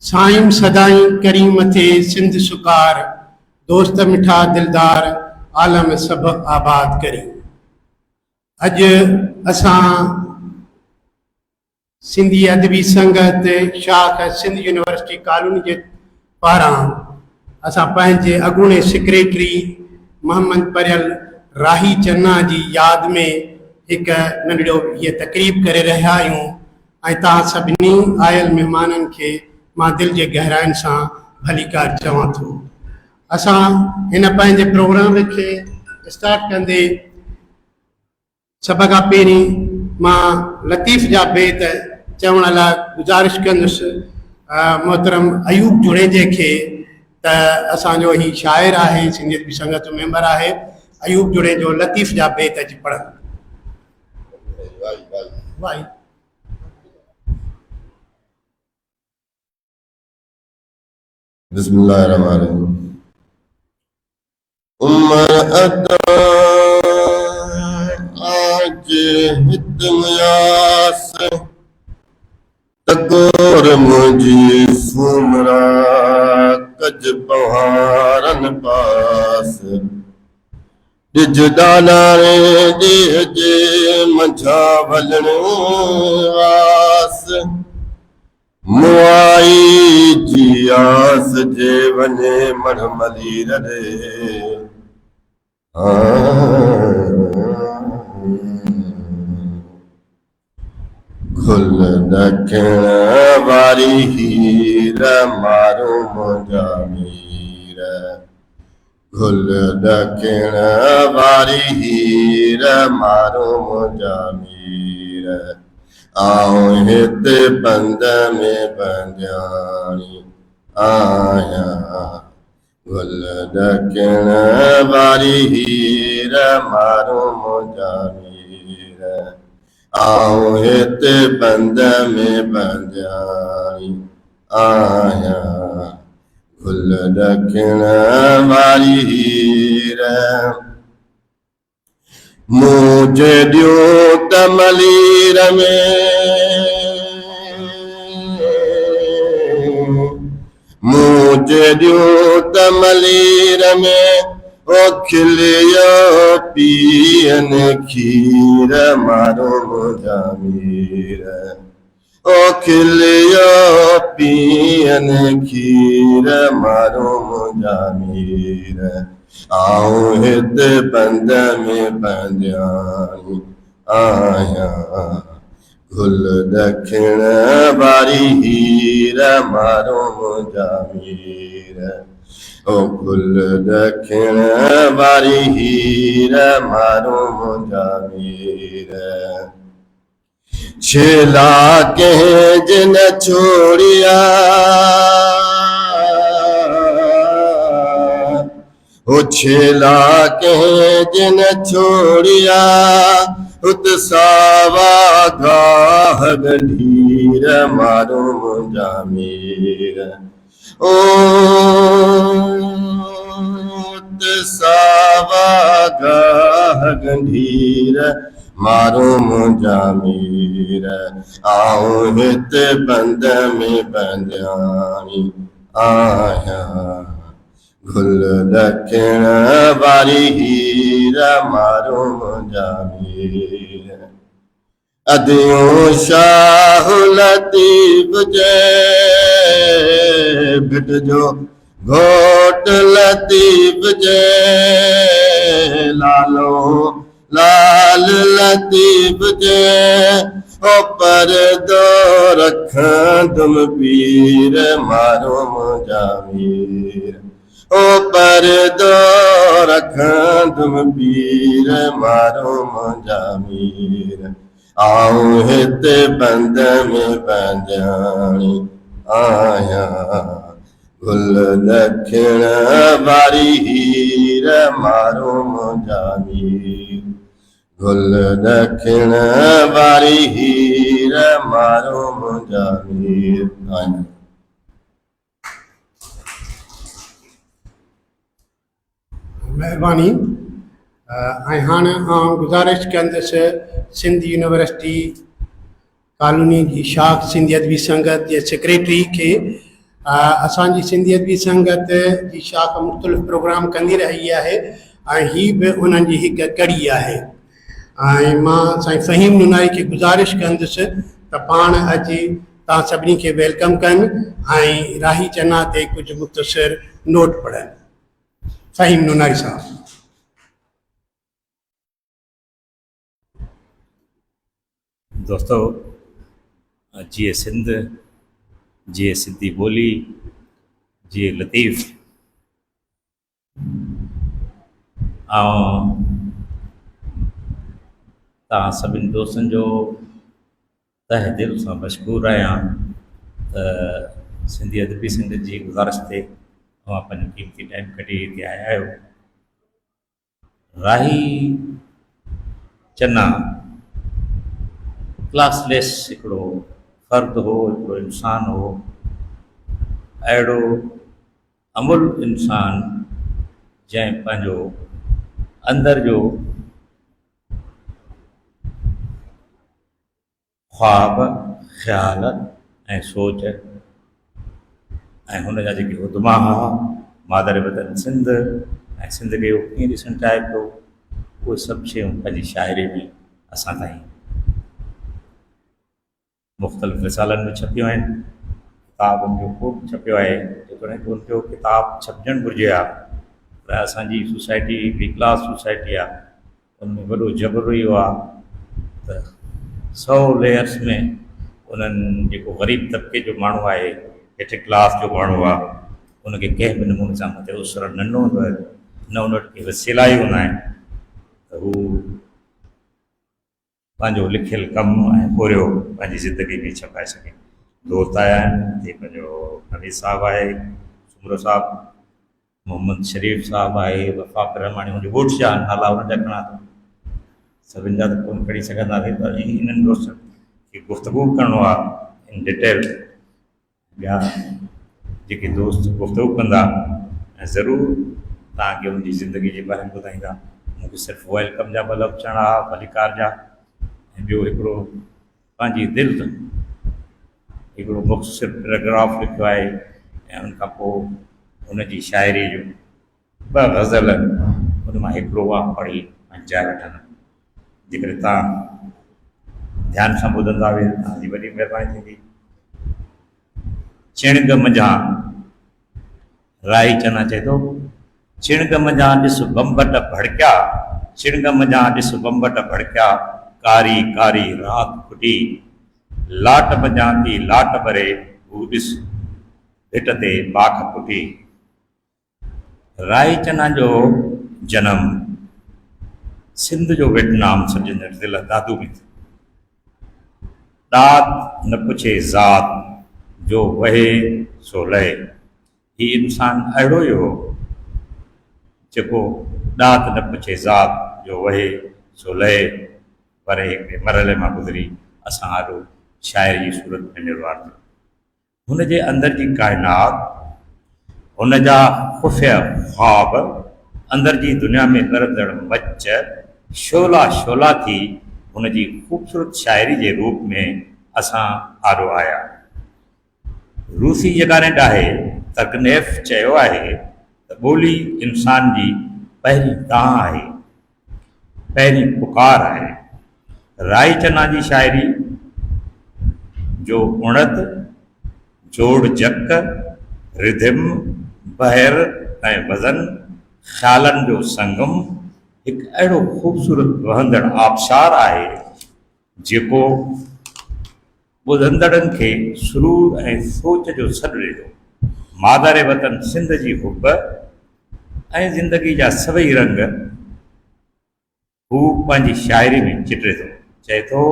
साईं सदाईं करीम थे सिंध सुकार, दोस्त मिठा दिलदार आलम सब आबाद करी। अज असां सिंधी अदबी संगत शाख सिंध यूनिवर्सिटी कॉलोनी के पारां असां पंहिंजे अॻूणे सेक्रेटरी मोहम्मद परियल राही चन्ना जी याद में एक नंढड़ो ये तकरीब करे रहा आहियूं ऐं तव्हां सभिनी आयल मेहमाननि खे मां दिल जे गहराइनि सां भलीकार चवां थो। असां हिन पंहिंजे प्रोग्राम खे स्टार्ट कंदे सभ खां पहिरीं मां लतीफ़ जा बेत चवण लाइ गुज़ारिश कंदुसि मोहतरम अयूब जुड़ेजे खे, त असांजो ही शाइर आहे, सिंधियत बि संगत जो मेंबर आहे। अयूब जुड़े जो लतीफ़ जा बेत अची पढ़नि। वाई बिस्मिल्लाहिर्रहमानिर्रहीम। उमर अता आज हित मुयास, तकोर मुझी सुमरा कज पहारन पास। डिज दानारे जे मंझा भलन वास, मुआई जियास जे वने मरमली रे। खुल दखण वारी हीर मारो मुंजा मीर। खुल दखण वारी हीर मारो मुंजा मीर। आऊं हिते बंद में बंदियाणी आया। गुल दखण वारी हीर मारो मुंजा मीर। आऊं हिते बंद में बंदियाणी आया। गुल दखण वारी हीर। मुझे दियो तमलीर में, मुझे दियो तमलीर में। ओ खिलियो पियन खीर मारो मुंजा मीर। ओ खिलियो पियन खीर मारो मुंजा मीर। आऊं हिते बंद में बंदियाणी आया। गुल दखण वारी हीर मारो मुंजा मीर। ओ गुल दखण वारी हीर मारो मुंजा मीर। छेला के जिन छोड़िया, ओ छेला के जिन छोड़िया। उत सावा गाह गंढीर मारो मुंजा मीर। ओ उत सावा गाह गंढीर मारो मुंजा मीर। आऊं हिते बंद में बंदियाणी आया। गुल दखण वारी हीर मारो मुंजा मीर। अदियों शाह लतीफ जे भिट जो घोट लतीफ जे। लालो लाल लतीफ जे। ओ पर दो रखन तुम पीर मारो मुंजा मीर। ओ पर दो रखन तुम पीर मारो मुंजा मीर। आऊं हिते बंद में बंदियाणी आया। गुल दखण वारी हीर मारो मुंजा मीर। गुल दखण वारी हीर मारो मुंजा मीर। मेहरबानी। ऐं हाणे गुज़ारिश कंदुसि सिंध यूनिवर्सिटी कॉलोनी जी शाख सिंधी अदबी संगत जे सेक्रेटरी खे। असांजी सिंधी अदबी संगत जी शाख मुख़्तलिफ़ प्रोग्राम कंदी रही आहे ऐं हीअ बि उन्हनि जी हिकु कड़ी आहे। ऐं मां साईं फ़हीम नुनाई खे गुज़ारिश कंदुसि त पाण अची तव्हां सभिनी खे वेलकम कनि ऐं राही चन्ना ते कुझु मुख़्तसिर नोट पढ़नि। फ़हीम नुनाई साहब। दोस्तों, जिए सिंध, जिए सिंधी ॿोली, जिए लतीफ़, ऐं तव्हां सभिनी दोस्तनि जो तहे दिलि सां मशहूरु आहियां त सिंधी अदबी संगत जी गुज़ारिश ते तव्हां पंहिंजो क़ीमती टाइम कढी हिते आया आहियो। राही चन्ना क्लासलेस हिकिड़ो फ़र्द हो, हिकिड़ो इंसान हो, अहिड़ो अमुल इंसान जंहिं पंहिंजो अंदर जो ख्वाब, ख़्याल ऐं सोच ऐं हुन जा जेके उद्मा हुआ, मादर वतन सिंध ऐं सिंध खे उहो कीअं ॾिसणु चाहे पियो, उहे सभु शयूं पंहिंजी शाइरी में असां ताईं मुख़्तलिफ़ रिसालनि में छपियूं आहिनि। किताबनि जो खोड़ छपियो आहे, जेकॾहिं उनजो किताबु छपजणु घुरिजे हा पर असांजी सोसाइटी हिकिड़ी क्लास सोसाइटी आहे, उनमें वॾो जबरु इहो आहे त 100 लेयर्स में उन्हनि जेको ग़रीब तबिके जो माण्हू आहे, हेठि क्लास जो माण्हू आहे, उनखे कंहिं बि नमूने सां मथे उसर न उन वटि के वसीला ई हूंदा आहिनि त हू पंहिंजो लिखियलु कमु ऐं पोरियो पंहिंजी ज़िंदगी में छपाए सघे। दोस्त आया आहिनि, हिते पंहिंजो हमीद साहिबु आहे, सुमरो साहिबु, मोहम्मद शरीफ़ साहिबु आहे, वफ़ाक़ रहमानी, मुंहिंजो ॻोठ जा नाला हुननि जा खणा थो, सभिनि जा त कोन खणी सघंदासीं पर इन्हनि दोस्तनि खे गुफ़्तगू करिणो आहे इन डिटेल। ॿिया जेके दोस्त गुफ़्तगू कंदा ऐं ज़रूरु तव्हांखे उनजी ज़िंदगी जे बारे में ॿुधाईंदा। मूंखे सिर्फ़ु वेलकम जा ॿ लफ़्ज़ चवणा हुआ, भलीकार जा, ऐं ॿियो हिकिड़ो पंहिंजी दिलि हिकिड़ो मुख़्तसिर पैराग्राफ लिखियो आहे ऐं उनखां पोइ उनजी शाइरी जो 2 ग़ज़ल उन मां हिकिड़ो आहे पढ़ी ऐं जाइ वठंदुमि। जेकॾहिं तव्हां ध्यानु सां ॿुधंदा वेह तव्हांजी वॾी महिरबानी थींदी। चिणग मंझां राही चन्ना चए थो, चिणग मंझां ॾिस बंबट भड़किया, चिणग मंझां ॾिस बंबट भड़किया, कारी कारी राति खुटी, लाट मंझां थी लाट भरे, हू ॾिस भिट ते बाख पुठी। राही चन्ना जो जनम सिंध जो वियतनाम सम्झंदड़ ज़िला दादू में थियो। ॾात न पुछे ज़ात जो वहे सो लहे। हीउ इंसानु अहिड़ो ई हो जेको ॾात न पुछे ज़ात जो वहे सो लहे, पर हिकिड़े मरहले मां गुज़री असां ॾाढो शाइरी जी सूरत में निर्वार थियो। हुन जे अंदरि जी काइनात, हुन जा ख़ुफ़िया ख़्वाब, अंदरि जी दुनिया में ॻरंदड़ मच शोला शोला थी हुन जी ख़ूबसूरत शाइरी जे रूप में असां आरो आया। रूसी यगाने ॾाहे तकनेफ़ चयो आहे त ॿोली इंसान जी पहिरीं दाह आहे, पहिरीं पुकार आहे। राही चन्ना जी शाइरी जो उणत, जोड़ जक, रिधिम, बहर ऐं वज़न, ख़्यालनि जो संगम हिकु अहिड़ो ख़ूबसूरत वहंदड़ आबशार आहे जेको ॿुधंदड़नि खे सुरूर ऐं सोच जो सॾु ॾिए थो। मादर वतन सिंध जी हुब ऐं ज़िंदगी जा सभई रंग हू पंहिंजी शाइरी में चिटे थो। चए थो,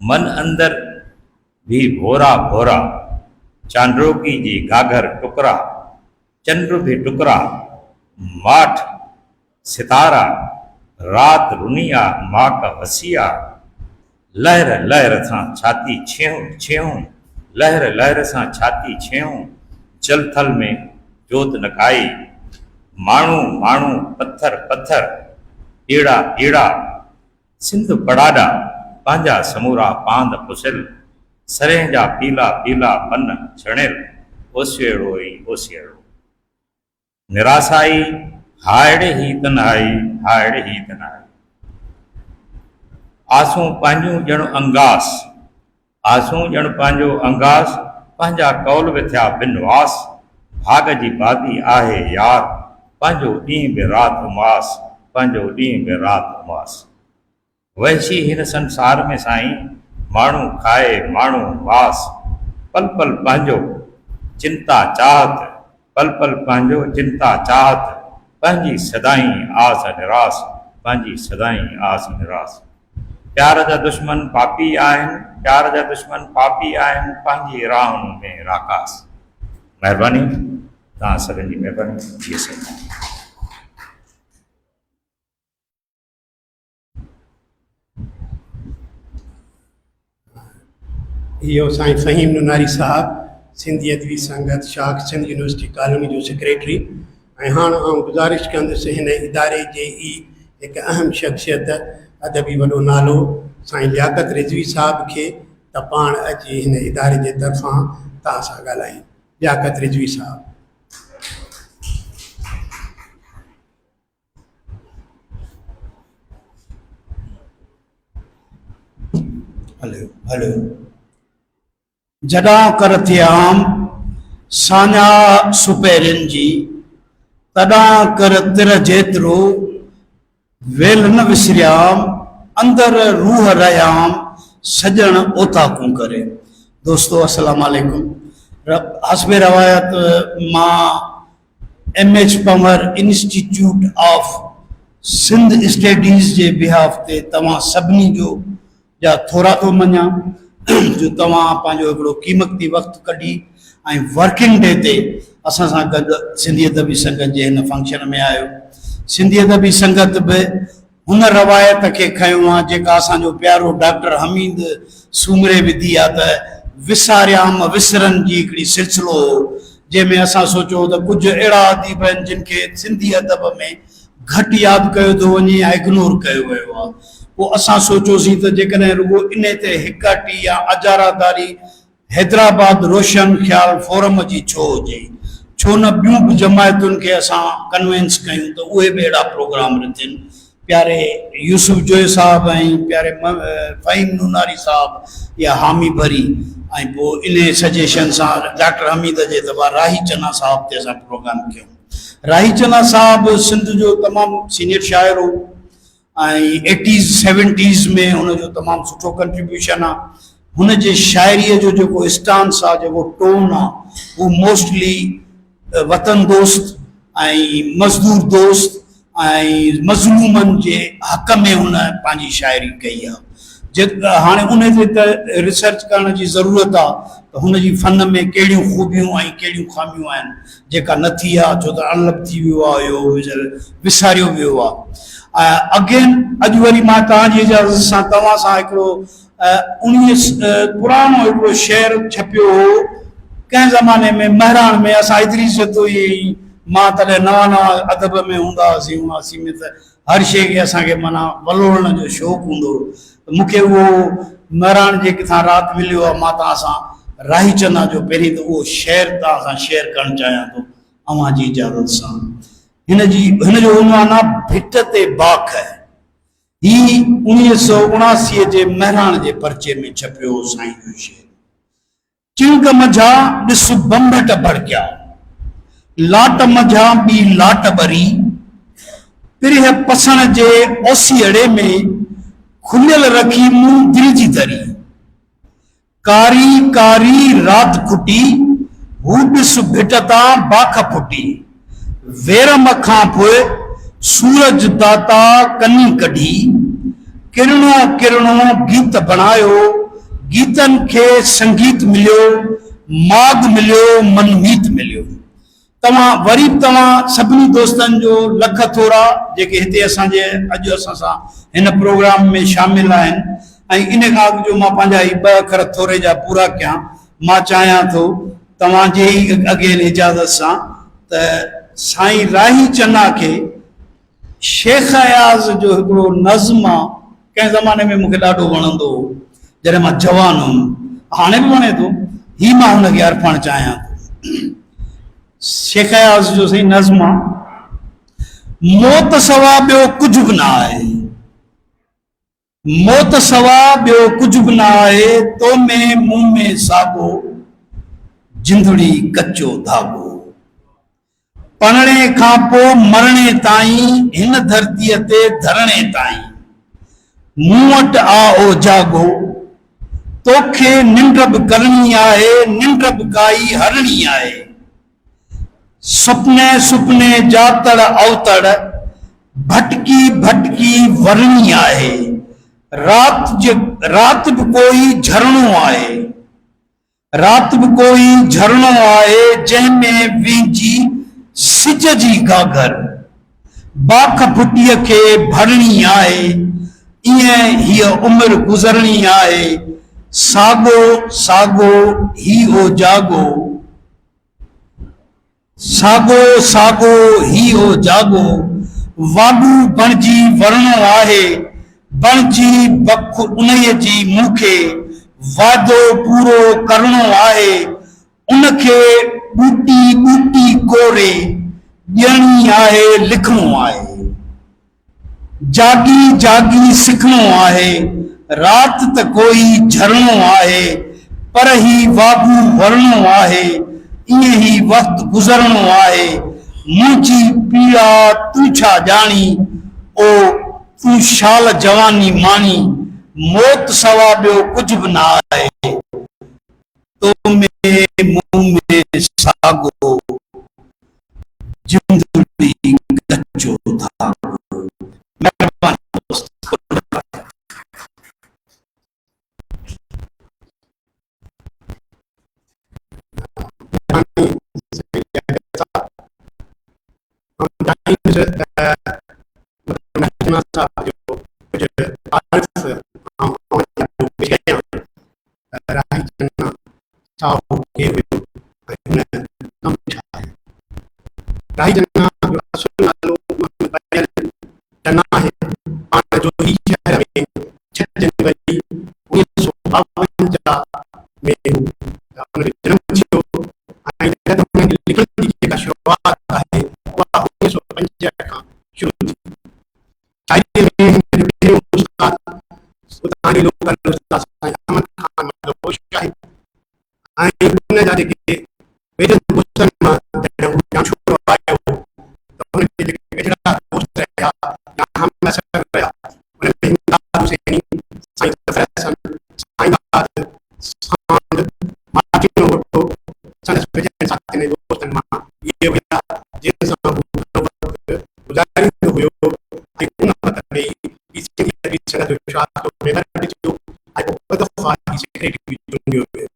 मन अंदर भी भोरा भोरा, चांड्रोकी जी घाघर टुकड़ा, चंद्र भी टुकड़ा, माठ सितारा, रात रुनिया माँ का वसिया, लहर लहर सां छाती छेऊं छेऊं, लहर लहर सां छाती छेऊं, जल थल में जोत नकाई, माण्हू माण्हू पत्थर पत्थर, हीड़ा हीड़ा सिंध पड़ाडा पंहिंजा समूरा पांद पुसिल सरें जा पीला पीला पन छणिल ओसियड़ो ई ओसियड़ो निरासाई हायड़े ही तन्हाई हायड़े ही तन्हाई आसूं पंहिंजूं ॼण अंगास आसूं ॼण पंहिंजो अंगास पंहिंजा कौल विथिया बिनवास भाग जी बादी आहे यार पंहिंजो ॾींहुं बि राति उमास पंहिंजो ॾींहुं बि राति उमास वहशी हिन संसार में साईं माण्हू खाए माण्हू वास पल पल पंहिंजो चिंता चाहत पल पल पंहिंजो चिंता चाहत पंहिंजी सदाई आस निरास पंहिंजी सदाई आस निरास प्यार जा दुश्मन पापी आहिनि प्यार जा दुश्मन पापी आहिनि पंहिंजी राहुनि में राकास महिरबानी तव्हां सभिनी जी महिरबानी इहे सभु इहो साईं फ़हीम नुनारी साहब सिंधी अदबी संगत शाख सिंध यूनिवर्सिटी कॉलोनी जो सेक्रेटरी ऐं हाणे आउं गुज़ारिश कंदुसि हिन इदारे जे ई हिकु अहम शख़्सियत अदबी वॾो नालो साईं लियाकत रिज़वी साहब खे त पाण अची हिन इदारे जे तरफ़ां तव्हां सां ॻाल्हायूं। लियाकत रिज़वी साहब। हलो जॾां कर थियाम साञा सुपेरिन जी तॾां कर तिर जेतिरो वेल न विसरियाम अंदर रूह रहियाम सजण ओताकूं करे। दोस्तों अस्सलाम वालेकुम। हस्बे रवायत मां MH Panhwar institute of Sindh studies जे बिहाफ ते तव्हां सभिनी जो जा थोरा थो मञा जो तव्हां पंहिंजो हिकिड़ो क़ीमती वक़्तु कढी ऐं वर्किंग डे ते असां सां गॾु सिंधी अदबी संगत जे हिन फंक्शन में आयो। सिंधी अदबी संगत बि हुन रवायत खे खयो आहे जेका असांजो प्यारो डॉक्टर हमीद सूमरे विधी आहे त विसारियाम विसरनि जी हिकिड़ी सिलसिलो हो जंहिंमें असां सोचियो त कुझु अहिड़ा अदीब आहिनि जिन खे सिंधी अदब में घटि यादि कयो थो वञे या इग्नोर कयो वियो आहे। पोइ असां सोचियोसीं त जेकॾहिं रुगो इन ते हिकाटी या अजारादारी हैदराबाद रोशन ख़्याल फोरम जी छो हुजे, छो न ॿियूं बि जमायतुनि खे असां कन्वेंस कयूं त उहे बि अहिड़ा प्रोग्राम रखनि। प्यारे यूसुफ जोए साहब ऐं प्यारे फ़हीम नुनारी साहब या हामी भरी ऐं पोइ इन सजेशन सां डॉक्टर हमीद जे दफ़ा राही चन्ना साहब ते असां प्रोग्राम कयूं। राही चन्ना साहब सिंध जो तमामु सीनियर शाइर हो ऐं 80s 70s में हुनजो तमामु सुठो कंट्रीब्यूशन आहे। हुन जे शाइरीअ जो जेको स्टांस आहे जेको टोन आहे उहो मोस्टली वतन दोस्त ऐं मज़दूर दोस्त ऐं मज़लूमनि जे हक़ में हुन पंहिंजी शाइरी कई आहे। हाणे उन ते त रिसर्च करण जी ज़रूरत आहे त हुन जी फ़न में कहिड़ियूं ख़ूबियूं ऐं कहिड़ियूं ख़ामियूं आहिनि जेका न थी आहे छो त अनलब थी वियो आहे इहो विसारियो वियो आहे। अगेन अॼु वरी मां तव्हांजी इजाज़त सां तव्हां सां हिकिड़ो पुराणो हिकिड़ो शेर छपियो हो कंहिं ज़माने में महराण में असां एतिरी इज़त हुई मां तॾहिं नवां नवां अदब में हूंदा हुआसीं में त हर शइ खे असांखे माना वलोड़ण जो शौक़ु हूंदो हो। मूंखे उहो महराण जे किथां राति मिलियो आहे। मां तव्हां सां राही चन्ना जो पहिरीं त उहो शेर तव्हां सां शेयर करणु चाहियां थो अव्हां जी इजाज़त सां। हिन जो उनवान आहे भिट ते बाख। ही 1979 जे महराण जे पर्चे में छपियो हो साईं जो शेर। चिंग मझा ॾिस बंभट भड़किया लाट मझा ॿी लाट ॿरी पिरह पसण जे ओसीअड़े में खुलियल रखी मुंहुं दिल जी दरी कारी कारी रात खुटी हू ॾिस भिट तां बाख फुटी वेर मखां पोइ सूरज दाता कनी कढी किरणो किरणो गीत बणायो गीतनि खे संगीत मिलियो माग मिलियो मनमीत मिलियो। तव्हां सभिनी दोस्तनि जो लख थोरा जेके हिते असांजे अॼु असां सां हिन प्रोग्राम में शामिल आहिनि ऐं इन खां अॻु जो मां पंहिंजा ई 2 अखर थोरे जा पूरा कयां। मां चाहियां थो तव्हांजे ई अॻिए इजाज़त सां त साईं राही चन्ना खे शेख अयाज़ जो हिकिड़ो नज़्म आहे, कंहिं ज़माने में मूंखे ॾाढो वणंदो हो जॾहिं मां जवान हुउमि, हाणे बि वणे थो, ही मां हुनखे अर्पणु चाहियां थो। शेख अयाज़ जो सही नज़्म आहे, मौत सवा ॿियो कुझु बि न आहे, मौत सवा ॿियो कुझु बि न आहे, तो में मुंह में साॻो जिंदड़ी कचो धाॻो, पढ़णे खां पोइ मरणे ताईं, हिन धरतीअ ते धरणे ताईं, मूं वटि आ ओ जाॻो, तोखे निंड बि करणी आहे, निंड बि काई हरणी आहे, सुपने सुपने जातड़ अवतड़, भटकी भटकी वरणी आहे, रात बि कोई झरणो आहे, रात बि कोई झरणो आहे, जंहिंमें विझी सिज जी गागर, बाख फुटीअ खे भरणी आहे, ईअं हीअ उमिरि गुज़रणी आहे, साॻो साॻो ही ओ जाॻो, साॻो साॻो ही ओ जाॻो, वाॻू बणिजी वरणो आहे, बणिजी बख उन्हीअ जी मूंखे वादो पूरो करणो आहे, उनखे ॿूटी ॿूटी कोरे ॾियणी आहे, लिखणो आहे, जागी जागी सिखणो आहे, रात त कोई झरणो आहे, पर ही वाॻू वरणो आहे, ईअं ही वक़्तु गुज़रणो आहे, मुंहिंजी पीड़ा तूं छा ॼाणी, ओ तूं शाल जवानी माणी, मौत सवा ॿियो कुझु बि न आहे, तो में मुंह में साॻो जिंदड़ी कचो धाॻो। महिरबानी दोस्त। राही जना जो असुल नालो मोहम्मद परियल टना आहे, पाण जो ही शहर में 6 जनवरी 1952 में हुनजो जनम थियो, ऐं हुनजी लिखण जी जेका शुरूआत आहे उहा 1965 खां शुरू थी। शायरी में हिनजो पहिरियों उस्ताद उतानी लोकल उस्ताद साईं अहमद खान मतलब शाहिद, ऐं हुनजा जेके वेदन मुस्लिम मां जाम छोकिरो आयो त हुनजे जेके वेझड़ा दोस्त रहिया या हम नसर रहिया, उनमें इमदाद हुसैनी, साईं ज़फ़र हसन, साईं बाद, सांड, मार्टिनो भुट्टो, संदसि वेझड़नि साथियुनि ऐं दोस्तनि मां इहे हुया जिन सां हू वक़्तु गुज़ारींदो हुयो, ऐं उन वक़्त में ई सिंधी अदबी संघ जो शाह मेंबर थियो, ऐं पोइ ॿ दफ़ा ई सेक्रेटरी चूंडियो वियो।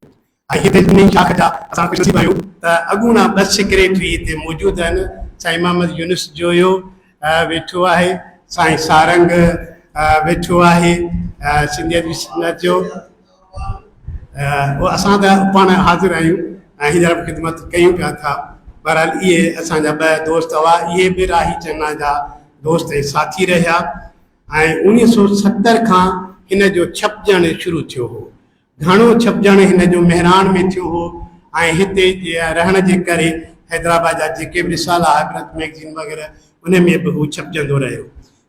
ऐं हिते ॿिन्ही शाख जा असां ख़ुशि थी वियूं त अॻूणा 2 सेक्रेटरी हिते मौजूदु आहिनि। साईं मोहम्मद यूनुस जोयो वेठो आहे, साईं सारंग वेठो आहे, सिंधी अदबी संघ जो उहो असां त पाण हाज़िर आहियूं ऐं हींअर ख़िदमत कयूं पिया था। बहरहाल इहे असांजा 2 दोस्त हुआ, इहे बि राही चन्ना जा दोस्त ऐं साथी रहिया, ऐं 1970 खां हिन जो छपजणु शुरू थियो हो। घणो छपजणु हिन जो मेहरान में थियो हो, ऐं हिते रहण जे करे हैदराबाद जा जेके बि रिसाला हबरत मैगज़ीन वग़ैरह उन में बि हू छपजंदो रहियो।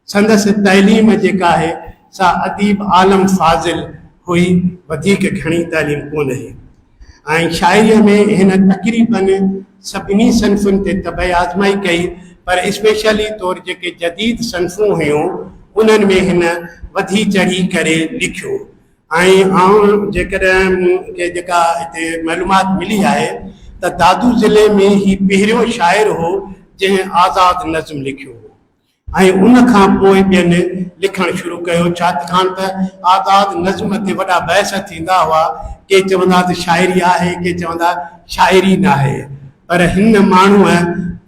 संदसि तइलीम जेका आहे सा अदीब आलम फाज़िल हुई, वधीक घणी तइलीम कोन हुई, ऐं शाइरीअ में हिन तक़रीबन सभिनी सन्फ़ुनि ते तबई आज़माई कई, पर स्पेशली तौरु जेके जदीद सन्फ़ूं हुयूं उन्हनि में हिन वधी चढ़ी करे लिखियो। ऐं आउं जेकॾहिं मूंखे जेका हिते मालूमात मिली आहे त दादू ज़िले में ही पहिरियों शाइर हो जंहिं आज़ाद नज़्म लिखियो हो, ऐं उन खां पोइ ॿियनि लिखणु शुरू कयो, छाकाणि त आज़ाद नज़्म ते वॾा बहस थींदा हुआ, के चवंदा त शाइरी आहे, के चवंदा शाइरी न आहे, पर हिन माण्हूअ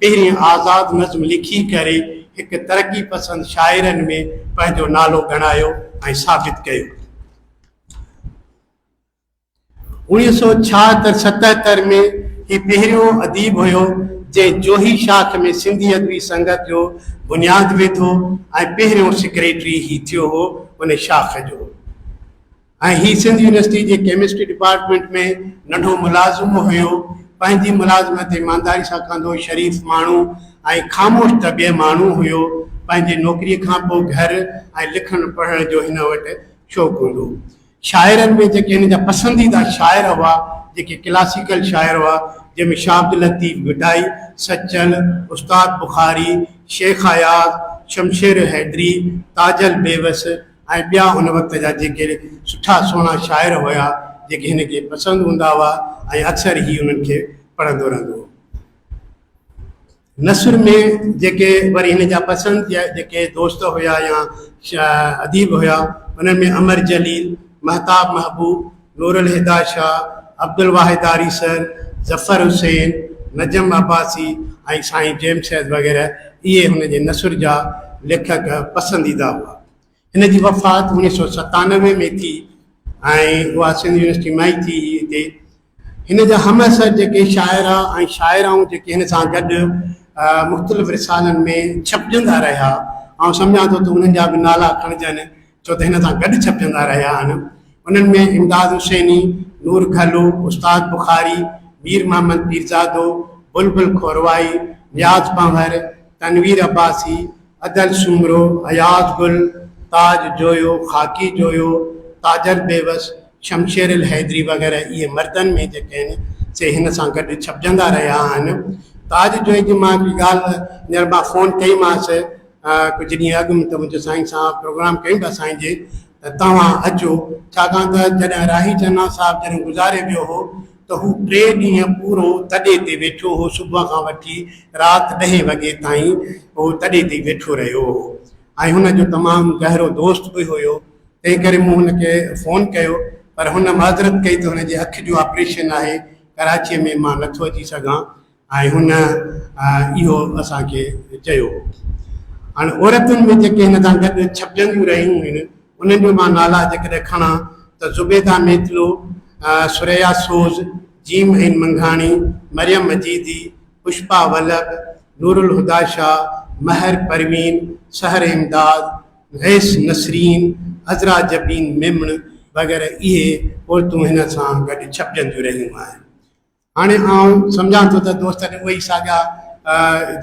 पहिरीं आज़ाद नज़्म लिखी करे हिकु तरक़ी पसंदि शाइरनि में पंहिंजो नालो ॻणायो ऐं साबित कयो। 1976-77 में ही पहिरियों अदीब हुयो जे जोही शाख में सिंधी अदबी संगत जो बुनियाद विधो ऐं पहिरियों सेक्रेटरी ही थियो हो उन शाख जो। ऐं ही सिंध यूनिवर्सिटी जे केमिस्ट्री डिपार्टमेंट में नंढो मुलाज़िम हुयो। पंहिंजी मुलाज़िमत ईमानदारी सां कंदो, शरीफ़ माण्हू ऐं ख़ामोश तबिए माण्हू हुयो। पंहिंजे नौकरीअ खां पोइ घर ऐं लिखण पढ़ण जो हिन वटि शौक़ु हूंदो। शाइरनि में जेके हिन जा पसंदीदा शाइर हुआ, जेके क्लासिकल शाइर हुआ, जंहिंमें शाह अब्दुल लतीफ़ विडाई, सचल, उस्ताद बुखारी, शेख आयाज़, शमशेर हैदरी, ताजल बेवस ऐं ॿिया उन वक़्त जा जेके सुठा सुहिणा शाइर हुया जेके हिन खे पसंदि हूंदा हुआ ऐं अक्सर ही उन्हनि खे पढ़ंदो रहंदो हो। नसर में जेके वरी हिन जा पसंदि जेके दोस्त हुया या अदीब हुया, उन्हनि में अमर जलील, महताब महबूब, नूरुल हिदा शाह, अब्दुल वाहिद आरी सर, ज़फ़र हुसैन, नजम अब्बासी ऐं साईं जेम्स हैद वग़ैरह इहे हुन जे नसर जा लेखक पसंदीदा हुआ। हिन जी वफ़ात 1997 में थी ऐं उहा सिंध यूनिवर्सिटी मां ई थी हिते। हिन जा हमअसर जेके शाइरा ऐं शाइराऊं जेके हिन सां गॾु मुख़्तलिफ़ रिसालनि में छपजंदा रहिया, ऐं सम्झां थो त उन्हनि जा बि नाला खणजनि छो त हिन सां गॾु छपजंदा रहिया आहिनि। उन्हनि में इमदाद हुसैनी, नूर घलो, उस्ताद बुखारी, मीर मोहम्मद पीरज़ादो, बुलबुल खोरवाई, नियाज़ पंवर, तनवीर अब्बासी, अदल सुमरो, अयाज़ गुल, ताज जोयो, खाकी जोयो, ताजर बेवस, शमशेर हैदरी वग़ैरह इहे मर्दनि में जेके आहिनि से हिन सां गॾु छपजंदा रहिया आहिनि। ताज जोई जी मां हिकिड़ी ॻाल्हि हींअर मां फ़ोन कईमांसि कुझु ॾींहं अॻु त मुंहिंजे साईं सां प्रोग्राम कयूं था साईं जे, त तव्हां अचो, छाकाणि त जॾहिं राही चन्ना साहिबु जॾहिं गुज़ारे वियो हो त हू 3 ॾींहं पूरो तॾे ते वेठो हो, सुबुह खां वठी राति 10 वॻे ताईं उहो तॾे ते वेठो रहियो हो ऐं हुनजो तमामु गहरो दोस्त बि हुयो। तंहिं करे मूं हुनखे फ़ोन कयो, पर हुन माज़रत कई त हुनजे अखि जो ऑपरेशन आहे, कराचीअ में मां नथो अची सघां ऐं हुन इहो असांखे चयो। हाणे औरतुनि में जेके हिन सां गॾु छपजंदियूं रहियूं आहिनि उन्हनि जो मां नाला जेकॾहिं खणां त ज़ुबैदा मेतलो, सुरैया सोज़, जीम ऐं मंघाणी, मरियम मजीदी, पुष्पा वल्लभ, नूरुल हुदा शाह, महर परवीन, सहर इमदाद, गैस नसरीन, अज़रा जबीन मेमण वग़ैरह इहे औरतूं हिन सां गॾु छपजंदियूं रहियूं आहिनि। हाणे आउं सम्झां थो त दोस्तनि उहे ई साॻा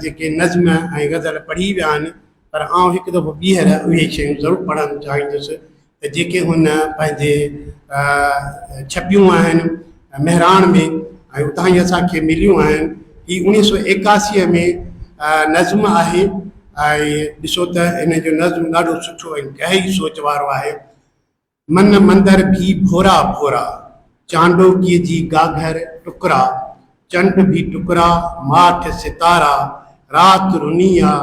जेके नज़्म ऐं गज़ल पढ़ी विया आहिनि, पर आउं हिकु दफ़ो ॿीहर उहे शयूं ज़रूरु पढ़णु चाहींदुसि त जेके हुन पंहिंजे छपियूं आहिनि मेहराण में ऐं उतां ई असांखे मिलियूं आहिनि। ही 1981 में नज़्म आहे ऐं ॾिसो त हिन जो नज़्म ॾाढो सुठो ऐं गहरी सोच वारो आहे। मन मंदर भी भोरा भोरा, चांडोकीअ जी गाघर टुकड़ा, चंड भी टुकड़ा, माठ सितारा, रात रुनिया,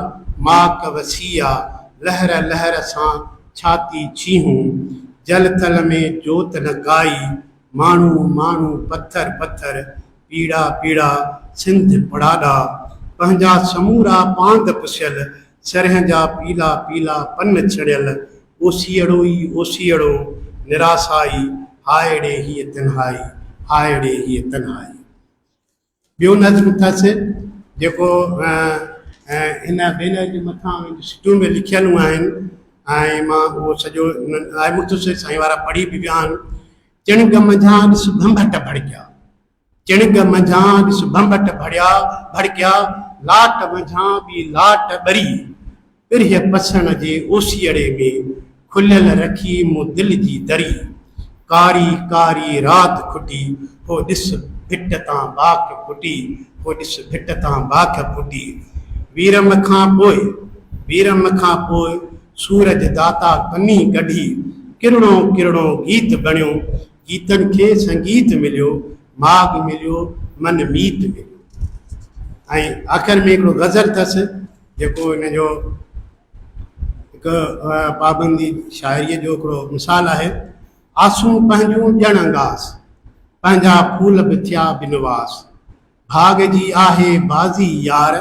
माक वसिया, लहर लहर सां छाती छीहूं, जल थल में जोत न गाई, माण्हू माण्हू पत्थर पत्थर, पीड़ा पीड़ा सिंध पड़ाड़ा, पंहिंजा समूरा पांद पुसियल, सरह जा पीला पीला पन छड़ियल, ओसीअड़ो ई ओसीअड़ो, निरासाई, हाय रे हीअ तन्हाई, हाय रे हीअ तन्हाई। ॿियो नज़्म अथसि जेको हिन भेनर जे मथां सिटियूं में लिखियलूं आहिनि ऐं मां उहो सॼो आहे मुख़्तसिर साईं वारा पढ़ी बि विया आहिनि। चिणग मंझां ॾिस भंभट भड़किया, चिणग मंझां ॾिस भंभट भड़किया, लाट मंझां बि लाट ॿरी, पिरह पसण जे ओसीअड़े में, खुलियल रखी मूं दिलि जी दरी, कारी कारी राति खुटी, हो ॾिस भिट तां बाख फुटी, हो ॾिस भिट तां बाख फुटी। वीरम खां पोइ सूरज दाता कनी कढी, किरणो किरणो गीत बणियो, गीतनि खे संगीत मिलियो, माग मिलियो, मन मीत मिलियो। ऐं आख़िर में हिकिड़ो गज़ल अथसि जेको हिन जो हिकु पाबंदी शाइरीअ जो हिकिड़ो मिसाल आहे। आसूं पंहिंजूं ॼण अंगास, पंहिंजा फूल बि थिया बिनवास, भाग जी आहे बाज़ी यार,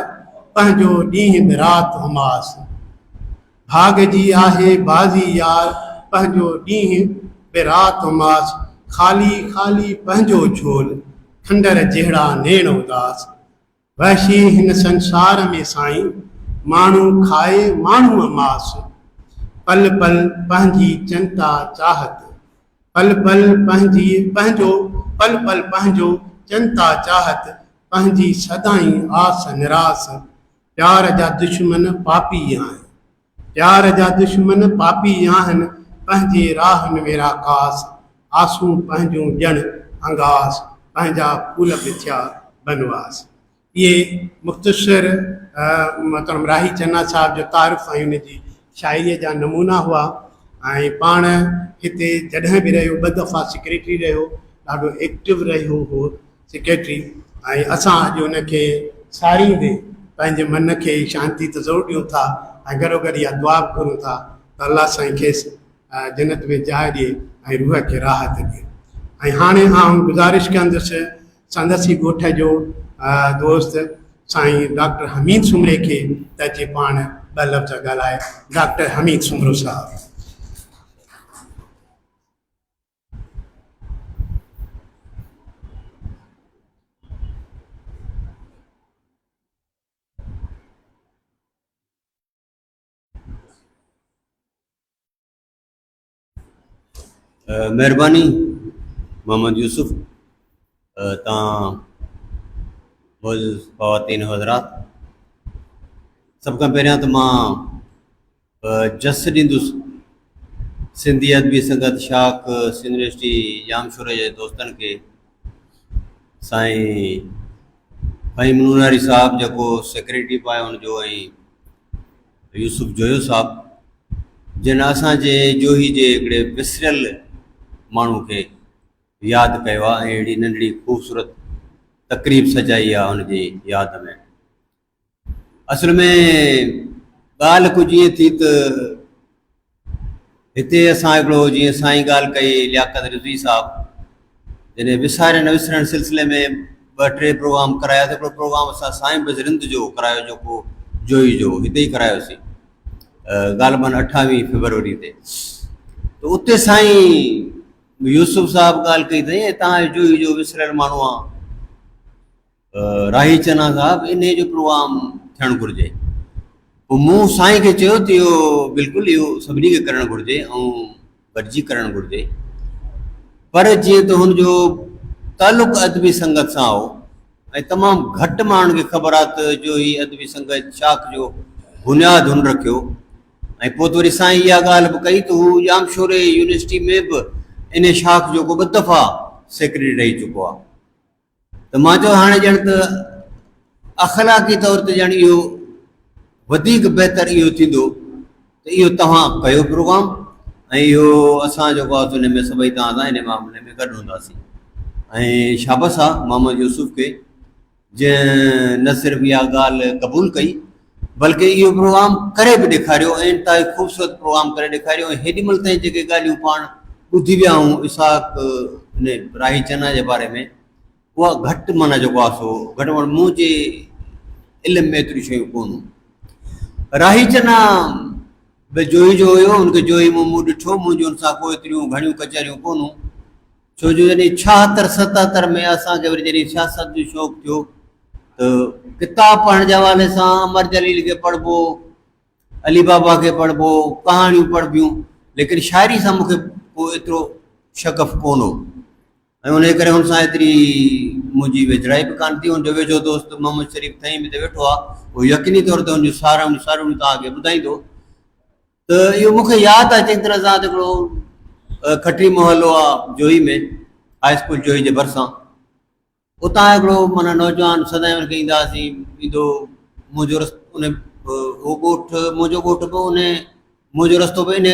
पंहिंजो ॾींहुं बि राति हुमास, भाग जी आहे बाज़ी यार, पंहिंजो ॾींहुं बि राति हुमास, ख़ाली ख़ाली पंहिंजो झोल, खंडर जहिड़ा नेण उदास, वहशी हिन संसार में साईं माण्हू खाए माण्हूअ मास, पल पल पंहिंजी चिंता चाहत, पल पल पंहिंजो चिंता चाहत, पंहिंजी सदाई आस निरास। प्यार जा दुश्मन पापी आहिनि, प्यार जा दुश्मन पापी आहिनि, पंहिंजे राहनि में राकास, आसूं पंहिंजूं ॼण अंगास, पंहिंजा फूल बिथिया बनवास। ये मुख़्तसर मतिलबु राही चन्ना साहब जो तारीफ़ ऐं उनजी शाइरीअ जा नमूना हुआ। ऐं पाण हिते जॾहिं बि रहियो, 2 दफ़ा सेक्रेटरी रहियो, ॾाढो एक्टिव रहियो हो सेक्रेटरी। ऐं असां अॼु उनखे सारींदे पंहिंजे मन खे शांती त ज़रूरु ॾियूं था ऐं गॾो गॾु इहा दुआ बि करूं था त अलाह साईं खेसि जन्नत में जाइ ॾिए ऐं रूह खे राहत ॾिए। ऐं हाणे आउं गुज़ारिश कंदुसि संदसि ॻोठ जो दोस्त साईं डॉक्टर हमीद सुमरे खे त अचे पाण 2 लफ़्ज़ ॻाल्हाए। डॉक्टर हमीद सुमरो साहब। महिरबानी मोहम्मद यूसुफ। तव्हां ख़वातीन हज़रात, सभ खां पहिरियां त मां जस ॾींदुसि सिंधी अदबी संगत शाख सिंध यूनिवर्सिटी जामशोर जे दोस्तनि खे। साईं फ़हीम नूनारी साहब जेको सेक्रेटरी पायो हुनजो, ऐं यूसुफ जोयो साहब जिन असांजे जोही जे हिकिड़े विसरियल माण्हू खे यादि कयो आहे ऐं अहिड़ी नंढड़ी ख़ूबसूरत तक़रीब सजाई आहे हुनजी यादि में। असल में ॻाल्हि कुझु ईअं थी त हिते असां हिकिड़ो जीअं साईं ॻाल्हि कई लियाकत रिज़वी साहब, जॾहिं विसारे न विसरण सिलसिले में 2-3 प्रोग्राम कराया। त हिकिड़ो प्रोग्राम असां साईं बज़रिंद जो करायो, जेको जोई जो हिते ई करायोसीं ग़ालिबन 28 फरवरी ते। त उते साईं यूसुफ साहब ॻाल्हि कई अथई, तव्हां जोई जो विसरियल माण्हू आहे राही चन्ना साहब, इन जो प्रोग्राम थियणु घुरिजे। पोइ मूं साईं खे चयो त इहो बिल्कुलु इहो सभिनी खे करणु घुरिजे ऐं गॾिजी करणु घुरिजे। पर जीअं त हुनजो तालुक़ु अदबी संगत सां हो ऐं तमामु घटि माण्हुनि खे ख़बर आहे त जो ही अदबी संगत शाख जो बुनियादु हुन रखियो। ऐं पोइ वरी साईं इहा ॻाल्हि बि कई त हू जामशोर यूनिवर्सिटी में बि इन शाख जो को 2 दफ़ा सेक्रेटरी रही चुको आहे। त मां चयो हाणे ॼण त अख़लाक़ी तौर ते ॼण इहो वधीक बहितर इहो थींदो त इहो तव्हां कयो प्रोग्राम, ऐं इहो असां जेको आहे उन में सभई तव्हां सां इन मामले में गॾु हूंदासीं। ऐं शाबस आहे मोहम्मद यूसुफ खे जंहिं न सिर्फ़ु इहा ॻाल्हि क़बूल कई बल्कि इहो प्रोग्राम करे बि ॾेखारियो ऐं इंतिहाई ख़ूबसूरत प्रोग्राम करे ॾेखारियो। ऐं हेॾी महिल ताईं जेके ॻाल्हियूं पाण ॿुधी विया आहियूं इसाक इन राही चन्ना जे बारे में, उहा घटि माना जेको आहे सो घटि में घटि मुंहिंजे इल्म में एतिरियूं शयूं कोन। राही चन्ना बि जोई जो हुयो, हुनखे जोई मूं ॾिठो, मुंहिंजो हुन सां कोई एतिरियूं घणियूं कचहरियूं कोन्हूं। छो जो जॾहिं 76-77 में असांखे वरी जॾहिं सियासत जो शौक़ु थियो त किताब पढ़ण जे हवाले सां अमर जलील खे पढ़िबो, अली बाबा खे पढ़िबो, कहाणियूं पढ़बियूं, लेकिन शाइरी सां मूंखे को एतिरो शगफ़ कोन हो। ऐं उन करे हुन सां एतिरी मुंहिंजी वेझड़ाई बि कान थी। हुनजो वेझो दोस्त मोहम्मद शरीफ़ थई बि हिते वेठो आहे, उहो यकीनी तौर ते हुनजूं सारूं तव्हांखे ॿुधाईंदो। त इहो मूंखे यादि आहे चङी तरह सां त हिकिड़ो खटरी मोहल्लो आहे जोई में, हाई स्कूल जोई जे भरिसां, उतां हिकिड़ो माना नौजवान सदाईं हुनखे ईंदा हुआसीं, ईंदो मुंहिंजो रस्तो उन उहो ॻोठु मुंहिंजो ॻोठु बि उन मुंहिंजो रस्तो बि इन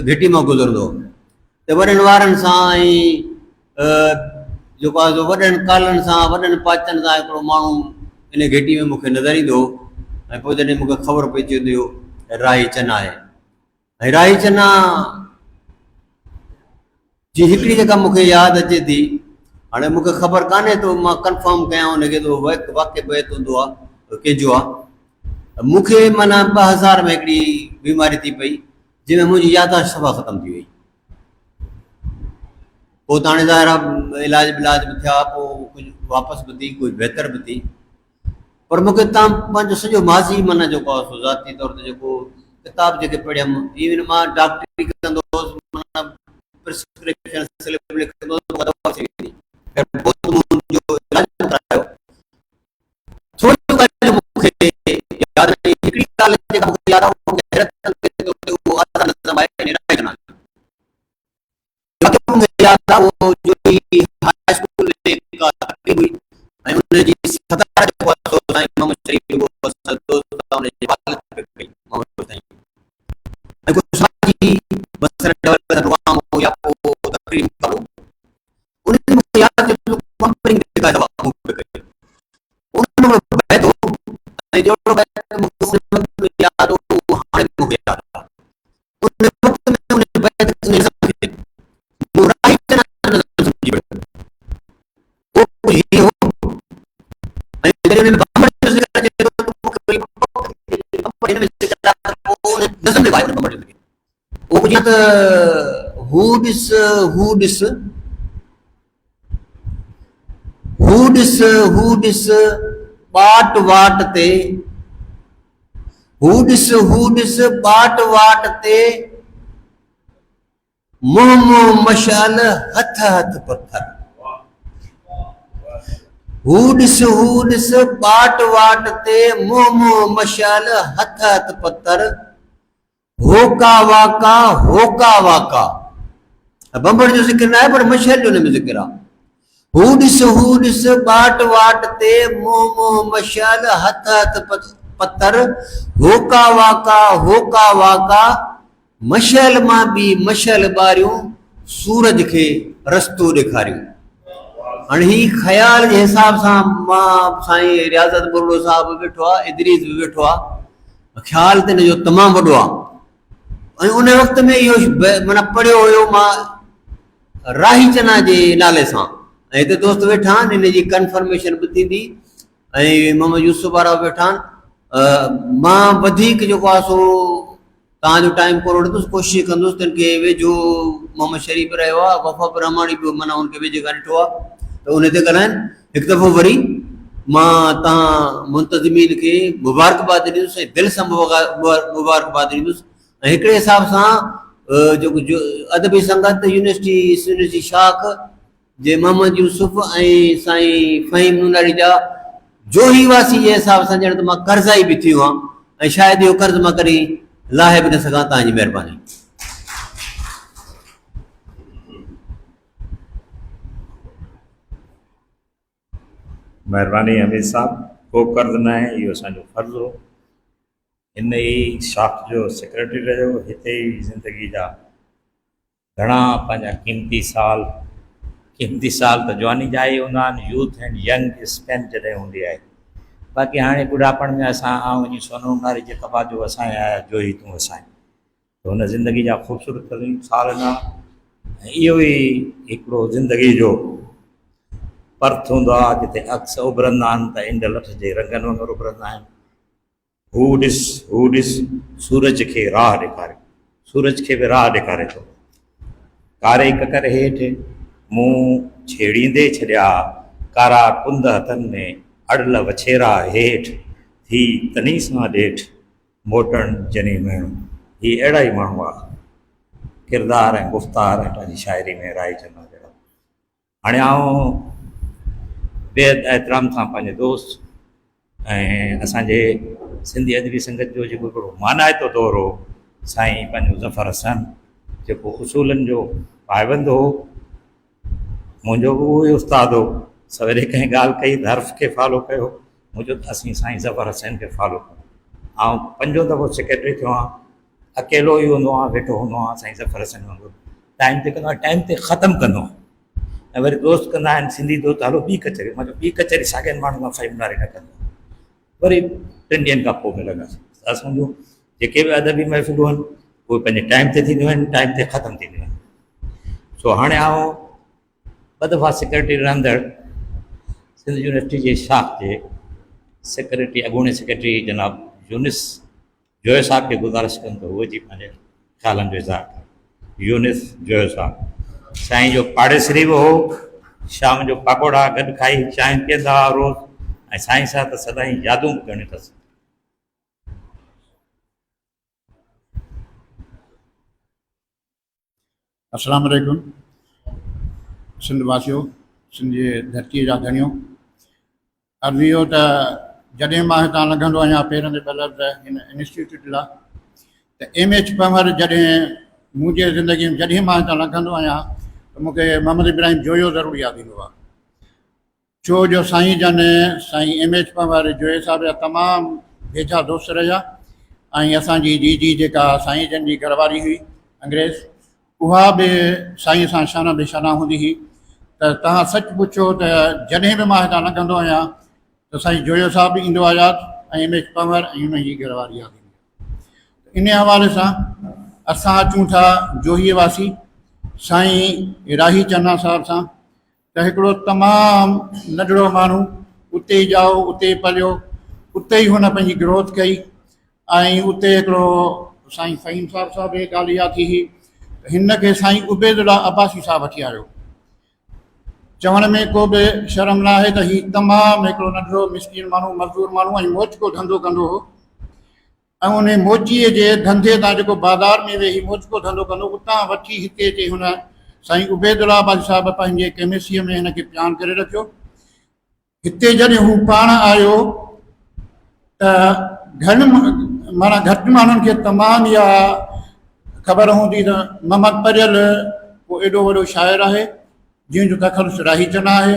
घिटी मां गुज़रंदो त वॾनि वारनि सां ऐं जेको आहे सो वॾनि कालनि सां वॾनि पाचनि सां हिकिड़ो माण्हू इन घिटी में मूंखे नज़र ईंदो हो। ऐं पोइ जॾहिं मूंखे ख़बर पइजी वेंदी हो राही चन्ना आहे। ऐं राही चन्ना जी हिकिड़ी जेका मूंखे यादि अचे थी, हाणे मूंखे ख़बर कान्हे त मां कंफर्म कयां हुनखे त वाक़ई बैत हूंदो आहे कंहिंजो आहे। मूंखे माना 2000 में हिकिड़ी बीमारी थी पई जंहिंमें मुंहिंजी याददाश्त सफ़ा ख़तमु थी वई। पोइ त हाणे ज़ाहिर आहे इलाज बि थिया, पोइ कुझु वापसि बि थी, कुझु बहितर बि थी। पर मूंखे तव्हां पंहिंजो सॼो माज़ी माना जेको आहे सो ज़ाती तौर ते जेको किताब जेके पढ़ियमि, इवन मां डॉक्टरी कंदो हुउसि, माना प्रिस्क्रिप्शन स्लिप लिखंदो हुउसि, दवा थी वेंदी। पोइ मुंहिंजो इलाज करायो। थोरी ॻाल्हि मूंखे यादि न, हिकिड़ी ॻाल्हि जेका मूंखे यादि आहे, मूंखे हैरत कंदी आहे, उहो आज़ाद नज़म आहे, निराई जना। मूंखे यादि आहे उहो जो हाई स्कूल में का तकरीब हुई ऐं उनजी सदारत जेको आहे सो साईं मोहम्मद शरीफ जो दोस्त आहे, उनजे वालिद पे कई मोहम्मद साईं। ऐं कुझु समाजी मसइला डेवलप प्रोग्राम हो या को तकरीब करो, उनमें मूंखे यादि आहे जो कंपनी जेका जवाब मूंखे कई उनमें बैठो ऐं जहिड़ो बैठो मूंखे उन वक़्त में यादि हो, हाणे मूंखे यादि आहे। उन वक़्त में उन बैठक में खे मूं राही चना नज़र सम्झी वरितो। उहो कुझु हीअं हो ऐं जॾहिं उन बम्बड़ जो ज़िक्र अचे थो त मूंखे वरी बम्बड़ हिन में ज़िक्र आहे त पोइ उन नज़म में वायो बम्बड़ जो ज़िक्र। उहो कुझु त हू ॾिस बाट वाट ते, हू ॾिस बाट वाट ते, मुंहुं मुंहुं मशाल हथ हथ पत्थर। हू ॾिस बाट वाट ते, मुंहुं मुंहुं मशाल हथ हथ पत्थर, होका वाका। बम्बड़ जो ज़िक्र न आहे पर मशाल जो हुन में ज़िक्र आहे। हू ॾिस बाट वाट ते, मुंहुं मुंहुं मशाल हथ हथ पत्थर, होका वाका, मशाल मां बि मशाल ॿारियूं, सूरज खे रस्तो ॾेखारियूं। हाणे ही ख़्याल जे हिसाब सां मां साईं रियाज़त बुर्रो साहब बि वेठो आहे, इदरीस बि वेठो आहे, ख़्याल त हिन जो तमामु वॾो आहे। ऐं उन वक़्त में इहो माना पढ़ियो हुयो मां राही चना जे नाले सां, ऐं हिते दोस्त वेठा आहिनि, हिन जी कंफर्मेशन बि थींदी, ऐं मोहम्मद यूसुफ वारा वेठा आहिनि। मां वधीक जेको आहे सो तव्हांजो टाइम कोन वठंदुसि, कोशिशि कंदुसि तिन खे वेझो मोहम्मद शरीफ रहियो आहे, वफ़ा रहमानी बि माना हुनखे वेझे खां ॾिठो आहे त उन ते ॻाल्हाइनि। हिकु दफ़ो वरी मां तव्हां मुंतज़मीन खे मुबारकबाद ॾींदुसि ऐं दिलि सां मुबारकबाद ॾींदुसि। ऐं हिकिड़े हिसाब सां जेको अदबी संगत यूनिवर्सिटी शाख जे मोहम्मद यूसुफ ऐं साईं फ़हीम नूनारी जा जोही वासी जे हिसाब सां ॼण त मां कर्ज़ाई बि थी वियो आहियां, ऐं शायदि इहो कर्ज़ मां कॾहिं लाहे बि न सघां, तव्हांजी महिरबानी। महिरबानी हमीद साहब, को कर्ज़ न आहे, इहो असांजो फ़र्ज़ु हो। हिन ई शाख जो सेक्रेटरी रहियो, हिते ई ज़िंदगी जा घणा पंहिंजा क़ीमती साल त जवानी जा ई हूंदा आहिनि, यूथ एंड यंग स्पेन जॾहिं हूंदी आहे। बाक़ी हाणे ॿुढापण में असां वञी सोनू नारी जे कबा जो असांजे आया जोही तूं असांजे, त हुन ज़िंदगी जा ख़ूबसूरत साल न, इहो ई हिकिड़ो ज़िंदगी जो पर्थ हूंदो आहे जिते अक्स उभरंदा आहिनि त इंड लठ जे रंगनि वांगुरु उभरंदा आहिनि। हू ॾिस सूरज खे राह ॾेखारे, सूरज खे बि राह ॾेखारे थो। कारे ककर हेठि मुंहुं छेड़ींदे छॾिया, कारा कुंद हथनि में अड़ल वछेरा हेठि, थी तनी सां ॾेठि मोटण जनी मेणो। ही अहिड़ा ई माण्हू आहे, किरदार ऐं गुफ़्तार ऐं पंहिंजी शाइरी में राही चंदा जहिड़ा। हाणे आउं बेहद एतिराम सां पंहिंजे दोस्त ऐं असांजे सिंधी अदबी संगत जो जेको हिकिड़ो मानाइतो दौर हो, साईं पंहिंजो ज़फ़र हसन जेको उसूलनि जो पाबंद हो, मुंहिंजो बि उहो ई उस्तादु हो। सवेरे कंहिं ॻाल्हि कई त हर्फ़ खे फॉलो कयो, मुंहिंजो त असीं साईं ज़फ़र हसन खे फॉलो कयो। ऐं 5 दफ़ो सेक्रेटरी थियो आहियां, अकेलो ई हूंदो आहियां, वेठो हूंदो आहियां साईं ज़फ़र हसन वांगुरु, टाइम ते कंदो आहियां, टाइम ते ख़तमु कंदो आहियां। ऐं वरी दोस्त कंदा आहिनि सिंधी दोस्त, हलो ॿी कचहरी, मां चयो ॿी कचहरी साॻियनि माण्हुनि खां फ़हीम नारे न कंदो। वरी 3 ॾींहंनि खां पोइ मिलंदासीं। असांजो जेके बि अदबी महफ़िलूं आहिनि उहे पंहिंजे टाइम ते थींदियूं आहिनि, टाइम ते ख़तमु थींदियूं आहिनि। सो हाणे आउं 2 दफ़ा सेक्रेटरी रहंदड़ सिंध यूनिवर्सिटी जे शाख जे सेक्रेटरी अॻूणे सेक्रेटरी जनाब यूनिस जोयो साहब खे गुज़ारिश कनि त उहे जी पंहिंजे ख़्यालनि जो इज़हार कनि। यूनिस जोयो साहब साईं जो पाड़ेसरी बि हो, शाम जो पकोड़ा गॾु खाई चांहि पीअंदा हुआ रोज़, ऐं साईं सां त सदाईं यादूं बि करणी अथसि। अस्सलाम वालेकुम सिंध वासियो, सिंध जी धरतीअ जा धणियो। अर्ज़ु इहो त जॾहिं मां हितां लंघंदो आहियां पेरनि ते ॿ लफ़्ज़ हिन इंस्टीट्यूट लाइ, त MH पंवर जॾहिं मुंहिंजे ज़िंदगी में जॾहिं मां हितां लंघंदो आहियां त मूंखे मोहम्मद इब्राहिम जोयो ज़रूरु यादि ईंदो आहे। छो जो साईं जन साईं MH पंवर जोए साहिब जा तमामु वेझा दोस्त रहिया ऐं असांजी जीजी जेका साईं जन जी घरवारी हुई अंग्रेज़, उहा बि साईं सां शाना बेशाना हूंदी हुई। त तव्हां सच पुछो त जॾहिं बि मां हितां लंघंदो आहियां त साईं जोयो साहिबु बि ईंदो आहे यादि ऐं MH पंवर ऐं हुनजी घरवारी यादि ईंदी आहे। इन हवाले सां असां अचूं था जोहीअ वासी साईं राही चन्ना साहिब सां। त हिकिड़ो तमामु नंढड़ो माण्हू उते ई ॼाओ, उते ई पलियो, उते ई हुन पंहिंजी ग्रोथ कई ऐं उते हिकिड़ो साईं फ़हीम साहिब सां बि ॻाल्हि इहा थी हुई, हिन खे साईं उबैदुल्लाह अब्बासी साहिबु वठी आयो। चवण में को बि शर्म न आहे त हीउ तमामु हिकिड़ो नंढड़ो मिसकीन माण्हू, मज़दूर माण्हू ऐं मोचको धंधो कंदो हो ऐं उन मोचीअ जे धंधे तां जेको बाज़ार में वेही मोचको धंधो कंदो, उतां वठी हिते अची हुन साईं उबैदुल्लाह अब्बासी साहिबु पंहिंजे केमेसीअ में हिनखे प्यान करे रखियो। हिते जॾहिं हू पाण आयो त माना घटि माण्हुनि खे तमामु इहा ख़बर हूंदी त मोहम्मद परियल को एॾो वॾो शाइर आहे जंहिंजो तख़लुस राही चन्ना आहे।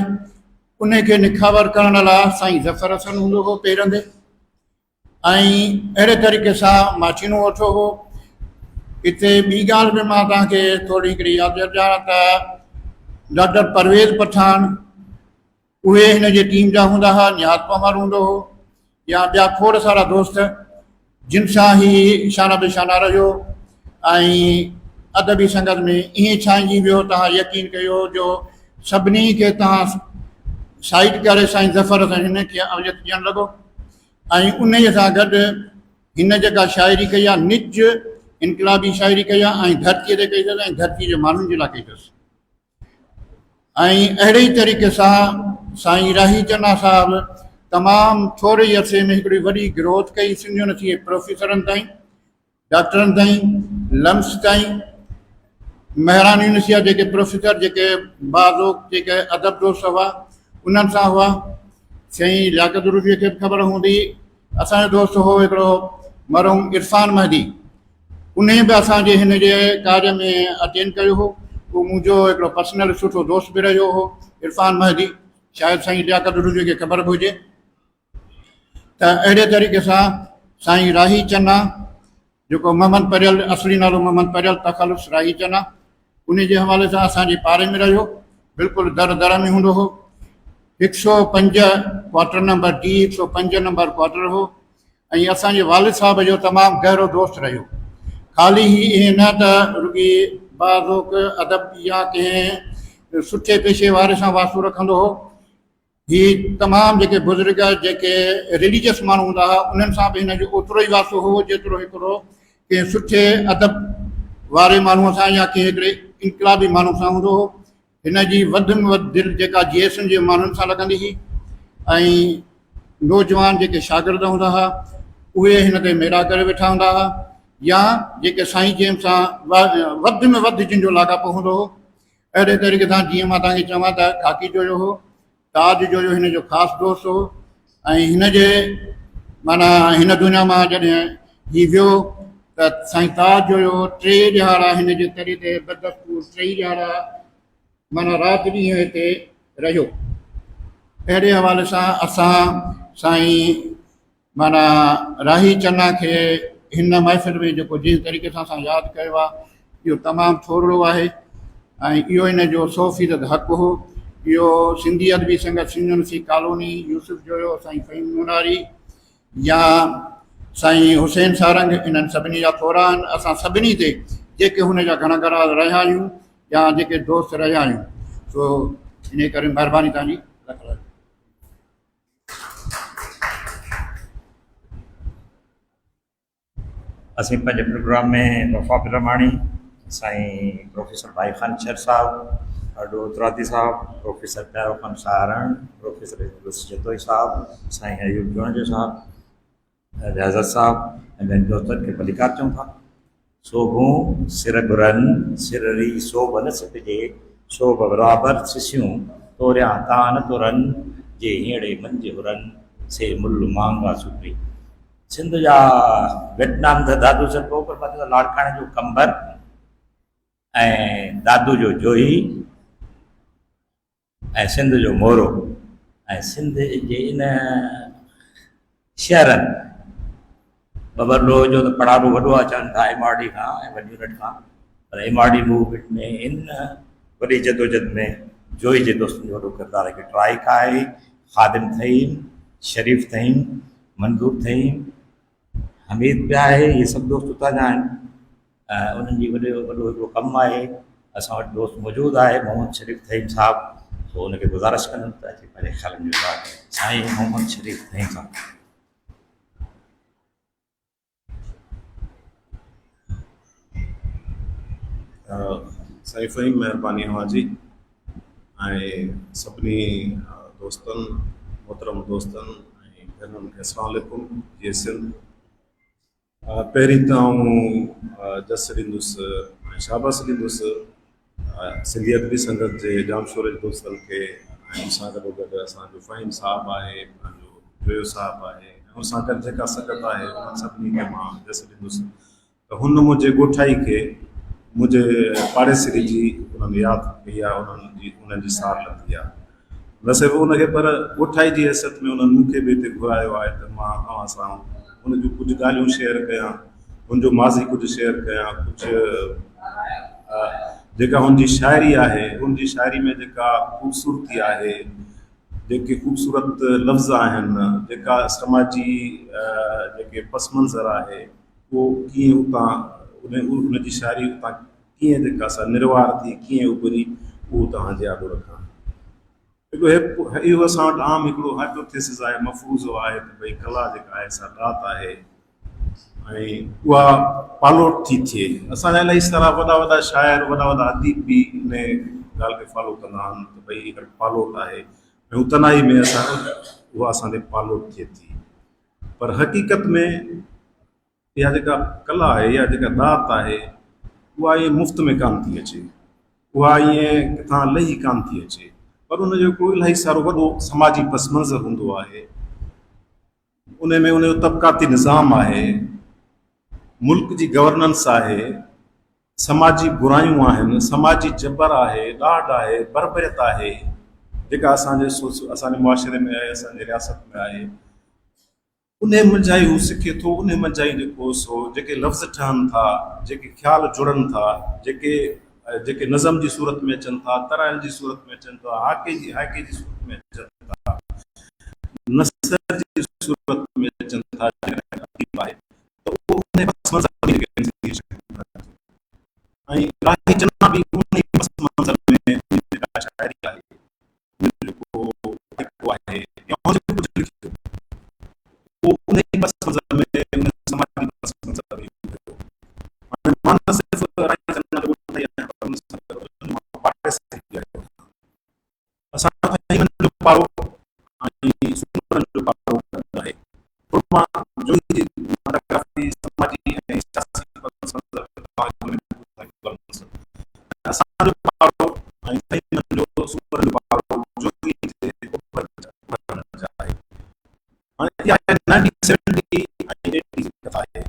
उन खे निखावर करण लाइ साईं ज़फ़र हसन हूंदो हो पेरंदे ऐं अहिड़े तरीक़े सां माचीनो वठो हो। हिते ॿी ॻाल्हि बि मां तव्हांखे थोरी हिकिड़ी यादि ॾियां त डॉक्टर परवेज़ पठान उहे हिन जे टीम जा हूंदा हुआ, नियाज़ पंवर हूंदो हो या ॿिया खोड़ सारा दोस्त जिन सां ई शाना बेशाना रहियो ऐं अदबी संगत में ईअं छांइजी वियो। तव्हां यकीन कयो जो सभिनी खे तव्हां साइड करे साईं ज़फ़र सां हिन खे अवजत ॾियणु लॻो ऐं उन सां गॾु हिन जेका शाइरी कई आहे निज इनकलाबी शाइरी कई आहे ऐं धरतीअ ते कई अथसि ऐं धरतीअ जे माण्हुनि जे लाइ कई अथसि। ऐं अहिड़े ई तरीक़े सां साईं राही चन्ना साहिबु तमामु थोरे ई अरसे में हिकिड़ी वॾी ग्रोथ कई, सिंधियुनि थी प्रोफेसरनि ताईं, डॉक्टरनि ताईं, लम्स ताईं, महरान यूनिवर्सिटी जा जेके प्रोफेसर जेके बाज़ोक जेके अदब दोस्त हुआ उन्हनि सां हुआ। साईं लियाकत रूबीअ खे बि ख़बर हूंदी, असांजो दोस्त हो हिकिड़ो मरहूम इरफ़ान महदी, उन बि असांजे हिन जे कार्य में अटेंड कयो हो। उहो मुंहिंजो हिकिड़ो पर्सनल सुठो दोस्त बि रहियो हो इरफ़ान महदी, शायदि साईं लियाकत रूबीअ खे ख़बर बि हुजे। त अहिड़े तरीक़े सां साईं राही चन्ना जेको मोहम्मद परियल, असली नालो मोहम्मद परियल, तख़लुस राही चन्ना, उन जे हवाले सां असांजे पारे में रहियो, बिल्कुलु दर दर में हूंदो हो। 105 quarter number D 105 number quarter हो ऐं असांजे वालिद साहिब जो तमामु गहरो दोस्त रहियो। ख़ाली ही इहे न त रुॻी बाज़ोक अदब या कंहिं सुठे पेशे वारे सां वास्तो रखंदो हो, ही तमामु जेके बुज़ुर्ग जेके रिलीजियस माण्हू हूंदा हुआ उन्हनि सां बि हिन जो ओतिरो ई वास्तो हो जेतिरो हिकिड़ो कंहिं सुठे अदब वारे माण्हूअ सां या कंहिं हिकिड़े इनकलाबी माण्हू सां हूंदो हो। हिन जी वधि में वधि दिलि जेका GSM जे माण्हुनि सां लॻंदी हुई ऐं नौजवान जेके शागिर्द हूंदा हुआ उहे हिन ते मेरा करे वेठा हूंदा हुआ या जेके साईं जंहिं सां वधि में वधि जिन जो लाॻापो हूंदो हो। अहिड़े तरीक़े सां जीअं मां तव्हांखे चवां त खाकी जोयो हो, ताज जोयो हिन जो ख़ासि दोस्त हो ऐं हिन जे माना हिन दुनिया मां जॾहिं ही वियो त साईं ताज जोयो 3 ॾियारा हिन जे तरी ते बदस्तूर 3 ॾियारा माना राति ॾींहुं हिते रहियो। अहिड़े हवाले सां असां साईं माना राही चन्ना खे हिन महफ़िल में जेको जिन तरीक़े सां असां यादि कयो आहे इहो तमामु थोरो आहे ऐं इहो हिन जो 100% हक़ु हो। इहो सिंधी अदबी संगत सिंध यूनिवर्सिटी कॉलोनी यूसुफ जोयो, साईं फ़हीम मुनारी या साईं हुसैन सारंग, इन्हनि सभिनी जा थोरा आहिनि। असां सभिनी ते जेके हुन जा घणा घणा रहिया आहियूं या जेके दोस्त रहिया आहियूं, सो इन करे महिरबानी तव्हांजी रखो। असीं पंहिंजे प्रोग्राम में वफ़ा रमाणी साईं प्रोफेसर भाई ख़ान शर साहिबु अडोत्राती साहब, प्रोफेसर प्यारो खान सारण, प्रोफेसर इदरुस जतोई साहब, साईं अयूब जोणजो साहब, रियाज़त साहब ऐं ॿियनि दोस्तनि खे भलीकार चऊं था। सोभूं सिर घुरन सिररी सोभ न सिपजे, शोभ बराबर सिसियूं तोरियां तान तुरन, जे हीअड़े मंझि हुरन से मुल मांगा सुपरी। सिंध जा वियतनाम त दादू सॾिबो, पर मतिलबु लाड़काणे जो कंबर ऐं दादू जो जोही ऐं सिंध जो मोरो ऐं सिंध जे इन शहरनि बबरलो जो त पड़ाको वॾो आहे चवनि था एमआरडी खां ऐं वॾी यूनिट खां, पर एमआरडी मूवमेंट में इन वॾी जदोजहद में जोही जे दोस्तनि जो वॾो किरदारु आहे। ट्राइक आहे, ख़ादिम अथई, शरीफ़ अथई, मंदूर अथई, हमीद बि आहे, इहे सभु दोस्त उतां जा आहिनि। उन्हनि जी वॾो हिकिड़ो कमु आहे, असां वटि दोस्त मौजूदु आहे मोहम्मद शरीफ़ अथई साहबु, तो उनखे गुज़ारिश कंदुमि त अची पंहिंजे ख़्यालनि जो इज़हार कयो। साईं मोहम्मद शरीफ़ अथई साहबु। साईं फ़हीम महिरबानी हवाजी ऐं सभिनी दोस्तनि मोहतरम दोस्तनि ऐं भेनरुनि खे अस्सलाम वालेकुम। ये सिंध पहिरीं त आउं जस ॾींदुसि ऐं शाबाश ॾींदुसि सिंधी अदबी संगत जे जाम शोरज दोस्तनि खे, ऐं सां गॾोगॾु असांजो फ़हीम साहिबु आहे, पंहिंजो जोयो साहिबु आहे, ऐं सां गॾु जेका संगत आहे उन्हनि सभिनी खे मां जस ॾींदुसि त हुन मुंहिंजे ॻोठाई खे मुंहिंजे पाड़ेसिरी जी उन्हनि यादि कई आहे, उन्हनि जी सार लथी आहे। न सिर्फ़ु उनखे पर ॻोठाई जी हैसियत में उन्हनि मूंखे बि हिते घुरायो आहे त मां तव्हां सां उनजूं कुझु ॻाल्हियूं शेयर कयां, हुनजो माज़ी कुझु शेयर कयां, कुझु जेका हुनजी शाइरी आहे, हुनजी शाइरी में जेका ख़ूबसूरती आहे, जेके ख़ूबसूरत लफ़्ज़ आहिनि, जेका समाजी जेके पस मंज़र आहे, उहो कीअं उतां उनजी शाइरी उतां कीअं जेका सा निर्वार थी, कीअं उभरी, उहो तव्हांजे आॾो रखां। हिकिड़ो इहो असां वटि आम हिकिड़ो हाइपोथेसिस आहे, मफ़रूज़ो आहे त भई कला जेका आहे सा रात आहे ऐं उहा पालोट थी थिए। असांजा इलाही सारा वॾा वॾा शाइर, वॾा वॾा अदीब बि इन ॻाल्हि खे फॉलो कंदा आहिनि त भई हिकिड़ी पालोट आहे ऐं तनाई में उहा असांजे पालोट थिए थी। पर हक़ीक़त में इहा जेका कला आहे, इहा जेका दात आहे, उहा ईअं मुफ़्त में कान थी अचे, उहा ईअं किथां लही कान थी अचे, पर उनजो को इलाही सारो वॾो समाजी पस मंज़र हूंदो आहे। उन में उनजो तबक़ाती निज़ाम आहे, मुल्क जी गवर्नेंस आहे, समाजी बुरायूं आहिनि, समाजी जबर आहे, ॾाढ आहे, बरबरियत आहे, जेका असांजे मुआशिरे में आहे, असांजे रियासत में आहे। उन मंझाई हू सिखे थो, उन मंझाई जेको सो जेके लफ़्ज़ ठहनि था, जेके ख़्याल जुड़नि था, जेके नज़म जी सूरत में अचनि था, तराइल जी सूरत में अचनि था, हाके जी सूरत में अचनि था, नसर जी सूरत में अचनि था, त उहो उन पस मंज़र ऐं राही चन्ना बि उन पस मंज़र में जेका शाइरी आहे, जेको आहे या जेको कुझु लिखियो वो उन पस मंज़र में, उन समाजी पस मंज़र में हाणे मां न सिर्फ़ु राही चन्ना जो ॿुधाई आहियां, पर उन सां गॾु मां पाड़ेसिरी बि आहियां। असां जो पाड़ो ऐं सूरनि जो पाड़ो आहे, मां जो फोटोग्राफी समाजी ऐं सियासी पस मंज़र असांजो पाड़ो ऐं जो सूरनि जो पाड़ो जो हाणे इहा 1970 ऐं 80 जी कथा आहे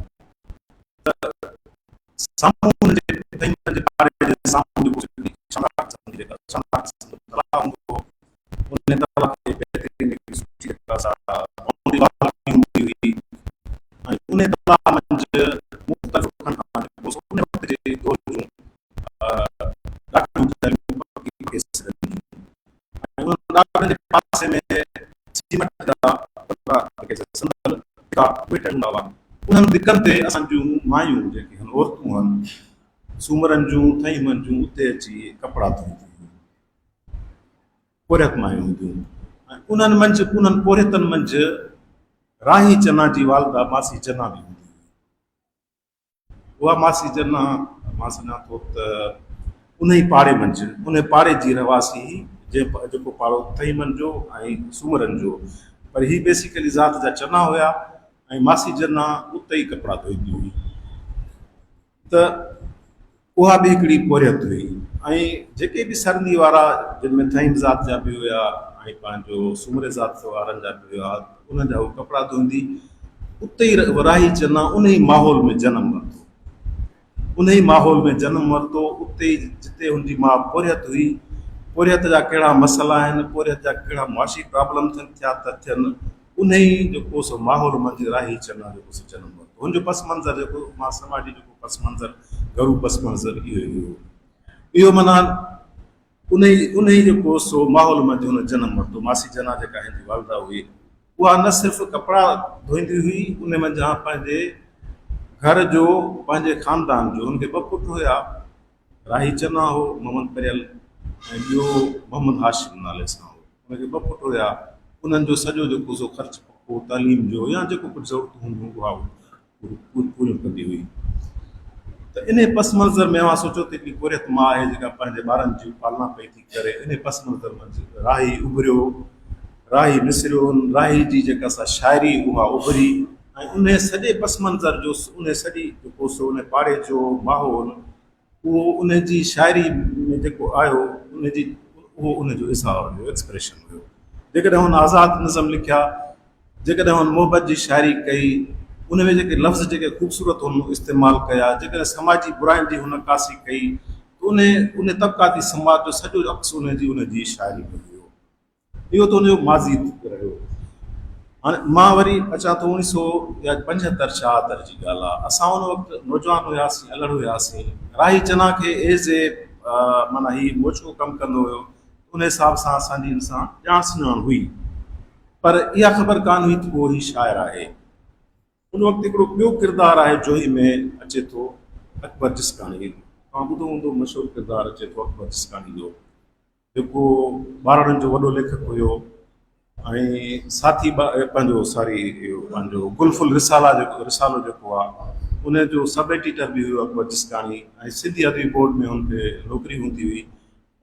त साम्हूं जे पाड़े जे साम्हूं जेको सम्राट संधि जेका सम्राट संधि तलाउ हूंदो, उन तलाउ खे बहितरीन सुठी तरह सां बाउंड्री वाल हूंदी हुई ऐं उन तलाउ मंझि मुख़्तलिफ़ उन वक़्त जे दौर जूं ॾाकण जे पासे में सीमेंट जा संदल वेठल हूंदा हुआ। उन्हनि दिकनि ते असांजूं मायूं जेके आहिनि, औरतूं आहिनि, सूमरनि जूं थईमनि जूं उते अची कपिड़ा धोईंदियूं हुयूं, पोरियत मायूं हूंदियूं। ऐं उन्हनि पोरियतनि मंझि राही चन्ना जी वालदा मासी चन्ना बि हूंदी हुई। उहा मासी चन्ना मां सञा थो त उन ई पाड़े मंझि उन पाड़े जी रवासी जेको पाड़ो तईमन जो ऐं सूमरनि जो, पर ही बेसिकली ज़ात जा चना हुया ऐं मासी जना उते ई कपिड़ा धोईंदी हुई। त उहा बि हिकिड़ी पोरियत हुई। ऐं जेके बि सरदी वारा जिन में थईम ज़ात जा बि हुया ऐं पंहिंजो सूमरे ज़ात वारनि जा बि हुया, उन्हनि जा उहे कपिड़ा धोईंदी। उते ई राही चना उन ई माहौल में जनम वरितो, उन ई माहौल में जनम वरितो, उते ई जिते हुनजी माउ पोरियत हुई। पोरियत जा कहिड़ा मसइला आहिनि, पोरियत जा कहिड़ा मुआशी प्रॉब्लम थियनि थिया त थियनि, उन ई जेको सो माहौल मंझि राही चना जेको सो जनम वरितो। हुनजो पस मंज़र जेको मां समाजी जेको पस मंज़र घरू पस मंज़र इहो माना उन ई जेको सो माहौल मंझि हुन जनम वरितो। मासी जना जेका हिनजी वालदा हुई, उहा न सिर्फ़ु कपिड़ा धोईंदी हुई, उन मंझां पंहिंजे घर जो पंहिंजे ख़ानदान जो, हुनखे 2 पुट हुया, राही चना हो मोहम्मद परियल ऐं ॿियो मोहम्मद हाशिम नाले सां हो। हुनखे 2 पुट हुया, उन्हनि जो सॼो जेको सो ख़र्च पको तालीम जो या जेको कुझु ज़रूरत हूंदियूं उहा पूरियूं कंदी हुई। त इन पस मंज़र में मां सोचियो त हिकिड़ी पोरियत माउ आहे जेका पंहिंजे ॿारनि जी पालना पई थी करे। इन पस मंज़र मंझि राही उभरियो, राही निसिरियो, राही जी जेका सा शाइरी उहा उभरी ऐं उन सॼे पस मंज़र जो उन सॼी जेको सो उन पाड़े जो माहौल उहो उन जी शाइरी में जेको आयो उहो उनजो इज़हार हुयो, एक्सप्रेशन हुयो। जेकॾहिं हुन आज़ाद निज़म लिखिया, जेकॾहिं हुन मोहबत जी शाइरी कई, उन में जेके लफ़्ज़ जेके ख़ूबसूरत हुन इस्तेमालु कया, जेकॾहिं समाजी बुराइनि जी हुन कासी कई, त उन तबक़ाती समाज जो सॼो अक्स उन जी शाइरी में हुयो। इहो त हुनजो माज़ी रहियो। हाणे मां वरी अचां थो 1975-76 जी ॻाल्हि आहे। असां उन वक़्तु नौजवान हुयासीं, अलड़ हुयासीं। राही चना खे एज़ ए माना ही मोचो कमु कंदो हुयो, उन हिसाब सां असांजी हिन सां ॼाण सुञाण हुई, पर इहा ख़बर कान हुई त उहो ही शाइर आहे। उन वक़्तु हिकिड़ो ॿियो किरदारु आहे जोही में अचे थो, अकबर जिसकानी। तव्हां ॿुधो हूंदो मशहूरु किरदारु अचे थो अकबर जिसकानी जो, जेको 12 जो वॾो लेखक हुयो ऐं साथी पंहिंजो गुलफुल रिसालो जेको आहे उनजो सब एडिटर बि हुयो अकबर जिसकानी। ऐं सिंधी अदबी बोर्ड में हुनखे नौकिरी हूंदी हुई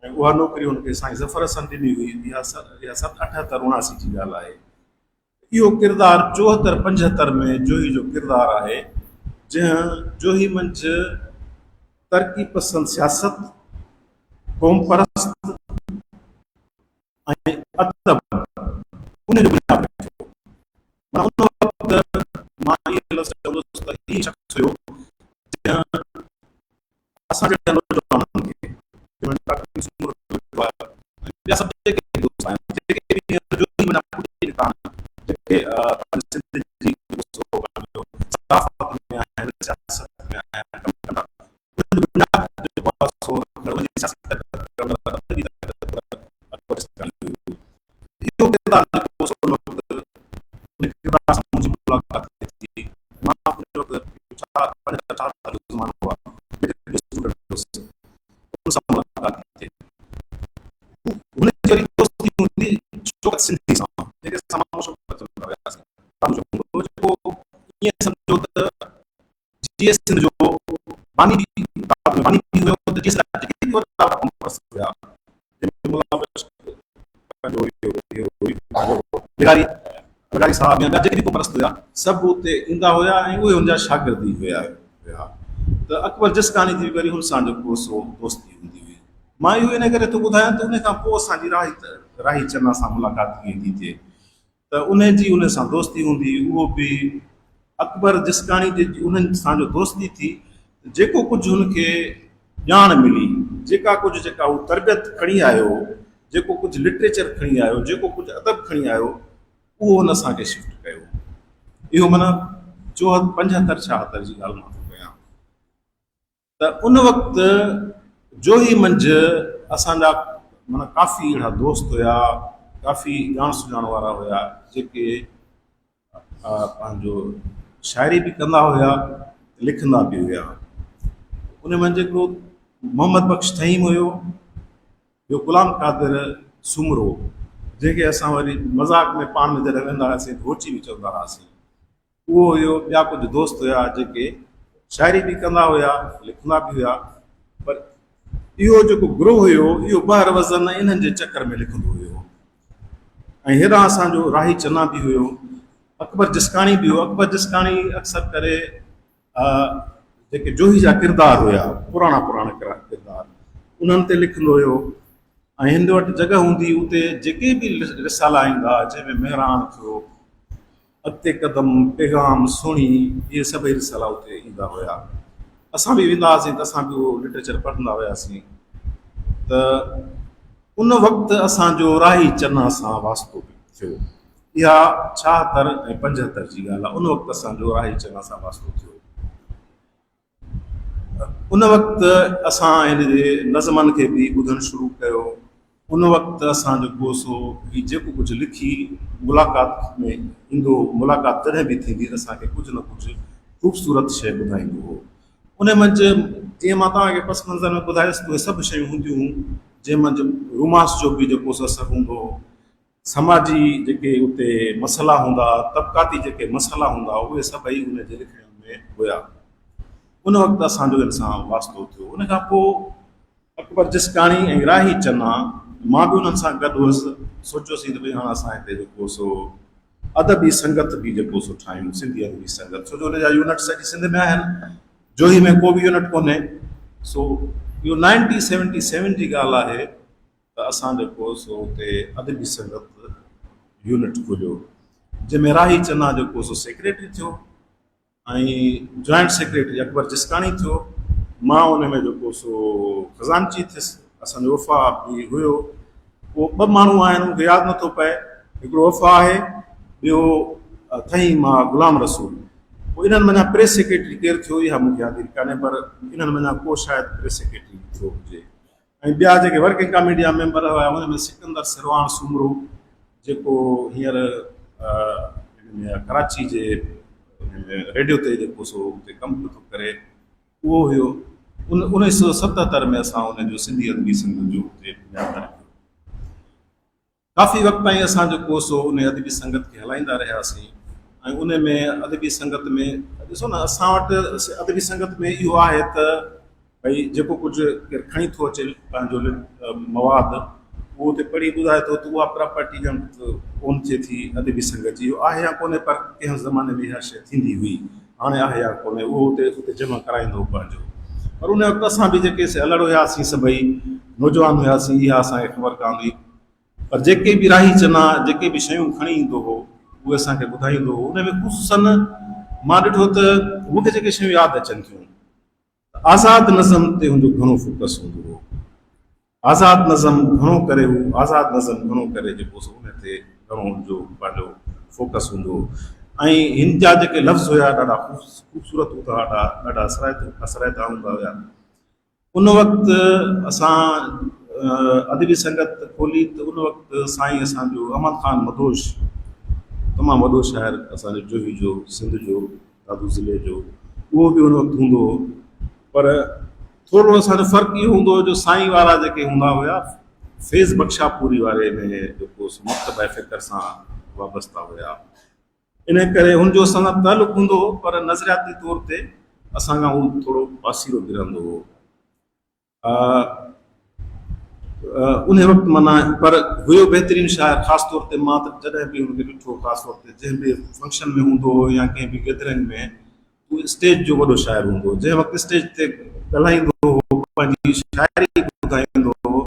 ऐं उहा नौकिरी हुनखे साईं ज़फ़र हसन ॾिनी हुई। इहा 78-79 जी ॻाल्हि आहे। इहो किरदारु 74-75 में जोही जो किरदारु आहे, जंहिं जोही मंझि तरक़ी पसंद सियासत, क़ौम परस्त ऐं अदब उन जो बुनियादु रखियो। माना उन वक़्तु मां इहे लफ़्ज़ चवंदुसि त ही शख़्स हुयो जंहिं असांजे नौजवाननि खे ॿिया सभु जेके दोस्त आहिनि, जेके बि जोही माना जेके सिंध जी सक़ाफ़त में आहिनि, सियासत में आहिनि, कमु कंदा, उन जो बुनियादु जेको आहे सो उन जी सियासत इहो किरदारु जेको सो उन किरदार सां मुंहिंजी मुलाक़ात थी। मां उन वक़्तु 75 जो ज़मानो हुआ, उन सां मुलाक़ात थी। हुन जी वरी दोस्ती हूंदी शौकत सिंधी सां, जेके सां मां शौकत कंदा हुयासीं, जेको ईअं सम्झो त जीअं सिंध जो बानी हुयो त जीअं जेके बि वॾा हुया, बिहारी साहब या जेके बि परस्त हुया, सभु उते ईंदा हुया ऐं उहे हुनजा शागिर्द ई हुया। त अकबर जिसकानी जी वरी हुन सां जेको सो दोस्ती हूंदी हुई। मां इहो इन करे थो ॿुधायां त उन खां पोइ असांजी राही चना सां मुलाक़ात कीअं थी थिए, त उन जी उन सां दोस्ती हूंदी। उहो बि अकबर जिसकानी जी उन्हनि सां जो दोस्ती थी, जेको कुझु हुनखे ॼाण मिली, जेका हू तरबियत खणी आयो, जेको कुझु लिटरेचर खणी आयो, जेको कुझु अदब खणी आयो, उहो हुन असांखे शिफ्ट कयो। इहो माना 75-76 जी ॻाल्हि मां थो कयां। त उन वक़्तु जोही मंझि असांजा माना काफ़ी अहिड़ा दोस्त हुया, काफ़ी ॼाण सुञाण वारा हुया, जेके पंहिंजो शाइरी बि कंदा हुया, लिखंदा बि हुया। उन मंझि हिकिड़ो मोहम्मद बख्श थईम हुयो, ॿियो गुलाम कादिर सुमरो, जंहिंखे असां वरी मज़ाक में पाण में जॾहिं वेंदा हुआसीं घोची बि चवंदा हुआसीं, उहो हुयो। ॿिया कुझु दोस्त हुया जेके शाइरी बि कंदा हुया, लिखंदा बि हुया, पर इहो जेको ग्रोह हुयो इहो ॿाहिरि वज़न इन्हनि जे चकर में लिखंदो हुयो। ऐं हेॾां असांजो राही चन्ना बि हुयो, अकबर जिसकाणी बि हुयो। अकबर जिसकाणी अक्सर करे जेके जोही जा किरदार हुया, पुराणा किरदार, उन्हनि ते लिखंदो हुयो। ऐं हिन वटि जॻह हूंदी, उते जेके बि रिसाला ईंदा, जंहिंमें मेहरान थियो, अॻिते कदम, पैगाम, सुहिणी, इहे सभई रिसाला उते ईंदा हुया। असां बि वेंदा हुआसीं त असां बि उहो लिटरेचर पढ़ंदा हुआसीं। त उन वक़्तु असांजो राही चन्ना सां वास्तो थियो। इहा 76 ऐं 75 जी ॻाल्हि आहे। उन वक़्तु असांजो राही चन्ना सां वास्तो थियो। उन वक़्तु असां हिन जे नज़मनि खे बि ॿुधणु शुरू कयो। उन वक़्तु असां जेको सो हीउ जेको कुझु लिखी मुलाक़ात में ईंदो, मुलाक़ात जॾहिं बि थींदी असांखे कुझु न कुझु ख़ूबसूरत शइ ॿुधाईंदो हो। उन मंझि जीअं मां तव्हांखे पस मंज़र में ॿुधायुसि, उहे सभु शयूं हूंदियूं हुयूं, जंहिं मंझि रोमांस जो बि जेको सो असरु हूंदो हो। समाजी जेके उते मसइला हूंदा, तबक़ाती जेके मसइला हूंदा, उहे सभई उन जे लिखण में हुया। उन वक़्तु असांजो हिन सां वास्तो थियो। उन खां पोइ अकबर जिसकाणी ऐं राही चन्ना, मां बि उन्हनि सां गॾु हुअसि। सोचियोसीं त भई हाणे असां हिते जेको सो अदबी संगत बि जेको सो ठाहियूं, सिंधी अदबी संगत। छो जो हुन जा यूनिट सॼी सिंध में आहिनि, जोही में को बि यूनिट कोन्हे। सो इहो 1977 जी ॻाल्हि आहे त असां जेको सो हुते अदबी संगत यूनिट खोलियो, जंहिंमें राही चन्ना जेको सो सेक्रेटरी थियो ऐं जॉइंट सेक्रेटरी अकबर जिसकाणी थियो। मां उन में जेको सो ख़ज़ानची थियुसि। असांजो वफ़ा बि हुयो। उहो 2 माण्हू आहिनि, मूंखे यादि नथो पए। हिकिड़ो वफ़ा आहे, ॿियो अथई मां ग़ुलाम रसूल। पोइ इन्हनि माना प्रेस सेक्रेटरी केरु थियो इहा मूंखे यादि कान्हे, पर इन्हनि माना को शायदि प्रेस सेक्रेटरी थियो हुजे। ऐं ॿिया जेके वर्किंग कमेटी जा मेंबर हुआ, उन में सिकंदर सिरवाण सूमरो, जेको हींअर कराची जे रेडियो ते जेको सो उते कमु थो करे, उहो हुयो। 1977 में असां उनजो सिंधी अदबी संगत जो उते बुनियादु रखियो। काफ़ी वक़्तु ताईं असां जेको सो उन अदबी संगत खे हलाईंदा रहियासीं। ऐं उन में अदबी संगत में ॾिसो न, असां वटि अदबी संगत में इहो आहे त भई जेको कुझु केरु खणी थो अचे पंहिंजो मवाद, उहो उते पढ़ी ॿुधाए थो, त उहा प्रॉपर्टी ॼण कोन थिए थी अदबी संगत जी। इहो आहे या कोन्हे, पर कंहिं ज़माने में इहा शइ थींदी हुई, हाणे आहे या कोन्हे, उहो उते जमा कराईंदो पंहिंजो। पर उन वक़्तु असां बि जेके अलड़ हुयासीं, सभई नौजवान हुयासीं, इहा असांखे ख़बर कान हुई। पर जेके बि राही चन्ना जेके बि शयूं खणी ईंदो हो, उहे असांखे ॿुधाईंदो हो। उन में ख़ुशूसन मां ॾिठो त मूंखे जेके शयूं यादि अचनि थियूं, आज़ाद नज़म ते हुनजो घणो फोकस हूंदो हो। आज़ाद नज़म घणो करे, हू आज़ाद नज़म घणो करे जेको सो उन ते घणो हुनजो पंहिंजो फोकस हूंदो हो। ऐं हिन जा जेके लफ़्ज़ हुया ॾाढा ख़ूबसूरत हूंदा, ॾाढा असराइता हूंदा हुया। उन वक़्तु असां अदबी संगत खोली, त उन वक़्तु साईं असांजो अहमद ख़ान मदोश, तमामु वॾो शाइर असांजो जोही जो, सिंध जो, दादू ज़िले जो, उहो बि उन वक़्तु हूंदो हो। पर थोरो असांजो फ़र्क़ु इहो हूंदो हो जो साईं वारा जेके हूंदा हुया, फैज़ बख्शापुरी वारे में जेको मकतब फ़िक्र सां वाबस्ता हुया। इन करे हुनजो असां सां तालुक़ु हूंदो हो, पर नज़रियाती तौर ते असां खां हू थोरो पासीरो गिरंदो हो। उन वक़्तु माना पर हुयो बहितरीनु शाइर। ख़ासि तौर ते मां त जॾहिं बि हुनखे ॾिठो, ख़ासि तौर ते जंहिं बि फंक्शन में हूंदो हो या कंहिं बि गैदरिंग में, उहो स्टेज जो वॾो शाइर हूंदो हो। जंहिं वक़्तु स्टेज ते ॻाल्हाईंदो हो, पंहिंजी शाइरी ॿुधाईंदो हो,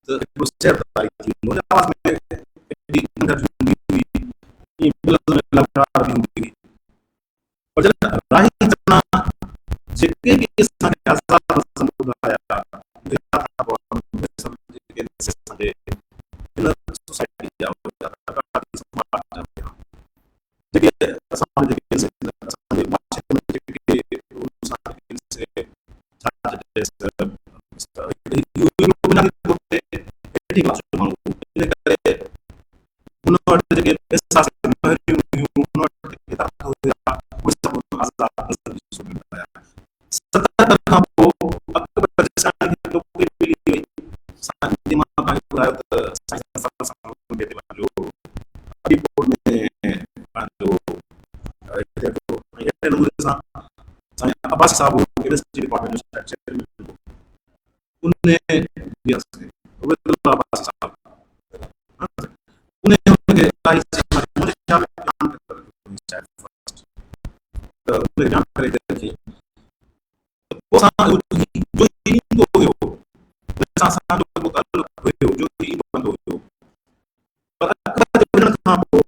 त हिकिड़ो सैरदारी थींदो हो। आवाज़ में एॾी अंदरि हूंदी हुई, ईअं ललकार बि हूंदी हुई। पर जॾहिं राही चन्ना जेके बि असांखे आज़ाद नज़म ॿुधाया, असांजे इन सोसाइटी जा हुया, समाज जा हुया, जेके असांजे माशरे में जेके उन वटि जेके पैसा हुयूं, उन वटि किताब हुया, उहे सभु आज़ाद नज़म जी सूरत में आया। 77 खां पोइ अकबर जिसकाणी खे नौकरी मिली हुई। साईं जी मां तव्हांखे ॿुधायो त साईं सफ़र सां मुंहिंजे ते पंहिंजो अलीपुर में पंहिंजो अहिड़े नमूने सां साईं अब्बासी साहिबु केमिस्ट्री डिपार्टमेंट जो चेयरमैन हो। उन्हें दिया से उबैदुल्लाह अब्बास साहब उन्हें उनके इलाही से मुझे क्या काम करते तो उन्हें जान करे देखिए वो सा जो हिंदू हो वैसा सा जो ताल्लुक हो जो ही बंद हो पर अकबर जन खां पोइ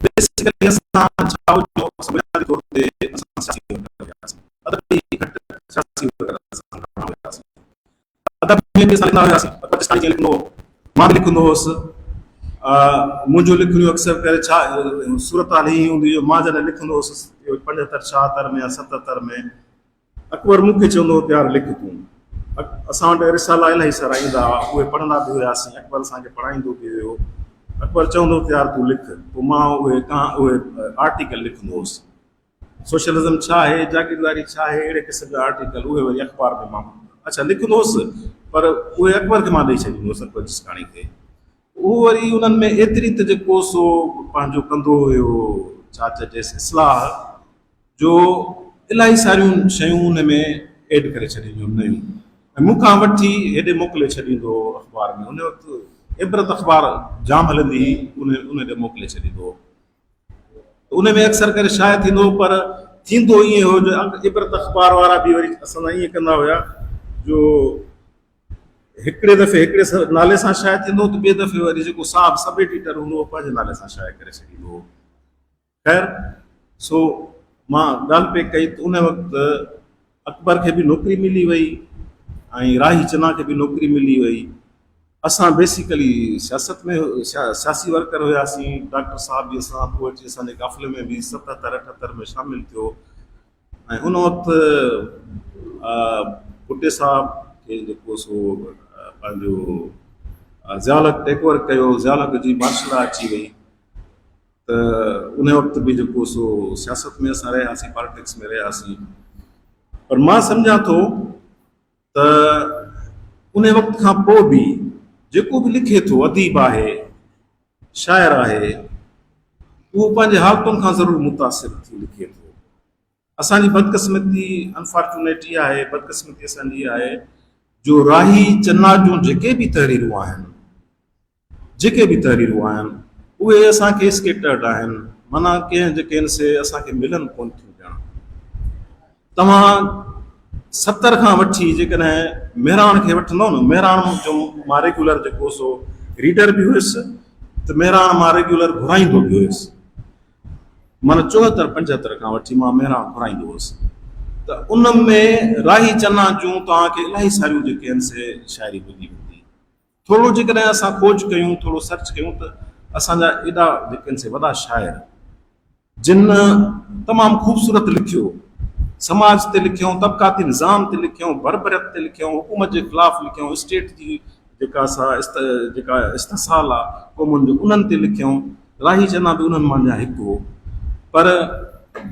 बेसिकली असां चाहो जो समझदारी तौर ते असां सियासी वक़्तु हुयासीं अदबी घटि सियासी वक़्तु असां हुयासीं अदब में बि असां लिखंदा हुयासीं पाकिस्तानी जीअं लिखंदो मां बि लिखंदो हुउसि मुंहिंजो लिखणियूं अक्सर करे छा सूरत हाल ही हूंदी हुई मां जॾहिं लिखंदो हुउसि 75 76 में या 77 में अकबर मूंखे चवंदो हो यार लिख तूं असां वटि रिसाला इलाही सारा ईंदा हुआ उहे पढ़ंदा बि हुआसीं अकबर असांखे पढ़ाईंदो बि हुयो अकबर चवंदो हो यार तूं लिख पोइ मां उहे आर्टिकल लिखंदो हुउसि सोशलिज़म छा आहे जागीरदारी छा आहे अहिड़े क़िस्म जा आर्टिकल उहे वरी अख़बार में मां अच्छा लिखंदो हुउसि पर उहे अकबर खे मां ॾेई छॾींदो हुउसि अकबर जिसकाणी खे उहो वरी उन्हनि में एतिरी त जेको सो पंहिंजो कंदो हुयो छा चइजेसि इस्लाह जो इलाही सारियूं शयूं उन में एड करे छॾींदियूं नयूं ऐं मूंखां वठी हेॾे मोकिले छॾींदो हो अख़बार में उन वक़्तु इबरत अख़बार जाम हलंदी हुई उन ॾे मोकिले छॾींदो उन में अक्सर करे शायदि थींदो पर थींदो ईअं हो जो इबरत अख़बार वारा बि वरी असां ईअं कंदा हुया जो हिकिड़े दफ़े हिकिड़े नाले सां शायदि थींदो त ॿिए दफ़े वरी जेको साहब सब एडिटर हूंदो हो पंहिंजे नाले सां शाये करे छॾींदो हो ख़ैर सो मां ॻाल्हि पे कई त उन वक़्तु अकबर खे बि नौकिरी मिली वई ऐं राही चन्ना खे बि नौकिरी मिली वई असां बेसिकली सियासत में सियासी वर्कर हुयासीं डॉक्टर साहब बि असां पोइ अची असांजे काफ़िले में बि 77 78 में शामिलु थियो ऐं उन वक़्तु भुट्टे साहब खे जेको सो पंहिंजो ज़ियालत टेक ओवर कयो ज़ियालत जी मार्शल अची वई त उन वक़्तु बि जेको सो सियासत में असां रहियासीं पॉलिटिक्स में रहियासीं पर मां सम्झां थो त उन वक़्त खां पोइ बि जेको बि लिखे थो अदीब आहे शाइर आहे उहो पंहिंजे हालतुनि खां ज़रूरु मुतासिर थी लिखे थो असांजी बदकिस्मती अनफॉर्चुनेट इहा आहे बदकिस्मती असांजी आहे जो राही चन्ना जूं जेके बि तहरीरूं आहिनि उहे असांखे स्केटर्ड आहिनि माना कंहिं जेके से असांखे मिलनि कोन थियूं ॼण तव्हां 70 खां वठी जेकॾहिं मेहरान खे वठंदो न मेहरान जो मां रेगुलर जेको सो रीडर बि हुयुसि त मेहरान मां रेगुलर घुराईंदो बि हुयुसि माना 74 75 खां वठी मां मेहरान घुराईंदो हुयुसि त उन में राही चन्ना जूं तव्हांखे इलाही सारियूं जेके आहिनि से शाइरी मिली वेंदी थोरो जेकॾहिं असां खोज कयूं थोरो सर्च कयूं त असांजा एॾा जेके आहिनि से वॾा शाइर जिन तमामु ख़ूबसूरत लिखियो समाज ते लिखियो तबक़ाती निज़ाम ते लिखियो बरबरियत ते लिखियो हुकूमत जे ख़िलाफ़ु लिखियो स्टेट जी जेका जेका इस्तसाल आहे क़ौमुनि जो उन्हनि ते लिखियो राही चन्ना बि उन्हनि मां जा हिकु हो पर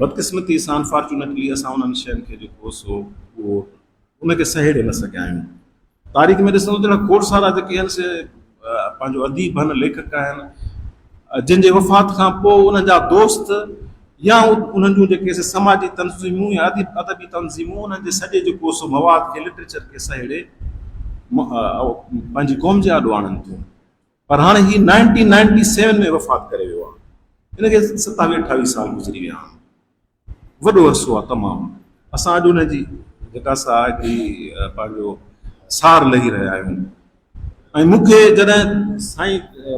बदकिस्मती सां अनफॉर्चुनेटली असां उन्हनि शयुनि खे जेको सो उहो उनखे सहेड़े न सघिया आहियूं तारीख़ में ॾिसंदो त खोड़ सारा जेके आहिनि से पंहिंजो अदीब आहिनि लेखक आहिनि जिन जे वफ़ात खां पोइ उन्हनि जा दोस्त या उन्हनि जूं जेके समाजी तंज़ीमूं या अदबी तंज़ीमूं उन्हनि जे सॼे जेको सो मवाद खे लिटरेचर खे सहेड़े पंहिंजी क़ौम जे आॾो आणनि थियूं पर हाणे ही 1997 में वफ़ात करे वियो आहे हिनखे 27-28 साल गुज़री विया आहिनि वॾो अरसो आहे तमामु असां अॼु हुनजी जेका सा हिकिड़ी पंहिंजो सार लही रहिया आहियूं ऐं मूंखे जॾहिं साईं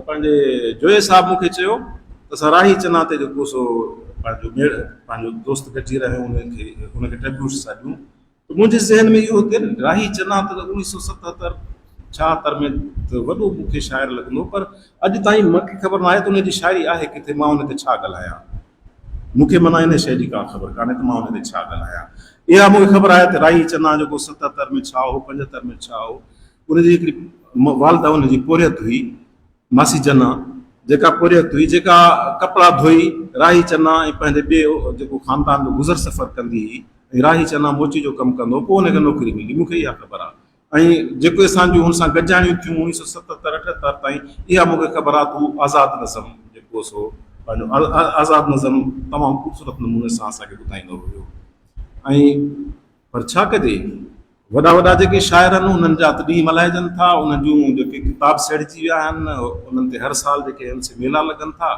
पंहिंजे जोए साहिबु मूंखे चयो त असां राही चन्ना ते जेको सो पंहिंजो दोस्त गॾिजी रहिया आहियूं उनखे ट्रिब्यूट्स था ॾियूं त मुंहिंजे ज़हन में इहो थिए न राही चन्ना त 1977 76 में त वॾो मूंखे शाइर लॻंदो पर अॼु ताईं मूंखे ख़बर न आहे त उनजी शाइरी आहे किथे मां उन ते छा ॻाल्हायां मूंखे माना इन शइ जी का ख़बर कान्हे त मां उन ते छा ॻाल्हायां इहा मूंखे ख़बर आहे त राही चन्ना जेको 77 में छा हो 75 में छा हो उनजी हिकिड़ी वालदा उनजी पोरियत हुई मासी जना जेका पोरियत हुई जेका कपिड़ा धोई राही चन्ना ऐं पंहिंजे ॿिए जेको ख़ानदान जो गुज़र सफ़र कंदी हुई ऐं राही चन्ना मोची जो कमु कंदो पोइ हुनखे नौकिरी मिली मूंखे इहा ख़बर आहे ऐं जेके असांजूं हुन सां गॾिजाणियूं थियूं 1977 78 ताईं इहा मूंखे ख़बर आहे त हू आज़ादु नज़म जेको सो पंहिंजो आज़ादु नज़म तमामु ख़ूबसूरत नमूने सां असांखे ॿुधाईंदो हुयो ऐं पर छा कजे वॾा वॾा जेके शाइर आहिनि उन्हनि जा ॾींहं मल्हाइजनि था, उन्हनि जूं जेके किताब सेड़जी विया आहिनि उन्हनि ते हर साल जेके आहिनि से मेला लॻनि था।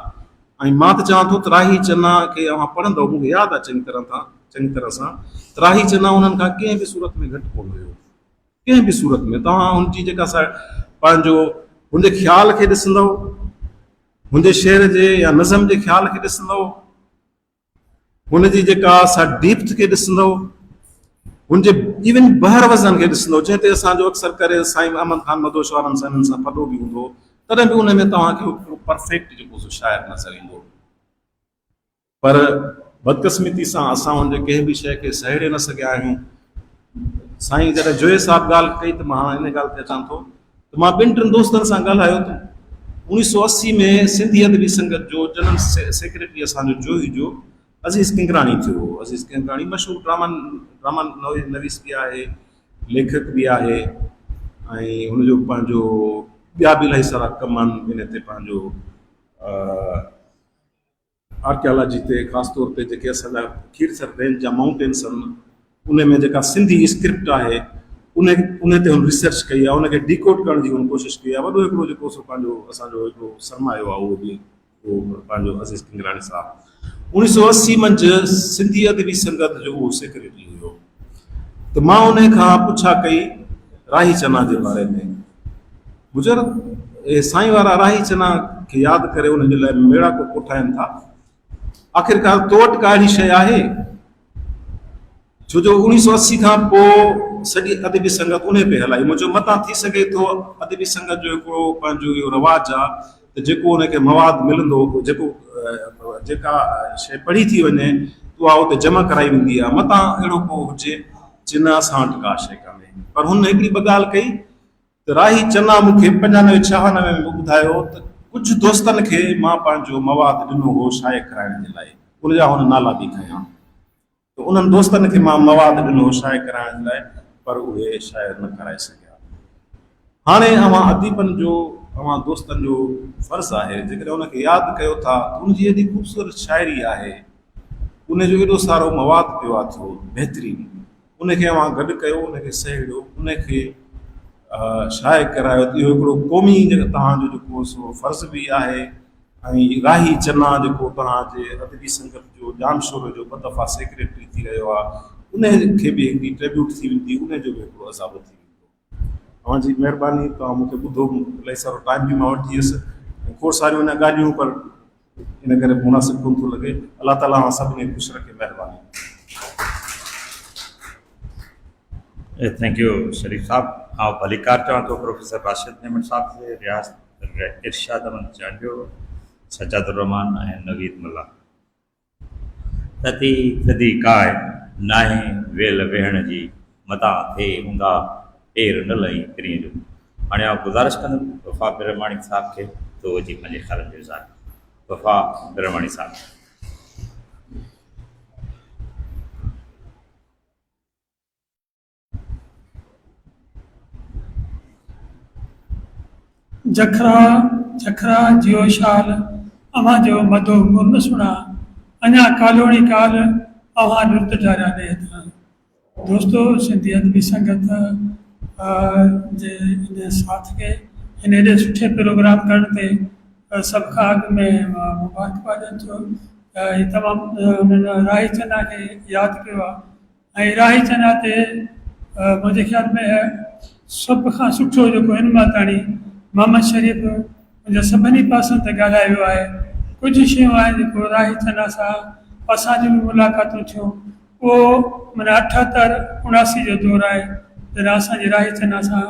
ऐं मां त चवां थो त राही चन्ना खे अव्हां पढ़ंदव, मूंखे यादि आहे चङी तरह सां त राही चन्ना उन्हनि खां कंहिं बि सूरत में घटि कोन हुयो, कंहिं बि सूरत में। तव्हां हुनजी जेका पंहिंजो हुनजे ख़्याल खे ॾिसंदव, हुनजे शेर जे या नज़म जे ख़्याल खे ॾिसंदव, हुनजी जेका डीप्थ खे ॾिसंदव, हुनजे इवन बहर वज़न खे ॾिसंदव, जंहिं ते असांजो अक्सर करे साईं अहमद ख़ान मदोश वारनि सां हिननि सां पतो बि हूंदो, तॾहिं बि हुन में तव्हांखे परफेक्ट जेको सो शाइर नज़र ईंदो। पर बदकिस्मती सां असां हुनजे कंहिं बि शइ खे सहेड़े न सघिया आहियूं। साईं जॾहिं जोए साहब ॻाल्हि कई त मां इन ॻाल्हि ते अचां थो त मां 2-3 दोस्तनि सां ॻाल्हायो त 1980 में सिंधी अदबी संगत जो जनरल सेक्रेटरी असांजो जोई जो अज़ीज़ किंगराणी थियो। अज़ीज़ किंगराणी मशहूरु ड्रामा नवीस बि आहे, लेखक बि आहे, ऐं हुनजो पंहिंजो ॿिया बि इलाही सारा कम आहिनि इन ते, पंहिंजो आर्कियोलॉजी ते, ख़ासि तौर ते जेके असांजा खीरसर रेंज जा माउंटेन्स आहिनि उन में जेका सिंधी स्क्रिप्ट आहे उन ते हुन रिसर्च कई आहे, उनखे डिकोड करण जी हुन कोशिशि कई आहे। वॾो हिकिड़ो जेको सो पंहिंजो असांजो हिकिड़ो सरमायो आहे उहो बि पंहिंजो अज़ीज़ किंगराणी साहब 1980 मंझि सिंधी अदबी संगत जो उहो सेक्रेटरी हुयो। त मां उन खां पुछा कई राही चन्ना जे बारे में। बुज़ुर्ग साईं वारा राही चन्ना खे यादि करे उनजे लाइ मेड़ा को ठाहिनि था। आख़िरकार तो वटि का अहिड़ी शइ आहे छो जो 1980 खां पोइ सॼी अदबी संगत उन पे हलाई। मुंहिंजो मतां थी सघे थो अदबी संगत जो हिकिड़ो पंहिंजो इहो रवाजु आहे त जेको उनखे मवाद मिलंदो, जेका शइ पढ़ी थी वञे उहा उते जमा कराई वेंदी आहे। मतां अहिड़ो को हुजे जिन असां वटि का शइ कान्हे। पर हुन हिकिड़ी ॿ ॻाल्हि कई त राही चन्ना मूंखे 95-96 में ॿुधायो त कुझु दोस्तनि खे मां पंहिंजो मवाद ॾिनो हो शाये कराइण जे लाइ, उनजा हुन नाला बि खयां। त उन्हनि दोस्तनि खे मां मवाद ॾिनो हो शाये कराइण जे लाइ, पर उहे शायदि न कराए सघिया। हाणे अव्हां अदीबनि जो, अव्हां दोस्तनि जो फ़र्ज़ु आहे जेकॾहिं उनखे यादि कयो था त उनजी एॾी ख़ूबसूरत शाइरी आहे, उनजो एॾो सारो मवाद पियो आहे थियो बहितरीनु, उनखे अव्हां गॾु कयो, उनखे सहेड़ियो, उनखे शाये करायो। इहो हिकिड़ो क़ौमी तव्हांजो जेको सो फ़र्ज़ु बि आहे। ऐं राही चन्ना जेको तव्हांजे अदबी संगत जो जामशोर जो 2 दफ़ा सेक्रेटरी थी रहियो आहे, उनखे बि हिकिड़ी ट्रिब्यूट थी वेंदी, उनजो बि हिकिड़ो अज़ाबो थी वेंदो। तव्हांजी महिरबानी, तव्हां मूंखे ॿुधो, इलाही सारो टाइम बि मां वठी वियुसि, खोड़ सारियूं अञा ॻाल्हियूं, पर इन करे मुनासिबु कोन थो लॻे। अलाह ताला सभिनी ख़ुशि रखे, महिरबानी। थैंक यू शरीफ साहब। हाँ भलीकार चवां तो प्रोफेसर राशिद नेमत साहब से, रियाज इरशाद अहमद चांडियो, सजादुर रहमान ऐं नवीद मुल्ला। तती थदी काय नाहे वेल वेहण जी, मता थे हूंदा एर न लही किरी जो। हाणे आउं गुज़ारिश कंदुमि वफ़ा बिरमाणी साहब खे तो जी पंहिंजे ख़्यालनि जो इज़हार। वफ़ा बिरमाणी साहब। जखरा जखरा जियो शाल अमा जो मधो गुन सुना, अञा कालोड़ी काल अव्हां लुत जारा दे था। दोस्तों, सिंधी अदबी संगत जे इन साथ के इन एॾे सुठे प्रोग्राम करण ते सभ खां अॻु में मुबारकबाद ॾियां थो। ही तमामु राही चन्ना खे यादि कयो आहे, ऐं राही चन्ना ते मुंहिंजे ख़्याल में सभ खां सुठो जेको हिन मां ताणी मोहम्मद शरीफ़ मुंहिंजा सभिनी पासनि ते ॻाल्हायो आहे। कुझु शयूं आहिनि जेको राही चन्ना सां असांजूं बि मुलाक़ातूं थियूं, उहो माना 78-79 जो दौरु आहे जॾहिं असांजी राही चन्ना सां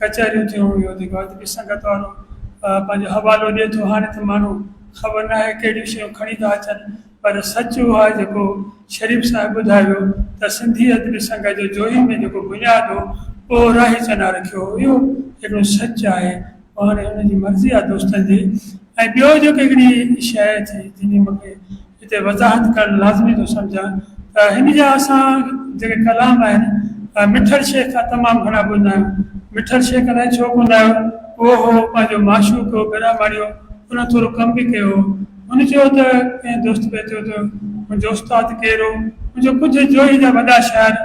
कचहरियूं थियूं। इहो जेको अदबी संगत वारो पंहिंजो हवालो ॾिए थो। हाणे त माण्हू ख़बर न आहे कहिड़ियूं शयूं खणी था अचनि, पर सच उहो आहे जेको शरीफ़ साहिबु ॿुधायो त सिंधी अदबी संगत जो जोही में जेको बुनियादु हो उहो राही चन्ना रखियो। इहो हिकिड़ो सच आहे, हाणे हुनजी मर्ज़ी आहे दोस्तनि जी। ऐं ॿियो जेको हिकिड़ी शइ थी जिनी मूंखे हिते वज़ाहत करणु लाज़मी थो सम्झां त हिन जा असां जेके कलाम आहिनि मिठड़ शेख खां तमामु घणा ॿुधंदा आहियूं। मिठड़ शेख अलाए छो ॿुधंदा आहियो, उहो हो पंहिंजो माशूक हो, बिरामाड़ियो, उन थोरो कमु बि कयो। हुन चयो त कंहिं दोस्त पियो चयो त मुंहिंजो उस्तादु केरु हो, मुंहिंजो कुझु जोही जा वॾा शाइर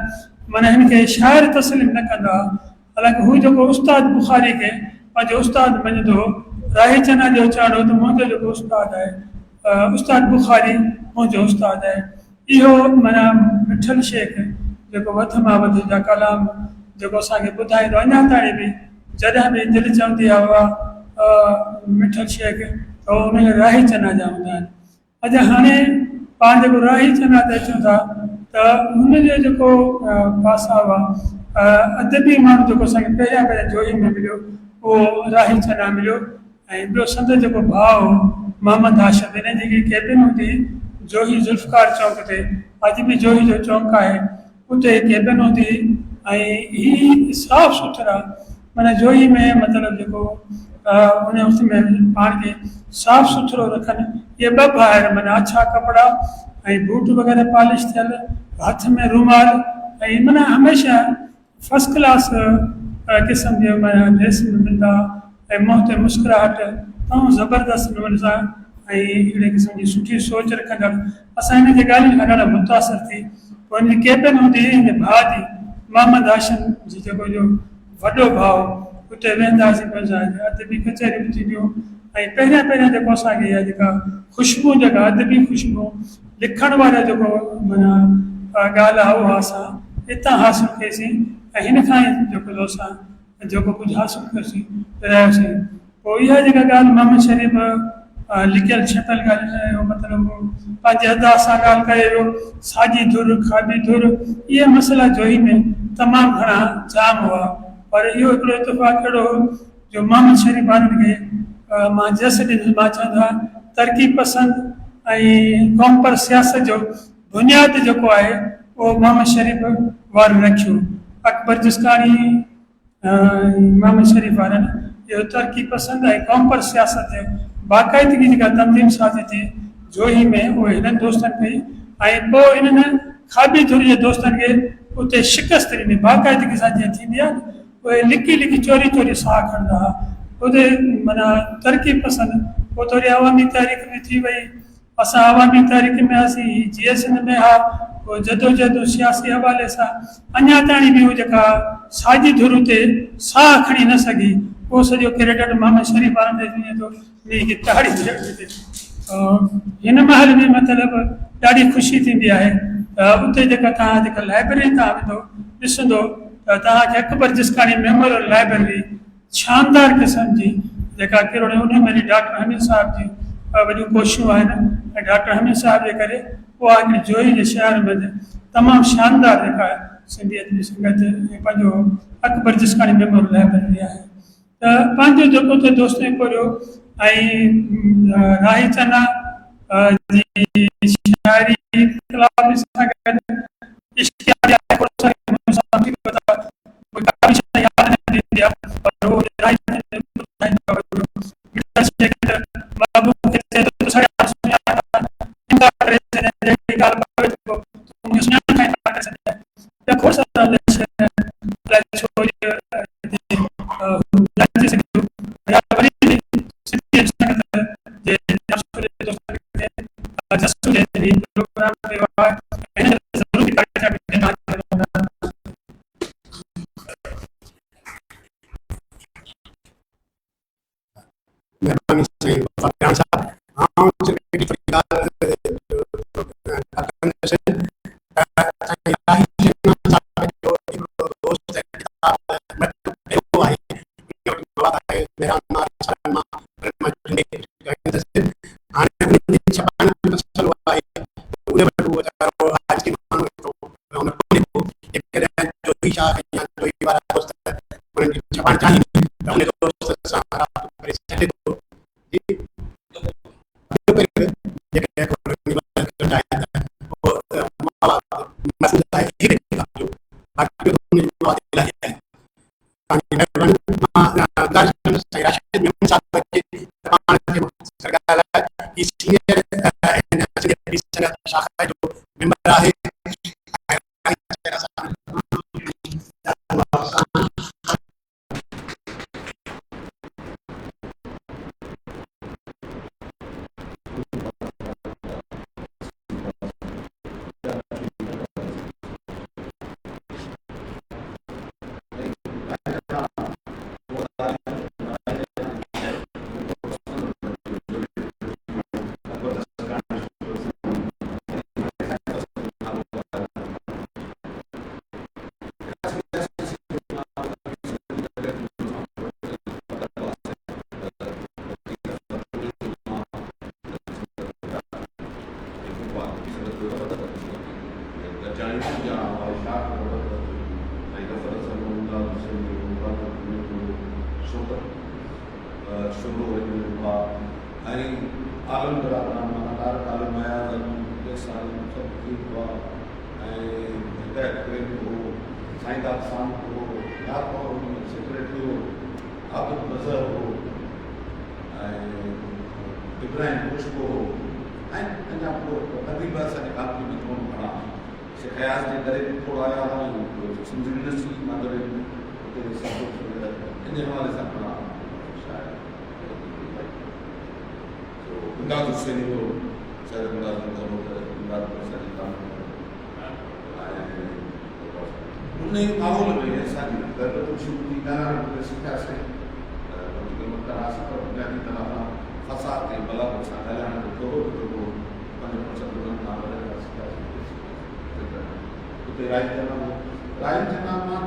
माना हिनखे शाइर तस्लीम न कंदा। हालांकि हू जेको उस्ताद बुखारी खे पंहिंजो उस्ताद मञंदो, राही चना जो चाड़ो त मुंहिंजो जेको उस्ताद आहे उस्ताद बुखारी मुंहिंजो उस्ताद आहे। इहो माना मिठल शेख जेको वध मां वध जा कलाम जेको असांखे ॿुधाईंदो, अञा ताईं बि जॾहिं बि दिलि चवंदी आहे उहा मिठल शेख त उन राही चना जा हूंदा आहिनि। अॼु हाणे पाण जेको राही चना ते अचूं था त हुनजो जेको पासा हुआ अदबी माण्हू जेको असांखे पहिरियां पहिरियां जोही में मिलियो उहो राही चना मिलियो। ऐं ॿियो संदसि जेको भाउ मोहम्मद हाशिम, हिन जी केबिन हूंदी जोही ज़ुल्फ़कार चौक ते, अॼु बि जोही जो चौक आहे, उते केबिन हूंदी। ऐं ही साफ़ सुथरा माना जोही में मतिलबु जेको उन वक़्त में पाण खे साफ़ सुथरो रखनि। इहे ॿ भाइर माना अछा कपिड़ा ऐं बूट वग़ैरह पॉलिश थियल, हथ में रूमाल, ऐं माना हमेशह फर्स्ट क्लास क़िस्म जो माना ड्रेस में मिलंदा ऐं मुंहं ते मुस्कुराहट तमामु ज़बरदस्त नमूने सां ऐं अहिड़े क़िस्म जी सुठी सोच रखंदड़। असां हिन जी ॻाल्हियुनि खां ॾाढा मुतासिर थी। पोइ हिन जी केबिन हूंदी हिन भाउ जी मोहम्मद हाशिम जी जेको जो वॾो भाउ, उते वेंदासीं पंहिंजा अदबी कचहरियूं थींदियूं। ऐं पहिरियां पहिरियां जेको असांखे इहा जेका ख़ुशबू जेका अदबी ख़ुशबू लिखण वारा जेको माना ॻाल्हि आहे उहा असां हितां हासिलु कईसीं ऐं हिन खां ई जेको असां जेको कुझु हासिलु कयोसीं रहियासीं। पोइ इहा जेका ॻाल्हि मोहम्मद शरीफ़ लिकियल छपियल ॻाल्हि मतिलबु पंहिंजे अदा सां ॻाल्हि करे वियो, साॼी धुर खाॿी धुर, इहे मसइला जोही में तमामु घणा जाम हुआ। पर इहो हिकिड़ो इतफ़ाक़ कहिड़ो हो जो मोहम्मद शरीफ़ वारनि खे मां जस ॾिनी, मां चवंदो आहियां तरक़ी पसंद ऐं क़ौम पर सियासत जो बुनियादु जेको आहे उहो मोहम्मद शरीफ़ वारनि रखियो। अकबर जिस्तानी मोहम्मद शरीफ़ वारनि इहो तरक़ी पसंद ऐं क़ौम पर सियासत जो बाक़ाइदगी जेका तंज़ीम साज़ी थी जोही में उहे हिननि दोस्तनि कई। ऐं पोइ इन्हनि खाॿी धुर जे दोस्तनि खे उते शिकस्त ॾिनी, बाक़ाइदगी सां जीअं थींदी आहे न, उहे लिकी लिकी चोरी चोरी साह खणंदा हुआ। उते माना तरक़ी पसंदि। पोइ थोरी अवामी तारीख़ में थी वई, असां अवामी तारीख़ में हुआसीं, GS में हा, पोइ जदोजहद सियासी हवाले सां अञा ताईं बि उहो जेका साॼी धुर ते साह खणी न सघी, उहो सॼो क्रेडिट मोहम्मद शरीफ़ वारनि खे ॾिने थो, इनजी ताड़ी थिए। हिन महल में मतिलबु ॾाढी ख़ुशी थींदी आहे त उते जेका तव्हां जेका लाइब्रेरी तव्हां वेंदो ॾिसंदो त तव्हांखे अकबर जिस्तानी मेमोरियल लाइब्रेरी शानदार क़िस्म जी जेका कहिड़ो उन में डॉक्टर हमीद साहिब जी वॾियूं कोशिशूं आहिनि ऐं डॉक्टर हमीद साहिब जे करे उहा हिकिड़ी जोही जे शहर में तमामु शानदार जेका सिंधियत जी संगत ऐं पंहिंजो अकबर जिस्तानी मेमोरियल लाइब्रेरी आहे। त पंहिंजो जेको त दोस्तनि पढ़ियो ऐं राही चना जी शाइरी कलाम सां गॾु मेहरबानी साईं फरहान साहब। शुरू हुआ ऐं आलम ग्राहक आलम आया साल सभु थी हुआ ऐं हिदायत हो साईंदार साम हो यार सेक्रेटरी हो आबिद नज़र हो ऐं इब्राहिम खुशबू हो ऐं अञा पोइ अदीब असांजे काफ़ी में थोरो घणा शिकायत जे करे थोरा आया हुआ सिंधी यूनिवर्सिटी मां करे हुते सभु इन हवाले सां घणा इमदाद हुसैन हो शायद इमदाद उन माहौल में असांजी शुरू थी ॻाल्हाइण सिखियासीं करासीं पर बुनियादी तरह सां फसाद ते बला सां ॻाल्हाइण जो थोरो पंहिंजो खां सिखियासीं उते राई चना मां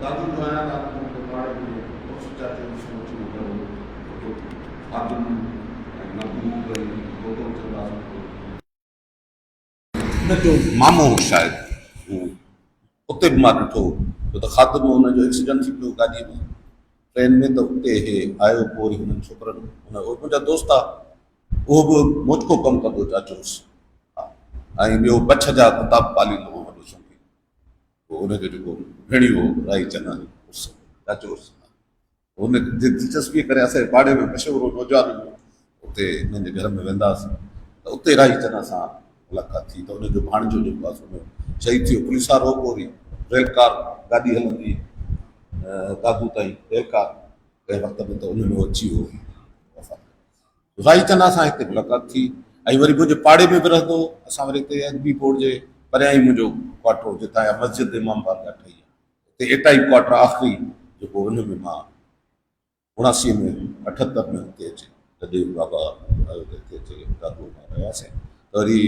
दादू जो आहियां दादू पाड़े में चाचे जो मामो हो शायदि उते बि मां ॾिठो छो त ख़ातिम हुनजो एक्सीडेंट थी पियो गाॾीअ में ट्रेन में त उते हे आयो पोइ वरी हुननि छोकिरनि मुंहिंजा दोस्त आहे उहो बि मोचको कमु कंदो चाचोसि ऐं ॿियो बछ जा किताब पालींदो हो वॾो शौक़ीन पोइ हुनजो जेको भेणी हो राई चना चाचोसि हुन दिलचस्पीअ करे असांजे पाड़े में मशहूरु नौजवान उते हिननि जे घर में वेंदा हुआसीं त उते राई चना सां मुलाक़ात थी त हुनजो भाणिजो जेको आहे हुन शहीद थियो पुलिस वारो पोइ वरी रेल कार गाॾी हलंदी दादू ताईं रेल कार कंहिं वक़्त में त उन में अची वियो राई चना सां हिते मुलाक़ात थी ऐं वरी मुंहिंजे पाड़े में बि रहंदो असां वरी हिते एचबी बोर्ड जे परियां ई मुंहिंजो क्वार्टर जितां जा मस्जिद इमाम बारगाह ठही आहे हिते एटाई क्वार्टर आख़िरी जेको हुन में मां 79 में 78 में हुते अचे तॾहिं बाबा हिते अचे दादू रहियासीं त वरी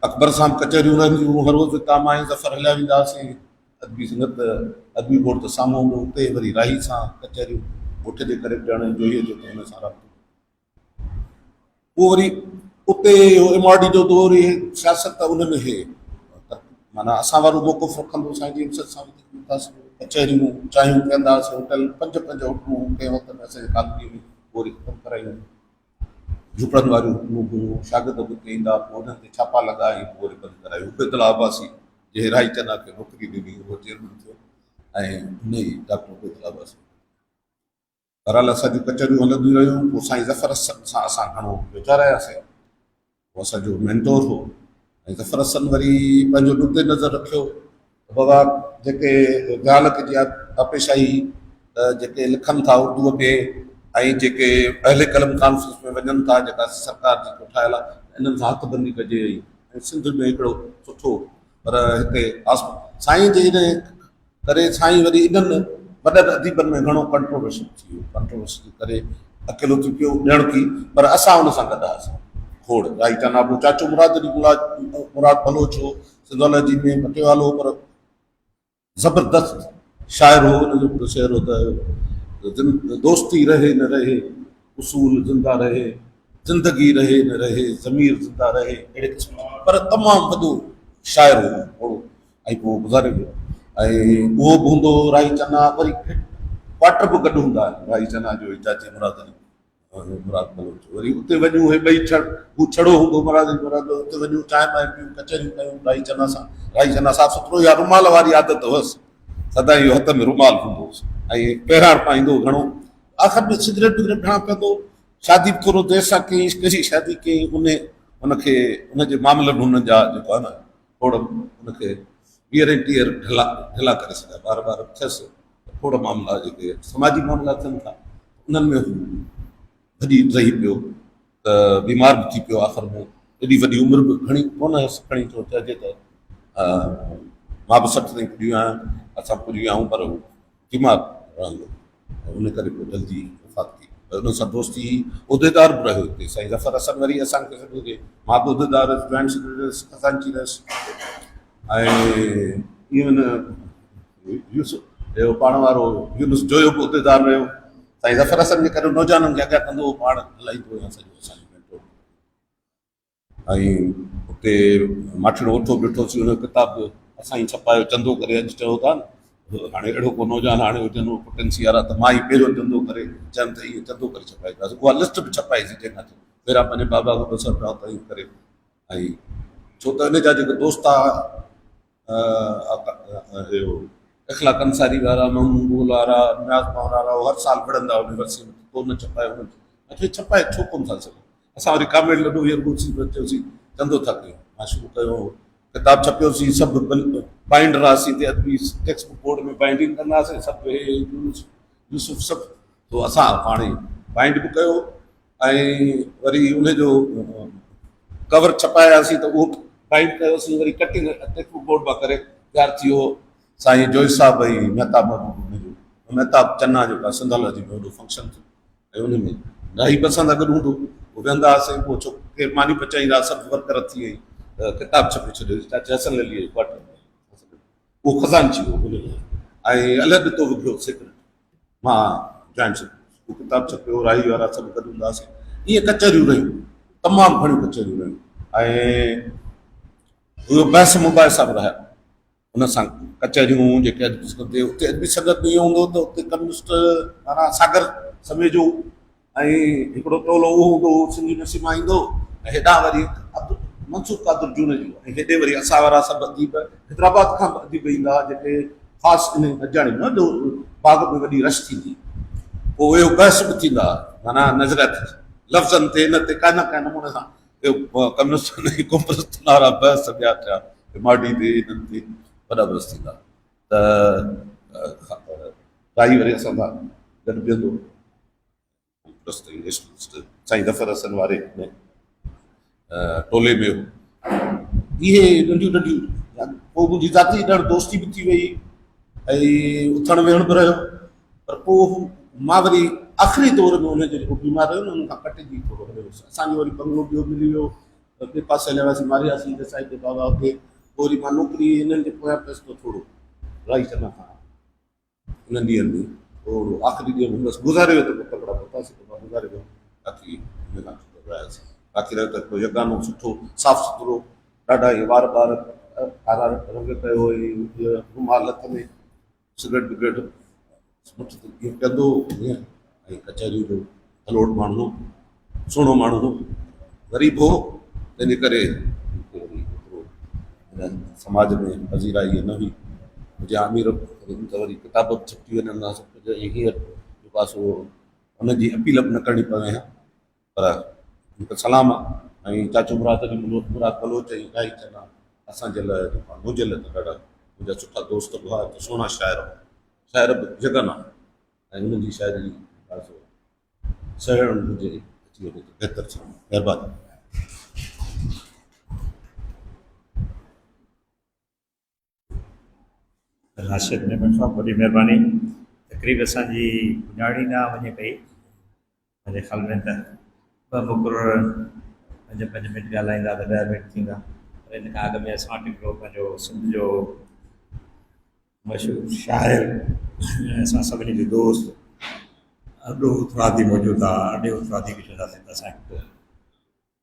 अकबर सां कचहरियूं रहंदियूं हर रोज़ हितां मां ज़फ़र हलिया वेंदा हुआसीं अदबी संगत अदबी बोर्ड त साम्हूं हूंदो हुते वरी राही सां कचहरियूं ॻोठ जे करे ॼण जोईअ जो त हुन सां राब्तो पोइ वरी उते एमआरडी जो दौर सियासत उन में हे माना असां वारो मौक़ुफ़ रखंदो साईं जी इम्सत सां कचहरियूं चांहियूं पीअंदा हुआसीं होटल 5 होटलूं कंहिं वक़्त में असांजे कॉलोनी में पोइ ख़तमु करायूं झुपड़नि वारियूं हुयूं शागिर्द बि हिते ईंदा पोइ हुननि ते छापा लॻाई पोइ वरी बंदि करायूं उबैदुल्ला अब्बासी जे राई चना खे नौकिरी ॾिनी उहो चेयरमैन थियो ऐं हुन ई डॉक्टर उबैदुल्ला अब्बासी बहरहाल असांजूं कचहरियूं हलंदियूं रहियूं पोइ साईं ज़फ़र हसन सां असां घणो वीचारायासीं उहो असांजो मेंटोर हो ऐं ज़फ़र हसन वरी पंहिंजो नुक़्ते नज़र रखियो बाबा जेके ॻाल्हि जी आपेशाही जेके लिखनि था उर्दूअ में ऐं जेके अहले कलम कॉन्फ्रेंस में वञनि था जेका सरकार जेको ठहियल आहे इन्हनि सां हथबंदी कजे ऐं सिंध में हिकिड़ो सुठो पर हिते साईं जे इन करे साईं वरी इन्हनि वॾनि अदीबनि में घणो कंट्रोवर्सी थी वियो कंट्रोवर्सी करे अकेलो थी पियो ॾियण की पर असां हुन सां गॾु हुआसीं खोड़ राई चना पोइ चाचो मुराद बलोच हो सिंधोलॉजी में मटिवालो पर ज़बरदस्त शाइर हो हुनजो शेर हो त दोस्ती रहे न रहे उसूल ज़िंदा रहे ज़िंदगी रहे न रहे ज़मीर ज़िंदा रहे अहिड़े क़िस्म पर तमामु वॾो शाइर हो ओड़ो ऐं पोइ गुज़ारे वियो ऐं उहो बि हूंदो राई चना वरी क्वार्टर बि गॾु हूंदा राई चना जो चाचे मुराद बलोच वरी उते वञूं हे ॿई हू छड़ो हूंदो मुराद उते वञूं चांहि वांहि पियूं कचहरियूं कयूं राई चना साफ़ु सुथिरो या रुमाल वारी आदत हुअसि सदाईं इहो हथ में रुमाल हूंदो हुउसि ऐं पहिरां पाईंदो घणो आख़िर में सिगरेट विगरेट खणणु पवंदो शादी बि थोरो देरि सां कई कहिड़ी शादी कई उनखे उनजे मामलनि हुननि जा जेको आहे न थोरो उनखे 20 ढिला करे सघिया ॿार थियसि खोड़ मामला जेके समाजी मामला थियनि था उन्हनि में हू भॼी रही पियो त बीमार बि थी पियो आख़िर में एॾी वॾी उमिरि बि घणी कोन हुयसि खणी थो चइजे त मां बि 60 ताईं पुॼी आहियां असां पुॼी विया आहियूं पर हू बीमार रहंदो उन करे पोइ जल्दी वफ़ात थी उन सां दोस्ती उहिदेदार बि रहियो हिते साईं ज़फ़र हसन वरी असांखे सॾु हुजे मां बि उहिदेदार हुयुसि जॉइंट सेक्रेटरी खज़ानची रहियुसि ऐं इवन पाण वारो यूनुस जोयो बि उहिदेदार रहियो साईं ज़फ़र हसन जे करे नौजवाननि खे अॻियां कंदो पाण हलाईंदो हुयो सॼो असांजो मेंटोर ऐं उते माठिड़ो ओठो ॾिठोसीं हुन किताब असां ई छपायो चंदो करे अॼु चयो था न हाणे अहिड़ो को नौजवान हाणे हुजनि पोटेंशियल आहे त मां ई पहिरियों धंधो करे चवनि त इहो धंधो करे छपाईंदासीं, उहा लिस्ट बि छपाईसीं जंहिंखां पहिरियां पंहिंजे बाबा खां बसर पिया त इहो करे। ऐं छो त हिन जा जेके दोस्त आहे इख़लाक़ अंसारी वारा, महमूद वारा, नियाज़ पवार वारा, उहो हर साल विढ़ंदा यूनिवर्सिटी में, तो न छपाए हुनखे छपाए छो कोन था सघूं। असां वरी कामेड़ लॾो हींअर ॻोल्हीसीं चयोसीं धंधो था कयूं, मां शुरू कयो, किताब छपियोसीं, सभु बाइंडर हुआसीं, ते अदबी टेक्स्ट बुक बोर्ड में बाइंडिंग कंदासीं, सभु यूसुफ सभु, तो असां पाण ई बाइंड बि कयो ऐं वरी उनजो कवर छपायासीं त उहो बाइंड कयोसीं, वरी कटिंग टेक्स्ट बुक बोर्ड मां करे तयारु थी वियो। साईं जोई साहब ऐं महताब चन्ना जेका सिंधालॉजी में वॾो फंक्शन थियो, ऐं उन में ॾाढी पसंदि गॾु हूंदो, पोइ वेंदा हुआसीं, पोइ छो केरु मानी पचाईंदा, सभु वर्कर थी वई, किताब छपे छॾियो चाचे हसन अली क्वार्टर में, उहो खज़ानची हो हुन में, ऐं अलॻि तो विधियो सीक्रेट, मां जॉइंट उहो किताब छपियो, राही वारा सभु गॾु हूंदा हुआसीं। इहे कचहरियूं रहियूं, तमामु घणियूं कचहरियूं रहियूं, ऐं उहो बहस मुबाहिसा बि रहिया हुन सां। कचहरियूं जेके उते अदबी संगत में इहो हूंदो त उते कम्युनिस्ट माना सागर समय जो, ऐं हिकिड़ो टोलो उहो हूंदो सिंधी यूनिवर्सिटी मां ईंदो, ऐं हेॾां वरी मंसूर कादर जून जो, ऐं हेॾे वरी असां वारा सभु अदीब हैदराबाद खां बि अदीब ईंदा हुआ, जेके ख़ासि इन अॼाणी न जो बाग़ में वॾी रश थींदी, पोइ उहे बहस बि थींदा, माना नज़रत लफ़्ज़नि ते हिन ते का नमूने सां कम्युनिस्ट कोमरस्त वारा बहस ॿिया थिया, माडी ते हिननि ते वॾा बहस थींदा। त राही वरी असां सां गॾु बीहंदो, साईं ज़फ़र हसन वारे में टोले में हो। इहे नंढियूं नंढियूं, पोइ मुंहिंजी ज़ाती ॼण दोस्ती बि थी वई ऐं उथण वेहण बि रहियो, पर पोइ मां वरी आख़िरी दौर में हुनजो जेको बीमार रहियो न, हुन खां कटिजी थोरो हलियो। असांजो वरी बंगलो ॿियो मिली वियो, ॿिए पासे हलियासीं, मारियासीं साहिब जे बाबा खे, पोइ वरी मां नौकिरी हिननि जे पोयां पियसि त थोरो राही चङा खां उन्हनि ॾींहंनि में, पोइ आख़िरी ॾींहं में बसि गुज़ारे वियो त कपिड़ा पतासीं त मां गुज़ारे वियो, बाक़ी हिन खां रहियासीं। बाक़ी रहियो त हिकिड़ो यगानो सुठो साफ़ु सुथिरो, ॾाढा इहे वार कारा रंग कयो, रुमाल हथ में, सिगरेट विगरेट ईअं कंदो ईअं, ऐं कचहरी जो हलोड़ माण्हू, सुहिणो माण्हू हो, ग़रीब हो, तंहिंजे करे समाज में पज़ीराई न हुई। हुजे अमीर त वरी किताब बि छपी वञनि, सभु हींअर जेको आहे सो हुनजी अपील बि न करणी पवे हा, पर हिकु सलाम आहे। ऐं चाचो मुराद बलोच ऐं गाई चना असांजे लाइ जेको आहे मुंहिंजे लाइ त ॾाढा मुंहिंजा सुठा दोस्त बि हुआ, सुहिणा शाइर बि जगन आहे, ऐं हुननि जी शाइरी सहण हुजे अची वञे त बहितर थी। महिरबानी। राशिद मेमन साहब वॾी महिरबानी। तकरीब असांजी पुॼाणी न वञे पई, मुंहिंजे ख़्याल में त ॿ मुक़रर 5 मिंट ॻाल्हाईंदा त 10 मिंट थींदा, पर इन खां अॻु में असां वटि हिकिड़ो पंहिंजो सिंध जो मशहूरु शाइर, असां सभिनी जो दोस्त अॾो उतरादी मौजूदु आहे, अॾे उतरादी खे चवंदासीं त असांखे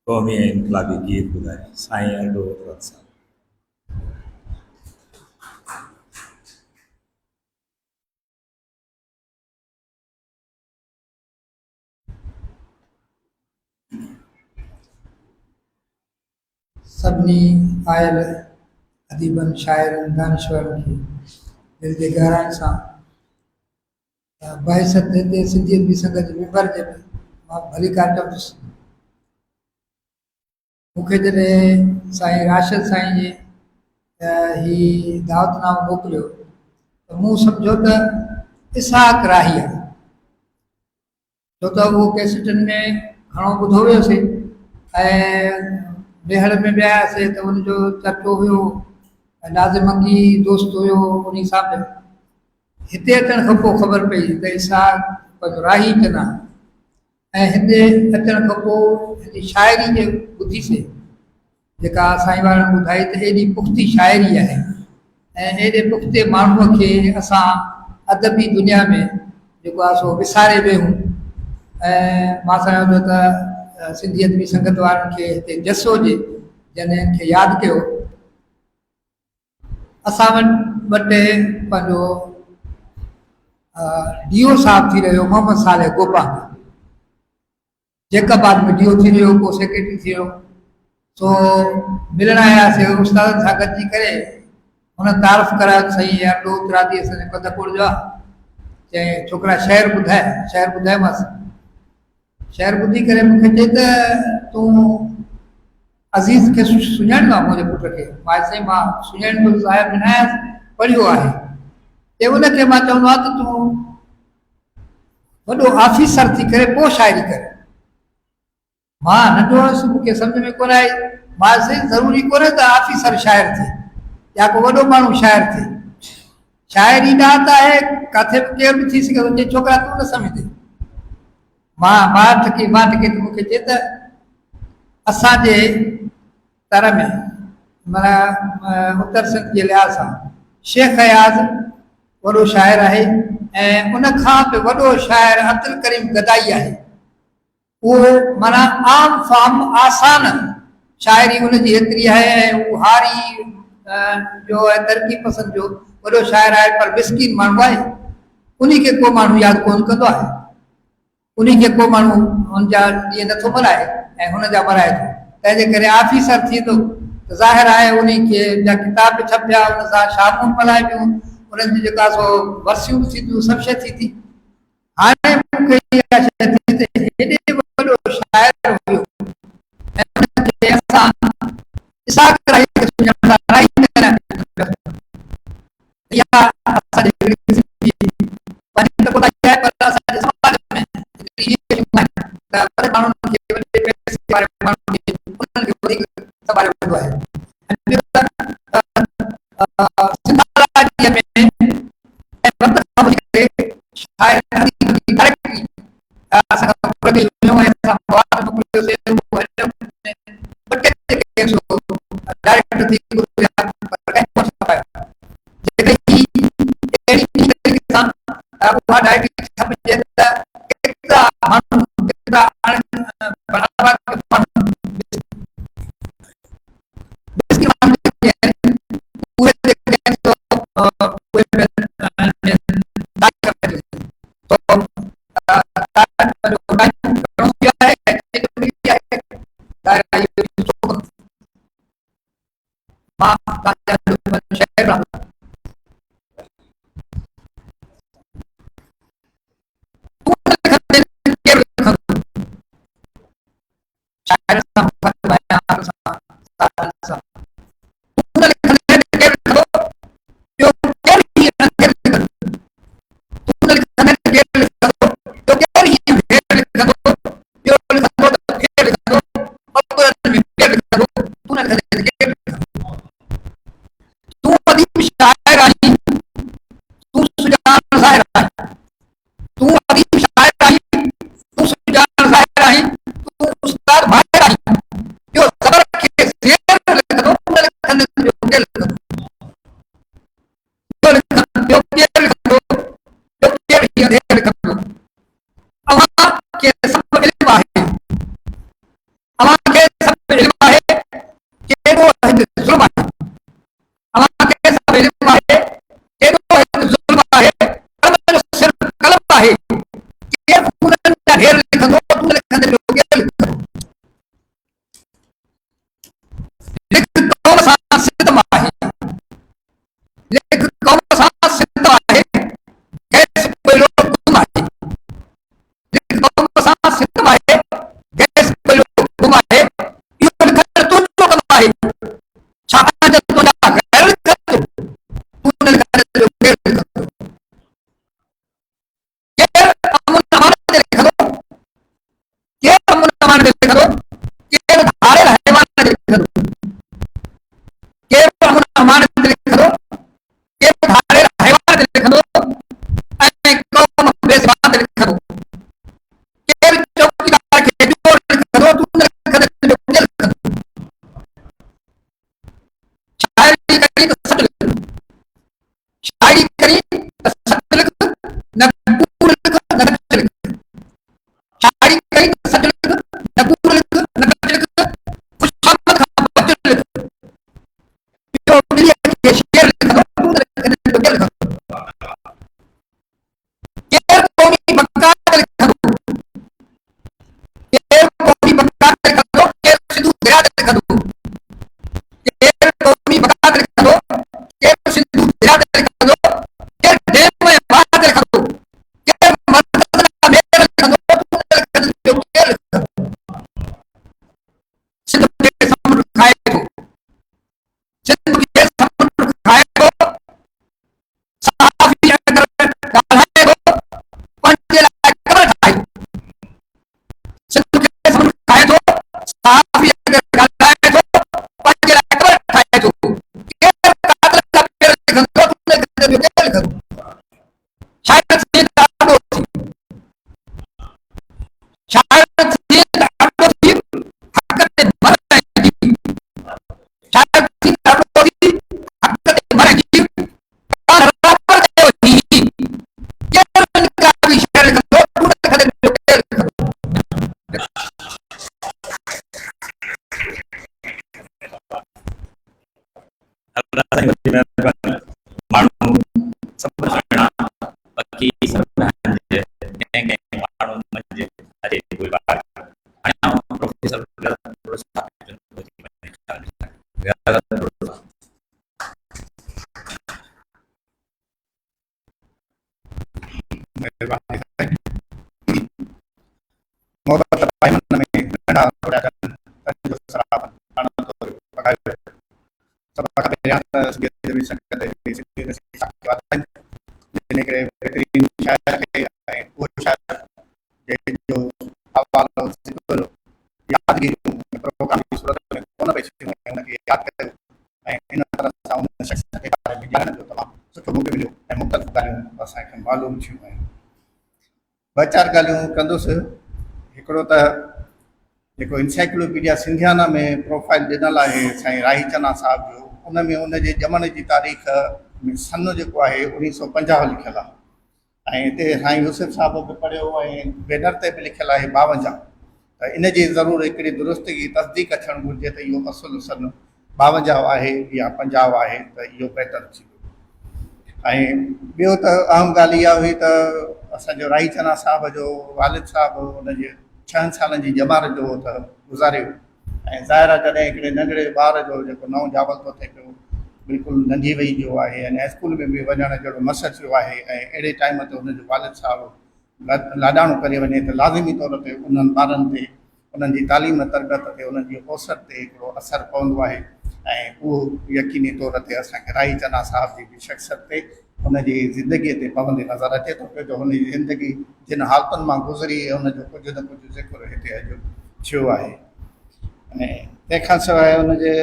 क़ौमी ऐं इनकलाबी गीत ॿुधाए, साईं अॾो उतराद साहिब। सभिनी आयल अदीबनि, शाइरनि, दानिश्वरनि खे दिलि जे गहराइनि सां बहसत हिते सिंधी अदबी संगत जे मेंबर जे मां भली काटंदुसि। मूंखे जॾहिं साईं राशिद साईं जे ही दावतनामो मोकिलियो त मूं सम्झो त इसहाक राही आहे, छो त उहो कैसेटनि में घणो ॿुधो वियोसीं ऐं बेहड़ में वियासीं त उनजो चर्चो हुयो, नाज़िम अंगी दोस्त हुयो, उन सां बि हिते अचण खां पोइ ख़बर पई त इसहाक राही चना, ऐं हिते अचण खां पोइ हिनजी शाइरी जे ॿुधीसीं जेका साईं वारनि ॿुधाई त एॾी पुख़्ती शाइरी आहे, ऐं एॾे पुख़्ते माण्हूअ खे असां अदबी दुनिया में जेको आहे सो विसारे विया आहियूं। ऐं मां सम्झो त सिंधी अदबी संगत वारनि खे हिते जसो जे जॾहिं खे यादि कयो। असां वटि पंहिंजो डीओ साहब थी रहियो मोहम्मद साले गोपाल, जैकबाद में डीओ थी रहियो, को सेक्रेटरी थी रहियो। सो मिलण आयासीं उस्तादनि सां गॾिजी करे, हुन तारीफ़ करायो सही यार ॾो उतरादी असांजे पदपुर जो आहे। चई छोकिरा शहर ॿुधायोमांसि। शहर ॿुधी करे मूंखे चई त तूं अज़ीज़ खे सुञाणींदो आहे मुंहिंजे पुट खे? मां साईं मां सुञाणींदो साहिबु न आहियां, पढ़ियो आहे। चई उनखे मां चवंदो आहे त तूं वॾो ऑफिसर थी करे पोइ शाइरी कर। मां नंढो हुअसि, मूंखे सम्झ में कोन आई। मां साईं ज़रूरी कोन्हे त ऑफिसर शाइर थिए या को वॾो माण्हू शाइर थिए। शाइरी ॾात आहे, किथे बि केर बि थी सघे थो। चई छोकिरा तूं न सम्झे। मां टकी त मूंखे चए त असांजे तर में माना उत्तर सिंध जे लिहाज़ सां शेख अयाज़ वॾो शाइर आहे, ऐं उन खां बि वॾो शाइर अब्दुल करीम गदाई आहे। उहो माना आम फाम आसान शाइरी उनजी हेतिरी आहे, ऐं उहो हारी जो आहे तरक़ी पसंद जो वॾो शाइर आहे, पर मिसकीन माण्हू आहे। उन्ही खे को माण्हू यादि कोन कंदो आहे, उन्ही खे को माण्हू हुनजा ॾींहं नथो मल्हाए ऐं हुनजा मल्हाए थो। तंहिंजे करे ऑफिसर थींदो त ज़ाहिर आहे उन्ही खे जा किताब छपिया, उन सां शामूं मल्हाए पियूं, उन्हनि जी जेका सो वर्सियूं थींदियूं, सभु शइ थी थी। हाणे मूंखे इहा शइ थी त हेॾे वॾो शाइर हुयो ऐं उनखे असां इसाक राही खे सुञाणंदा राही न इहा असांजे पंहिंजी त कोन आहे, पर असांजे समाज में इहे शयूं आहिनि त वॾे माण्हुनि खे वॾे पैसे वारे माण्हुनि खे उन्हनि खे वधीक संभाले वठंदो आहे। ऐं ॿियो त सिंधाराजीअ में ऐं वक़्त खां वठी करे शाइर डायरेक्टली असां लॻे वियो ऐं असां मवाद मोकिलियोसीं, ॿ टे जेके सो डायरेक्ट थी गुज़रिया, पर कंहिं कोन छपायो। जेकॾहिं अहिड़ी तरीक़े सां उहा डायरेक्टली छपिजे त केतिरा माण्हू केतिरा मोहबत पाए मन में नंढा थोड़ा जन तंजो सराब पाण तो पकाए सब का बेरिया सगे भी संगत सिंधी साखी वातन जिने करे बेहतरीन शायर के वो शायर जो हवालो जिक्र यादगिरी प्रोग्राम की सूरत में कोन पे उनके याद करे ऐं इन तरह सां उन शख़्स के बारे में ॼाणण जो तमामु सुठो मौक़ो मिलियो ऐं मुख़्तलिफ़ ॻाल्हियूं असांखे मालूम थियूं आहिनि। ॿ चारि ॻाल्हियूं कंदुसि। हिकिड़ो त जेको इंसाइक्लोपीडिया सिंधियाना में प्रोफाइल ॾिनल आहे साईं राही चन्ना साहिब जो, उन में उन जे ॼमण जी तारीख़ में सन जेको आहे 1950 लिखियलु आहे ऐं हिते साईं यूसुफ साहिब बि पढ़ियो ऐं बैनर ते बि लिखियलु आहे 52। त इन जी ज़रूरु हिकिड़ी दुरुस्तगी तस्दीक थियणु घुरिजे त इहो असुलु सन 52 आहे या 50 आहे, त इहो बहितर थींदो। ऐं ॿियो त अहम ॻाल्हि इहा हुई त असांजो राही चन्ना साहिब जो वालिद साहिबु हुनजे 6 सालनि जी ॼमार जो त गुज़ारियो ऐं ज़ाहिर आहे जॾहिं हिकिड़े नंढड़े ॿार जो जेको नओं ॼावल थो थिए पियो, बिल्कुलु नंढी वई जो आहे ऐं स्कूल में बि वञण जहिड़ो मस थियो आहे ऐं अहिड़े टाइम ते हुनजो वालिद साहिबु लाॾाणो करे वञे त लाज़िमी तौर ते उन्हनि ॿारनि ते उन्हनि जी तालीम तरबियत ते उन्हनि जी ओसर ते हिकिड़ो असरु पवंदो आहे ऐं उहो यकीनी तौर ते असांखे राही चन्ना साहिब जी बि शख़्सियत ते हुनजी ज़िंदगीअ ते पवंदे नज़र अचे थो पियो जो हुनजी ज़िंदगी जिन हालतुनि मां गुज़री हुनजो कुझु न कुझु ज़िक्र हिते अॼु थियो आहे। ऐं तंहिंखां सवाइ हुनजे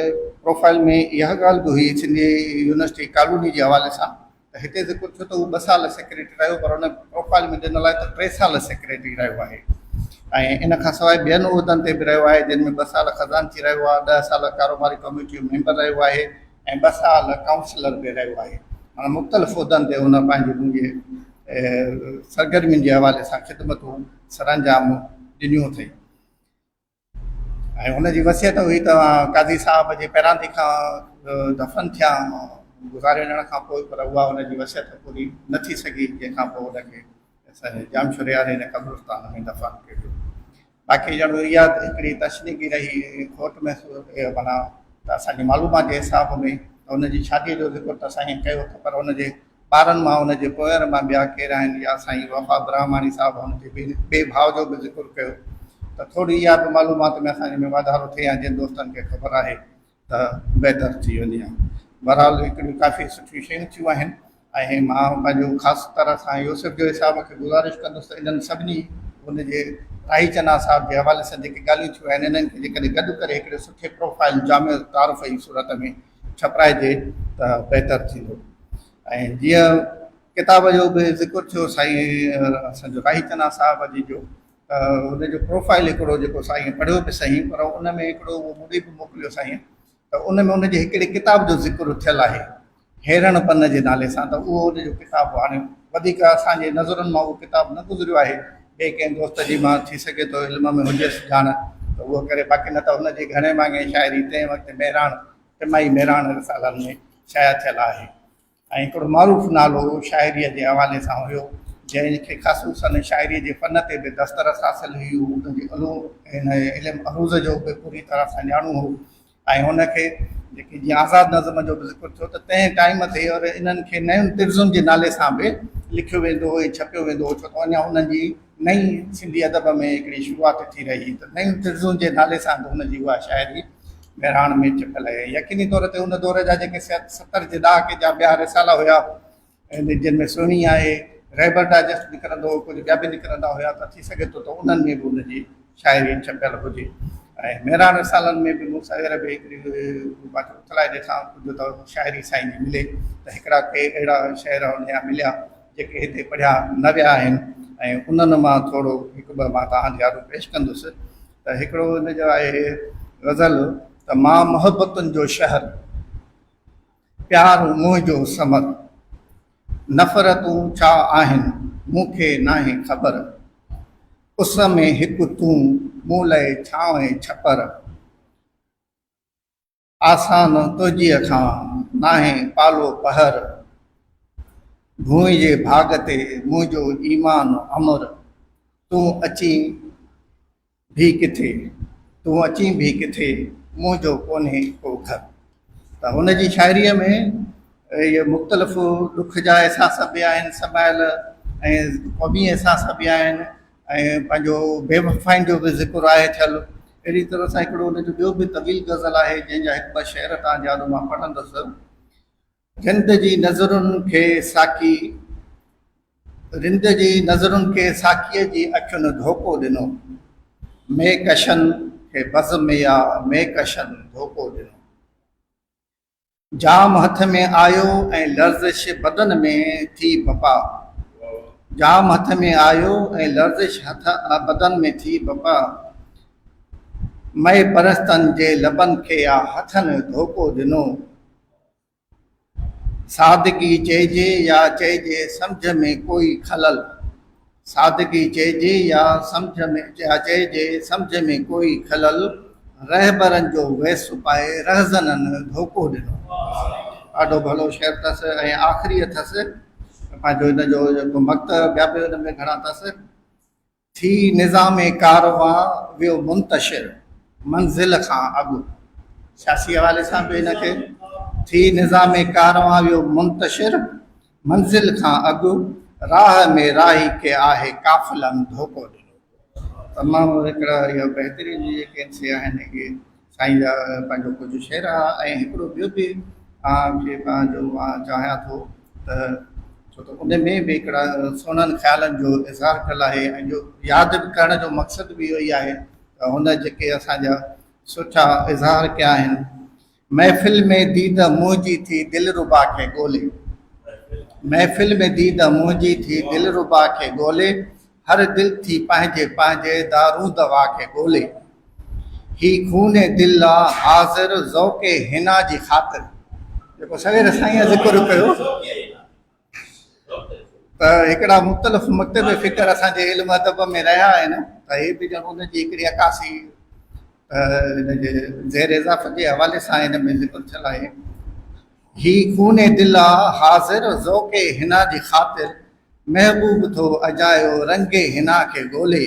प्रोफाइल में इहा ॻाल्हि बि हुई सिंधी यूनिवर्सिटी कॉलोनी जे हवाले सां त हिते ज़िक्र थियो त उहो 2 साल सेक्रेटरी रहियो, पर हुन प्रोफाइल में ॾिनल आहे त 3 साल सेक्रेटरी रहियो आहे ऐं इन खां सवाइ ॿियनि उहिदनि ते बि रहियो आहे, जिन में 2 साल खज़ानची रहियो आहे, 10 साल कारोबारी कमेटी जो मेंबर रहियो आहे ऐं 2 साल काउंसलर बि रहियो आहे। माना मुख़्तलिफ़ उहिदनि ते हुन पंहिंजी मुंहिंजे सरगर्मियुनि जे हवाले सां ख़िदमतूं सरअंजाम ॾिनियूं अथई। ऐं हुनजी वसियत हुई त काज़ी साहिब जे पहिरांदी खां दफ़न थिया गुज़ारे वञण खां पोइ, पर उहा हुनजी वसियत पूरी न थी सघी, जंहिंखां पोइ हुनखे असांजे जामशुरियारे हिन क़ब्रिस्तान में दफ़न कयो। बाक़ी ॼण इहा हिकिड़ी तशनीगी रही कोर्ट में माना त असांजी मालूमात जे हिसाब में हुनजी शादीअ जो ज़िक्र त साईं कयो त, पर हुनजे ॿारनि मां हुनजे पोयर मां ॿिया केरु आहिनि या साईं वफ़ा ब्रह्माणी साहिबु हुनजे ॿिए भाउ जो बि ज़िक्र कयो, त थोरी इहा बि मालूमात में असांजे में वाधारो थिए या जिन दोस्तनि खे ख़बर आहे त बहितर थी वेंदी आहे। बहरहाल हिकिड़ियूं काफ़ी सुठियूं शयूं थियूं आहिनि ऐं मां पंहिंजो ख़ासि तरह सां यूसुफ जो हिसाब खे गुज़ारिश कंदुसि त इन्हनि सभिनी हुनजे राही चन्ना साहिब जे हवाले सां जेके ॻाल्हियूं थियूं आहिनि इन्हनि खे जेकॾहिं गॾु करे हिकिड़े सुठे प्रोफाइल जामे तारुफ़ जी सूरत में छपाइजे त बहितर थींदो। ऐं जीअं किताब जो बि ज़िक्र थियो साईं असांजो राही चन्ना साहिब जी जो, त हुनजो प्रोफाइल हिकिड़ो जेको साईं पढ़ियो बि सही, पर उन में हिकिड़ो उहो मूंखे बि मोकिलियो साईं, त उन में हुनजे हिकिड़े किताब जो ज़िक्र थियलु आहे हेरण पन जे नाले सां, त उहो हुनजो किताबु हाणे वधीक असांजे नज़रुनि मां उहो किताबु न गुज़रियो आहे, ॿिए कंहिं दोस्त जी मां थी सघे थो इल्म में हुजेसि ॼाण त उहो करे, बाक़ी न त हुनजी घणे मांगे शाइरी तंहिं वक़्तु मेराण टिमाही मेराण रिसालनि में शाया थियलु आहे। ऐं हिकिड़ो मारूफ़ नालो शाइरीअ जे हवाले सां हुयो, जंहिंखे ख़ासूसन शाइरीअ जे फ़न ते बि दस्तरस हासिलु हुई, हुनजी हिन इल्मु अरूज़ जो बि पूरी तरह सां ॼाणू हो ऐं हुनखे जेकी जीअं आज़ादु नज़म जो बि ज़िक्र थियो त तंहिं टाइम ते और इन्हनि खे नयुनि तिर्ज़ुनि जे नाले सां बि लिखियो वेंदो हो ऐं छपियो वेंदो हो, छो त अञा हुननि जी नई सिंधी अदब में हिकिड़ी शुरूआति थी रही, त नयुनि तिर्ज़ुनि जे नाले सां बि हुनजी उहा शाइरी बहिराण में छपियल आहे। यकीनी तौर ते हुन दौर जा जेके 70 जे ॾहाके जा ॿिया रिसाला हुया जिन में सुहिणी आहे रहबर डाइजेस्ट निकिरंदो हो, कुझु ॿिया बि निकिरंदा हुया, त थी सघे थो त उन्हनि में बि हुनजी शाइरी छपियल हुजे। ऐं मेराण रिसालनि में बि मूं सवेर बि हिकिड़ी उथलाए ॾिठां कुझु त शाइरी साईं जी मिले, त हिकिड़ा के अहिड़ा शेर हुनजा मिलिया जेके हिते पढ़िया न विया आहिनि ऐं उन्हनि मां थोरो हिकु ॿ मां तव्हांजे आॾो पेश कंदुसि। त हिकिड़ो हुनजो आहे ग़ज़ल त मां मोहबतुनि जो शहर प्यार मुंहुं जो समर, नफ़रतूं छा आहिनि मूंखे नाहे ख़बर, उस में हिकु तूं मूं लाइ छांव छपर, आसान तुंहिंजीअ खां नाहे पालो पहर, भूमि जे भाग ते मुंहिंजो ईमान अमर, तूं अची भी किथे मुंहिंजो कोन्हे को घर। त हुनजी शाइरीअ में इहे मुख़्तलिफ़ दुख जा अहसास बि आहिनि समायल ऐं क़ौमी अहसास बि आहिनि ऐं पंहिंजो बेवफ़ाइनि जो बि ज़िक्र आहे थियलु। अहिड़ी तरह सां हिकिड़ो हुनजो ॿियो बि तवील गज़ल आहे जंहिंजा हिकु ॿ शेर तव्हांजे यादि मां पढ़ंदुसि। रिंद जी नज़रुनि खे साकी, रिंद जी नज़रुनि खे साकीअ जी अखियुनि धोखो ॾिनो, मेकशन खे बज़ में या मेकशन धोखो ॾिनो। जाम हथ में आयो ऐं लर्ज़िश बदन में थी बपा, जाम हथ में आयो ऐं लर्ज़िश हथ बदन में थी बपा, मए परस्तनि जे लबनि खे या हथनि धोखो ॾिनो। सादगी चइजे या चइजे सम्झ में कोई खलल, सादगी चइजे या सम्झ में या चइजे सम्झ में कोई खलल, रहबरनि जो वेसु पाए रहज़ननि धोखो ॾिनो। ॾाढो भलो शेर अथसि। ऐं आख़िरी अथसि पंहिंजो हिन जो जेको मकतब ॿिया बि हिन में घणा अथसि। थी निज़ाम कारवां वियो मुंतशिर मंज़िल खां अॻु, सियासी हवाले सां बि हिनखे थी निज़ाम कारवां वियो मुंतशिर मंज़िल खां अॻु, राह में राही के आहे काफ़िलनि धोखो ॾिनो। तमामु हिकिड़ा इहो बहितरीन जेके से आहिनि इहे साईं जा पंहिंजो कुझु शेर आहे। ऐं हिकिड़ो ॿियो बि तव्हांखे पंहिंजो मां चाहियां थो त छो त उन में बि हिकिड़ा सुहिणनि ख़्यालनि जो इज़हार कयलु आहे ऐं जो यादि करण जो मक़सदु बि इहो ई आहे त हुन जेके असांजा सुठा इज़हार कया आहिनि। महफ़िल में दीद मुंहिंजी थी दिलरुबा खे ॻोल्हे, महफ़िल में दीद मुंहिंजी थी दिलरुबा खे ॻोल्हे, हर दिलि थी पंहिंजे पंहिंजे दारू दवा खे ॻोल्हे। ही खूने दिल आहे हाज़िर ज़ौक़े हिना जी ख़ातिर, जेको सवेर साईं ज़िक्र कयो त हिकिड़ा मुख़्तलिफ़ मकतब फ़िक्र असांजे इल्म अदब में रहिया आहिनि त हे बि ॼण हुनजी हिकिड़ी अकासी हिनजे ज़ेर इज़ाफ़े जे हवाले सां हिन में ज़िक्र थियलु आहे। ही खूने दिल आहे हाज़िर ज़ौक़े हिना जी ख़ातिर, महबूब थो अजायो रंगे हिना खे ॻोल्हे।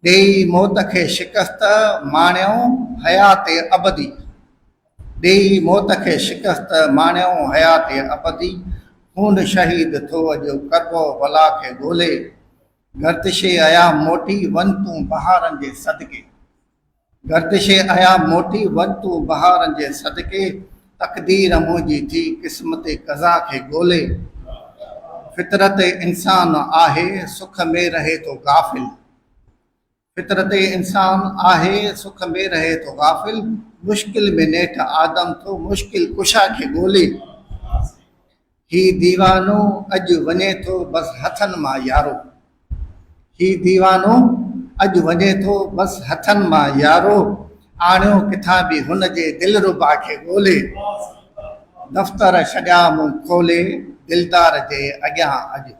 ॾेई मौत खे शिकस्त माणियो हयात अबदी, ॾेई मौत खे शिकस्त माणियो हयात अबदी, खून शहीद थो अॼु करबो भला खे ॻोल्हे। गर्दिशे आया मोटी वन तूं बहारनि जे सदके, गर्दिशे आया मोटी वन तूं बहारनि जे सदके, तक़दीर मुंहिंजी थी क़िस्मत क़ज़ा खे ॻोल्हे। फितरत इंसान आहे सुख में रहे तो गाफ़िल, फितरत इंसान आहे सुख में रहे तो गाफ़िल, मुश्किल में नेठ आदम थो मुश्किल कुशा खे ॻोल्हे। ही दीवानो अॼु वञे थो बसि हथनि मां यारो, ही दीवानो अॼु वञे थो बसि हथनि मां यारो, आणियो किथां बि हुन जे दिलरुबा खे ॻोल्हे। दफ़्तर छॾिया मूं खोले दिलदार जे अॻियां अॼु,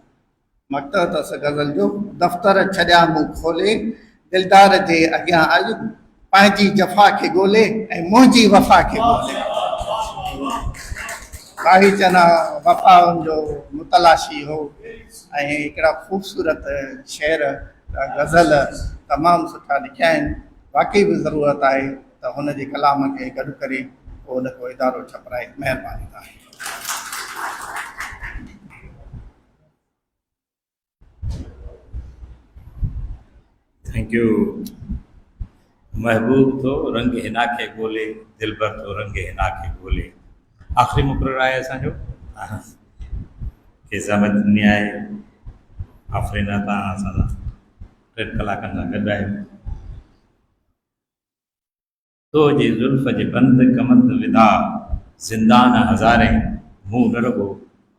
मकतब अथसि गज़ल जो। दफ़्तर छॾिया मूं खोले दिलदार जे अॻियां अॼु, पंहिंजी जफ़ा खे ॻोल्हे ऐं मुंहिंजी वफ़ा खे ॻोल्हे। काई चना वफ़ाउनि जो मुतलाशी हो ऐं हिकिड़ा ख़ूबसूरत शेर गज़ल तमामु सुठा लिखिया आहिनि। वाक़ई बि ज़रूरत आहे त हुन जे कलाम खे गॾु करे पोइ हुन को इदारो छपराए। महिरबानी तव्हांजी। Thank U. महबूब तो रंग हिना खे ॻोल्हे, दिलबर तो रंग हिना खे ॻोल्हे। आख़िरी मुक़ररु आहे असांजो के ज़हमत ॾिनी आहे आफ़रीना तव्हां असां सां 3 कलाकनि सां गॾु आहियो। तो जी ज़ुल्फ़ जे बंद कमंद विदा ज़िंदान हज़ारे, मुंहुं न रुगो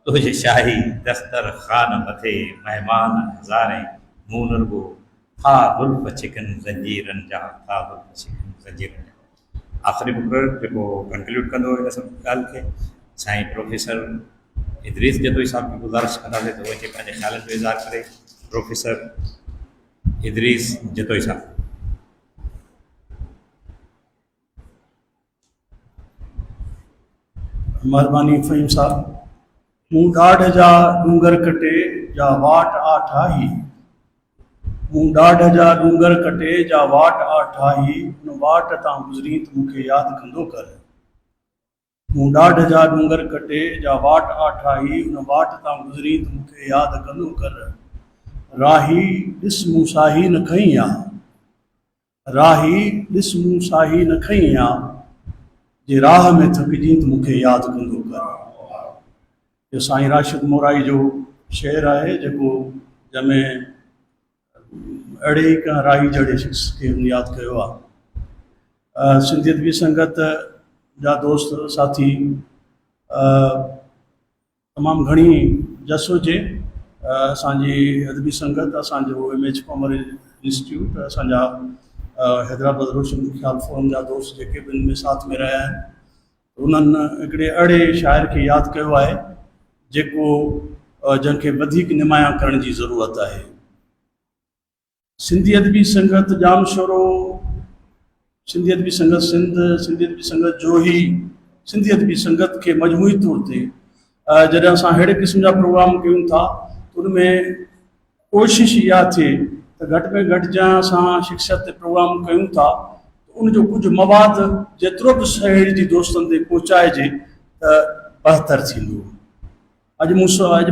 तुझे शाही दस्तर ख़ान मथे महिमान हज़ारे, मुंहुं न रुगो था ज़ुल्फ़ छिकन ज़ंजीरनि जा, था ज़ुल्फ़ छिकन ज़ंजीरनि जा। आख़िरी मुक़ररु जेको कंक्लूड कंदो हिन सभु ॻाल्हि खे साईं प्रोफेसर इदरीस जदोई साहब खे गुज़ारिश कंदासीं त उहे पंहिंजे ख़्यालनि जो इज़हार करे। प्रोफेसर इदरीस जदोई साहब। महिरबानी फ़हीम साहब। मूं ॾाढ जा डूंगर कटे जा वाट आ ठाही, मूं ॾाढ जा डूंगर कटे जा वाट आ ठाही, उन वाट तां गुज़री त मूंखे यादि कंदो कर। मूं ॾाढ जा डूंगर कटे जा वाट आ ठाही, उन वाट तां गुज़री त मूंखे यादि कंदो कर। राही ॾिस मूं साही न खईं आहे, राही ॾिस मूं साही न खईं आहे, जे राह में थकिजी त मूंखे यादि कंदो कर। इहो साईं राशिद मोराई जो शेर आहे जेको जंहिंमें अहिड़े ई का राही जहिड़े शख़्स खे हुन यादि कयो आहे। सिंधी अदबी संगत जा दोस्त साथी तमामु घणी जस हुजे। असांजी अदबी संगत, असांजो इमेज कॉमर इंस्टीट्यूट, असांजा हैदराबाद रोशन ख़्याल फोरम जा दोस्त जेके बि हिन में साथ में रहिया आहिनि, उन्हनि हिकिड़े अहिड़े शाइर खे यादि कयो आहे जेको जंहिंखे वधीक निमाया करण जी ज़रूरत आहे। सिंधी अदबी संगत जाम शोरो, सिंधी अदबी संगत सिंध, सिंधी अदबी संगत जोही, सिंधी अदबी संगत खे मजमूई तौर ते जॾहिं असां अहिड़े क़िस्म जा प्रोग्राम कयूं था त उनमें कोशिशि इहा थिए त घटि में घटि जंहिं असां शिक्षत ते प्रोग्राम कयूं था उनजो कुझु मवाद जेतिरो बि शहर जी दोस्तनि ते पहुचाइजे त बहितर थींदो। अॼु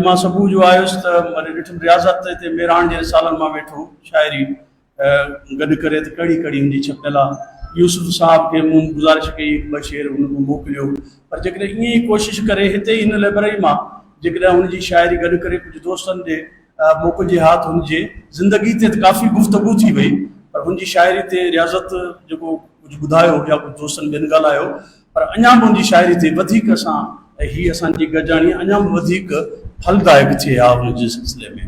मां सुबुह जो आयुसि त वरी ॾिठुमि रियाज़त हिते मेराण जे सालनि मां वेठो शाइरी गॾु करे त कड़ी कड़ी हुनजी छपियल आहे। यूसुफ साहब खे मूं गुज़ारिश कई ॿ शेर हुन मोकिलियो, पर जेकॾहिं ईअं ई कोशिशि करे हिते ई हिन लाइब्रेरी मां जेकॾहिं हुनजी शाइरी गॾु करे कुझु दोस्तनि जे मोकिलिजे हा त हुनजे ज़िंदगी ते त काफ़ी गुफ़्तगू थी वई, पर हुनजी शाइरी ते रियाज़त जेको कुझु ॿुधायो या कुझु दोस्तनि ॿियनि ॻाल्हायो, पर अञा बि हुनजी शाइरी ते वधीक हीअ असांजी गजाणी अञा बि वधीक फलदायक थिए हा हुनजे सिलसिले में।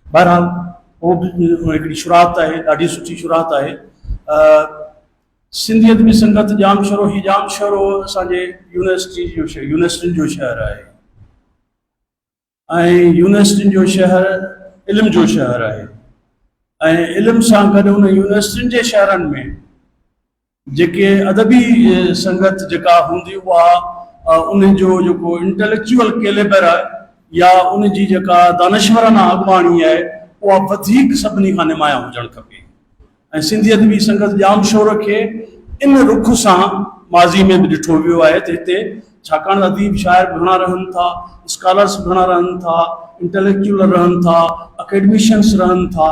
बहरहाल उहो बि हिकिड़ी शुरात आहे, ॾाढी सुठी शुरात आहे। सिंधी अदबी संगत जाम शोरो, ही जाम शोरो असांजे यूनिवर्सिटियुनि जो शहर आहे ऐं यूनिवर्सिटियुनि जो शहर इल्म जो शहर आहे ऐं इल्म सां गॾु उन यूनिवर्सिटियुनि जे शहरनि में जेके अदबी संगत जेका हूंदी उहा उन जो जेको इंटेलेक्चुअल कैलिबर आहे या उन जी जेका दानश्वराना अॻुवाणी आहे उहा वधीक सभिनी खां निमाया हुजणु खपे। ऐं सिंधी अदबी संगत जाम शोर खे इन रुख सां माज़ी में बि ॾिठो वियो आहे त हिते छाकाणि अदीब शाइर घणा रहनि था, स्कॉलर्स घणा रहनि था, इंटेलेक्चुअल रहनि था, अकेडमिशियंस रहनि था।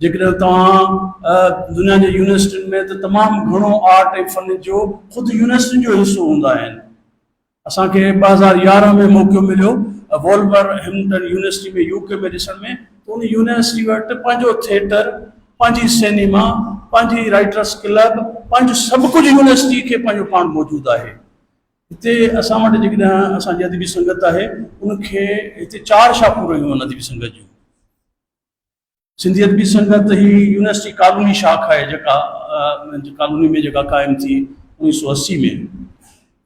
जेकॾहिं तव्हां दुनिया जे यूनिवर्सिटियुनि में त तमामु घणो आर्ट ऐं फन जो ख़ुदि यूनिवर्सिटियुनि जो हिसो हूंदा आहिनि। असांखे 2011 में मौक़ो मिलियो वॉल्वर हैम्पटन यूनिवर्सिटी में यूके में ॾिसण में, त उन यूनिवर्सिटी वटि पंहिंजो थिएटर, पंहिंजी सिनेमा, पंहिंजी राइटर्स क्लब, पंहिंजो सभु कुझु यूनिवर्सिटी खे पंहिंजो पाण मौजूदु आहे। हिते असां वटि जेकॾहिं असांजी अदबी संगत आहे उनखे हिते 4 शाखूं रहियूं आहिनि अदबी संगत जूं। सिंधी अदबी संगत ही यूनिवर्सिटी कॉलोनी शाखा आहे जेका कॉलोनी में जेका क़ाइमु थी 1980 में।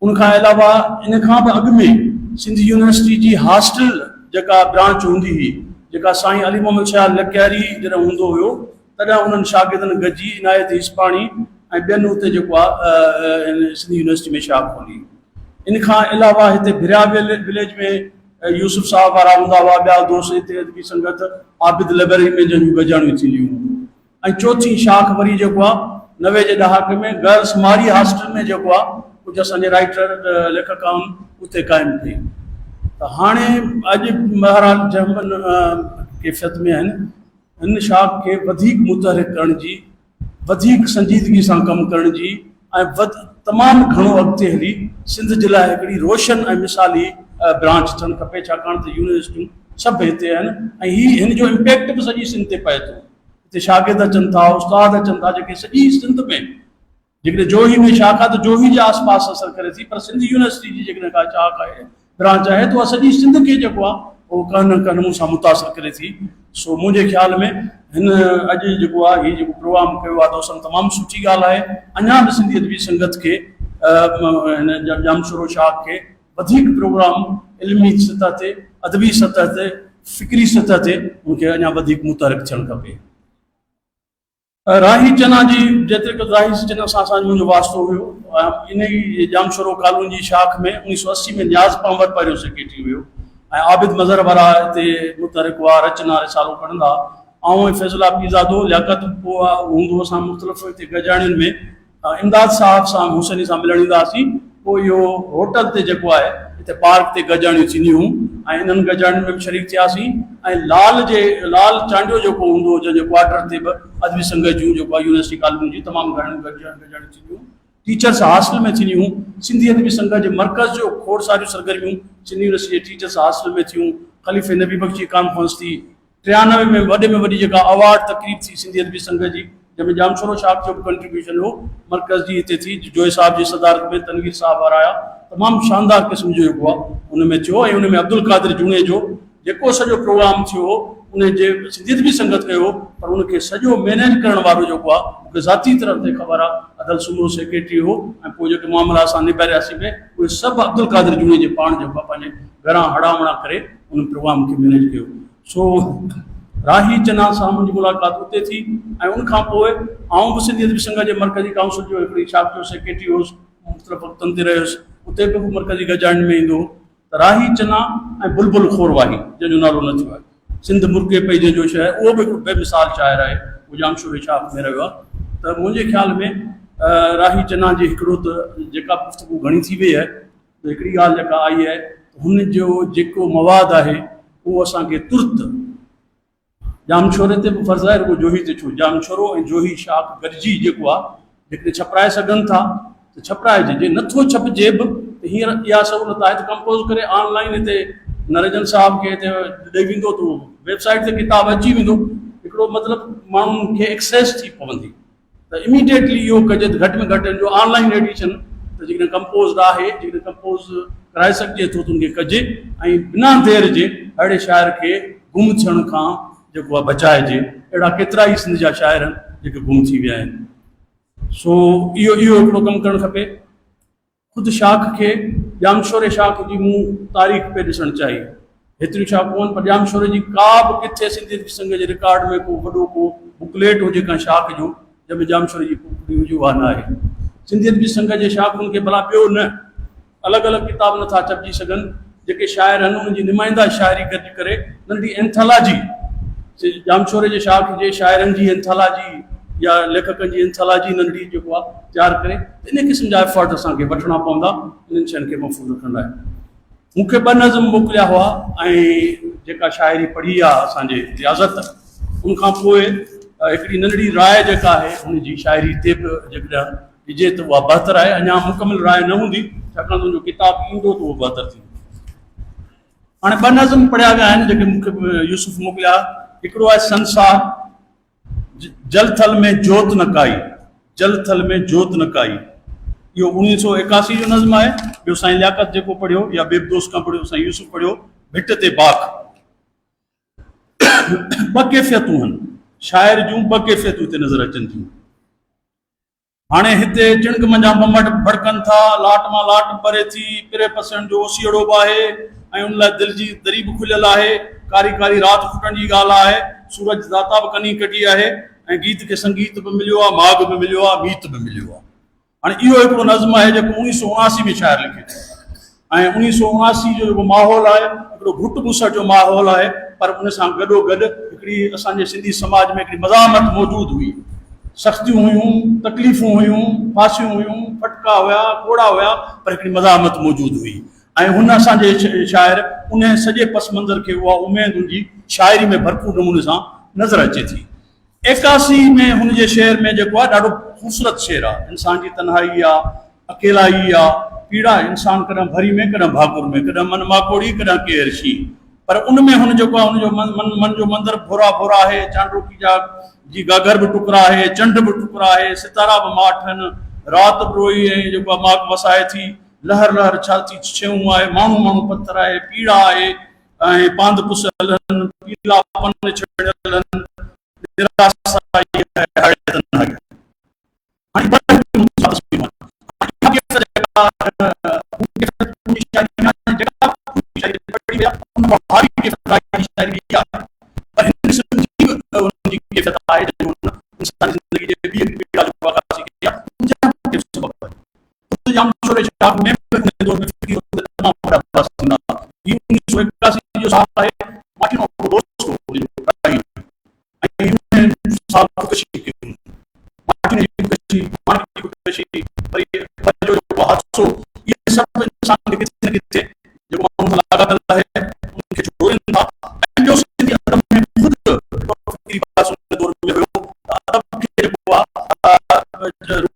उनखां अलावा इन खां बि अॻु में सिंधी यूनिवर्सिटी जी हॉस्टल जेका ब्रांच हूंदी हुई, जेका साईं अली मोहम्मद शाह लकियारी जॾहिं हूंदो हुयो तॾहिं उन्हनि शागिर्दनि गॾिजी इनायत इस्पाणी ऐं ॿियनि हुते जेको आहे सिंधी यूनिवर्सिटी में शाख खोली। इन खां अलावा हिते भिरिया विलेज में यूसुफ साहब वारा हूंदा हुआ, ॿिया दोस्त हिते अदबी संगत आबिद लाइब्रेरी में जंहिंजूं गजाणियूं थींदियूं। ऐं चौथी शाख वरी जेको आहे 90 जे ॾहाके में गर्ल्स मारी हॉस्टल में जेको आहे कुझु असांजे राइटर लेखक आहिनि उते क़ाइमु कई। त हाणे अॼु बहरहाल जंहिं कैफ़ियत में आहिनि हिन शाख खे वधीक मुतहरिक करण जी, वधीक संजीदगी सां कमु करण जी ऐं तमामु घणो अॻिते हली सिंध जे लाइ हिकिड़ी रोशन ऐं मिसाली ब्रांच थियणु खपे, छाकाणि त यूनिवर्सिटियूं सभु हिते आहिनि ऐं हिन जो इम्पैक्ट बि सॼी सिंध ते पए थो। हिते शागिर्द अचनि था, उस्ताद अचनि था, जेके सॼी सिंध में जेकॾहिं जोही में शाखा त जोही जे आसपास असरु करे थी, पर सिंधी यूनिवर्सिटी जी जेकॾहिं का शाख आहे, ब्रांच आहे, त उहा सॼी सिंध खे जेको आहे उहो कंहिं न कंहिं नमूने सां मुतासिर करे थी। सो मुंहिंजे ख्याल में हिन अॼु जेको आहे हीउ जेको प्रोग्राम कयो आहे दोस्तनि तमामु सुठी ॻाल्हि आहे। अञा बि सिंधी अदबी संगत खे हिन जामशोरो शाख खे वधीक प्रोग्राम इल्मी सतह ते, अदबी सतह ते, फ़िक्री सतह ते उनखे अञा वधीक मुतहरिक थियणु खपे। राही चना जी जेतिरे क़दुरु राही चना सां मुंहिंजो वास्तो हुयो, इन ई जामशोरो कॉलोनी जी शाख में 1980 में न्याज़ पांवर पहिरियों सेक्रेटरी हुयो ऐं आबिद मज़हर वारा हिते मुतहरिक हुआ, रचना रिसालो पढ़ंदा। ऐं फैज़ुल्ला पीज़ादो लियाकत हूंदो, असां मुख़्तलिफ़ हिते गजाणियुनि में इमदाद साहब सां हुसैनी सां मिलण ईंदा हुआसीं। पोइ इहो होटल ते जेको आहे हिते पार्क ते गजाणियूं थींदियूं ऐं इन्हनि गजाणियुनि में बि शरीक थियासीं ऐं लाल चांडियो जेको हूंदो हो जंहिंजे क्वार्टर ते बि अदबी संगत जूं जेको आहे यूनिवर्सिटी कॉलोनी जी तमामु घणियूं गजाणियूं थींदियूं टीचर्स हॉस्टल में थींदियूं सिंधी अदबी संगत जे मर्कज़ जो खोड़ सारियूं सरगर्मियूं सिंधी यूनिवर्सिटी जे टीचर्स हॉस्टल में थियूं ख़लीफ़े नबी बख्श जी कॉन्फ्रेंस थी 93 में वॾे में वॾी जेका अवार्ड तकरीब थी सिंधी अदबी संगत जी जंहिंमें जामशोरो शाख जो बि कंट्रीब्यूशन हो मर्कज़ जी हिते थी जोए साहब जी सदारत में तनवीर साहब आया तमामु शानदार क़िस्म जो जेको आहे उन में थियो ऐं उन में अब्दुल कादिर जूने जो जेको सॼो प्रोग्राम थियो उन जे सिंधी अदबी संगत कयो पर उनखे सॼो मैनेज करण वारो जेको आहे मूंखे ज़ाती तरफ़ ते ख़बर आहे अदल सूबो सेक्रेटरी हो ऐं पोइ जेके मामला असां निभारियासीं में उहे सभु अब्दुल कादिर जूने जे पाण जेको आहे पंहिंजे घरां हड़ामड़ा करे उन प्रोग्राम खे मैनेज कयो सो राही चना सां मुंहिंजी मुलाक़ात उते थी ऐं उनखां पोइ आउं बि सिंधी अदबी संगत जे मर्कज़ी काउंसिल जो हिकिड़ी शाख जो सेक्रेटरी हुउसि मुख़्तलिफ़ वक़्तनि ते रहियुसि उते बि मर्कज़ी गजाणियुनि में ईंदो त राही चना ऐं बुलबुल खोरवाही जंहिंजो नालो न थियो आहे सिंध मुर्गे पई जंहिंजो शइ उहो बि हिकिड़ो बेमिसाल शाइर आहे उहो जामशोर शाख में रहियो आहे त मुंहिंजे ख़्याल में राही चना जी हिकिड़ो त जेका गुफ़्तगू घणी थी वई आहे त हिकिड़ी ॻाल्हि जेका आई आहे हुन जो जेको मवाद आहे उहो असांखे तुर्त जामशोरे ते बि फर्ज़ु आहे रुॻो जोही ते छो जामशोरो ऐं जोही शाख गॾिजी जेको आहे जेकॾहिं छपराए सघनि था त छपराइजे जे नथो छपजे बि त हींअर इहा सहूलियत आहे त कंपोज़ करे ऑनलाइन हिते नरजन साहब खे हिते ॾेई वेंदो त वेबसाइट ते किताब अची वेंदो हिकिड़ो मतिलबु माण्हुनि खे एक्सेस थी पवंदी त इमीडिएटली इहो कजे त घटि में घटि जो ऑनलाइन एडिशन त जेकॾहिं कंपोज़ आहे जेकॾहिं कंपोज़ कराए सघिजे थो त उनखे कजे ऐं बिना देरि जे अहिड़े शाइर खे गुम थियण खां जेको आहे बचाइजे अहिड़ा केतिरा ई सिंध जा शाइर आहिनि जेके गुम थी विया आहिनि सो इहो हिकिड़ो कमु करणु खपे ख़ुदि शाख खे जामशोरे शाख जी मूं तारीख़ पे ॾिसणु चाहिए हेतिरियूं शाखूं आहिनि पर जामशोरे जी का बि किथे सिंधी अदबी संघ जे रिकॉर्ड में को वॾो को बुकलेट हुजे का शाख जो जंहिंमें जामशोरे जी पुखड़ी हुजे उहा न आहे सिंधी अदबी संघ जे शाखुनि खे भला ॿियो न अलॻि अलॻि किताब नथा छपिजी सघनि जेके शाइर आहिनि उन्हनि जी नुमाइंदा शाइरी गॾु करे नंढी एंथोलॉजी जामशोरे जे शाख जे शाइरनि जी एंथोलॉजी या लेखकनि जी एंथोलॉजी नंढी जेको आहे तयारु करे इन क़िस्म जा एफर्ट असांखे वठिणा पवंदा इन्हनि शयुनि खे महफ़ूज़ रखण लाइ मूंखे 2 नज़म मोकिलिया हुआ ऐं जेका शाइरी पढ़ी आहे असांजे रियाज़त उनखां पोइ हिकिड़ी नंढड़ी राय जेका आहे हुनजी शाइरी ते बि जेकॾहिं ॾिजे त उहा बहितर आहे अञा मुकमिल राय न हूंदी छाकाणि त उनजो किताब ईंदो त उहो बहितर थींदो हाणे 2 नज़म पढ़िया विया आहिनि जेके मूंखे यूसुफ मोकिलिया हिकिड़ो आहे संसार जल थल में जोत न काई जल थल में जोत न काई इहो 1981 जो नज़म आहे ॿियो साईं लियाकत जेको पढ़ियो या ॿिए दोस्त खां पढ़ियो साईं यूसुफ पढ़ियो भिट ते बाख 2 कैफ़ियतूं आहिनि शाइर जूं 2 कैफ़ियतूं हिते नज़र अचनि थियूं हाणे हिते चिणक मंझा बमट भड़कनि था लाट मां लाट परे थी पिरे पसण जो ओसीड़ो बि आहे ऐं उन लाइ दिलि जी दरी बि खुलियल आहे कारी कारी राति फुटण जी ॻाल्हि आहे सूरज दाता बि कनी कटी आहे ऐं गीत खे संगीत बि मिलियो आहे माग बि मिलियो आहे मीत बि मिलियो आहे हाणे इहो हिकिड़ो नज़म आहे जेको 1979 में शाइर लिखे थो ऐं 1979 जो जेको माहौल आहे हिकिड़ो घुट मुसर जो माहौल आहे पर उन सां गॾोगॾु हिकिड़ी असांजे सिंधी समाज में हिकिड़ी मज़ामत मौजूदु हुई सख़्तियूं हुयूं तकलीफ़ूं हुयूं फांसियूं हुयूं फटका हुया कोड़ा हुया पर हिकिड़ी मज़ामत मौजूदु हुई ऐं हुन असांजे शाइर उन सॼे पस मंज़र खे उहा उमेद हुनजी शाइरी में भरपूर नमूने सां नज़र अचे थी 81 में हुनजे शेर में जेको आहे ॾाढो ख़ूबसूरत शेर आहे इंसान जी तन्हाई आहे अकेलाई आहे पीड़ा इंसान कॾहिं भरी में कॾहिं भाकुर में कॾहिं मन माकोड़ी कॾहिं केर शी पर उन में हुन जेको आहे हुनजो मन जो मंदर भोरा भोरा आहे चांडोकी जा जी गागर बि टुकड़ा आहे चंड बि टुकड़ा आहे सितारा बि माठनि राति बि रोई ऐं जेको आहे माक वसाए थी लहर लहर छा थी छेऊं आहे माण्हू माण्हू पथर आहे पीड़ा आहे ऐं पांद पुस हलनि पीला पन छॾियल हलनि निराशा आई आहे हाणे तन्हाई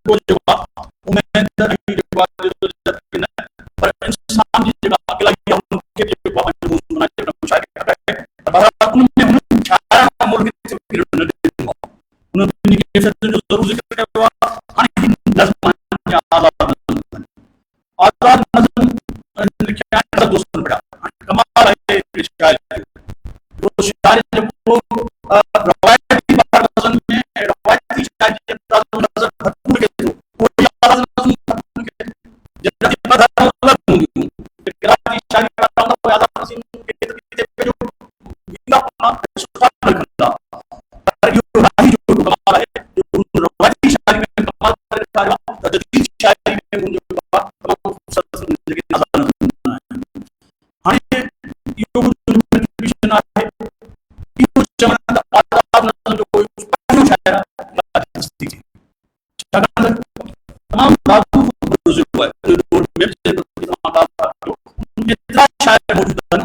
को जो उम्मीद पर इंसान की जगह अकेला या उनके जो मजबूत बना के मुशायरे कर रहे हैं पर उनमें उन्हें छाया मुल्क के फिर उन्होंने के जो जरूर जिक्र किया हुआ अन नज़्म या आज़ाद नज़्म लिखा है दोस्तों बड़ा कमाल है शायर वो शायर जब वो रवायती नज़्म में रवायती शायर के ताज़ नज़र भरपूर के तो वो आज़ाद नज़्म जब पता लग दूंगी कराची शायर का नाम तो आज़ाद नज़्म के जो विंगा सुपार करता पर यो राही जो कमाल है जो रवायती शायर में कमाल करता है तजदीद शायर में जो तमाम खूबसूरत जिंदगी नज़र आने यो कंट्रीब्यूशन है यो जमाना आज़ाद नज़्म जो कोई पहलू शायर राजनीति थी तमाम बाबू बुजुर्ग है जो में से जितना शायर मौजूद है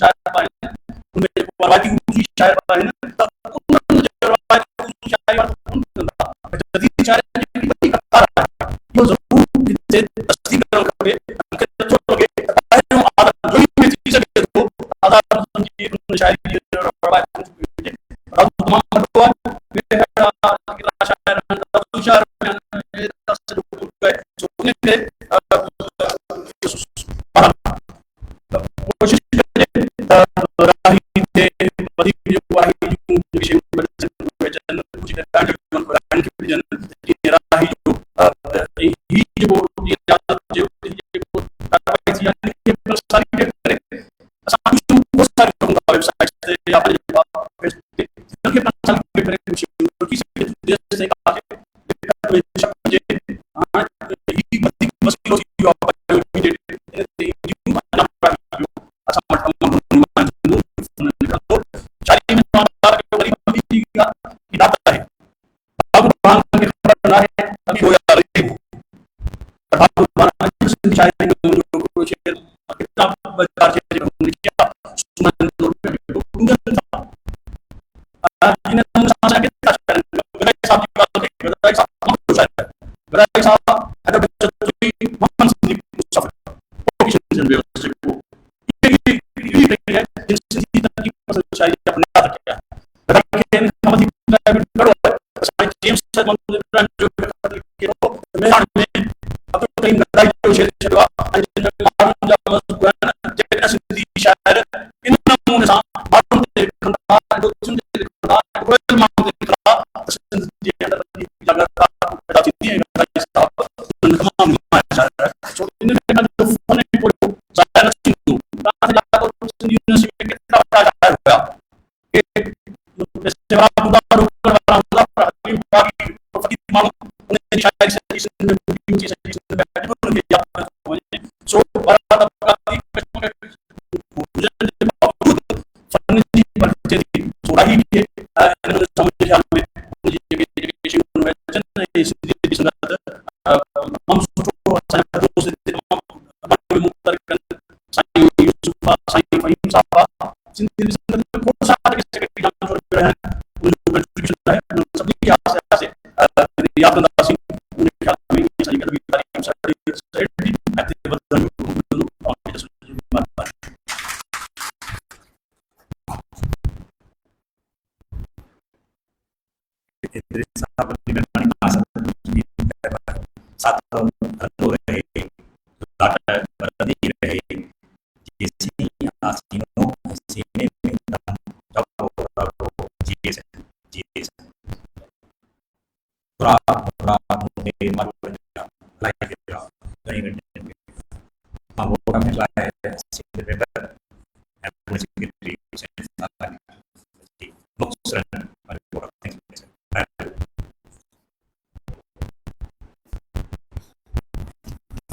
शायर पाए उनमें रवायती उर्दू शायर पाए उन्होंने जो रवायती शायर जदीद शायर की बड़ी कतार है यो जरूर से तस्दीक करके उनके तो लगे पहलू आदत जो में चीज के तो आज़ाद नज़्म की शायरी रवायती और तमाम बड़वा मेरा शायर शायर कोशिश करें राही थे बड़ी जो वाही जो विषय में जन कुछ कांड की जन की राही जो ही जो ये ज्यादा जो कार्रवाई थी यानी कि सारी के करे असां बहुत सारे वेबसाइट से आपने के सारी के करे कुछ किसी देश से कहा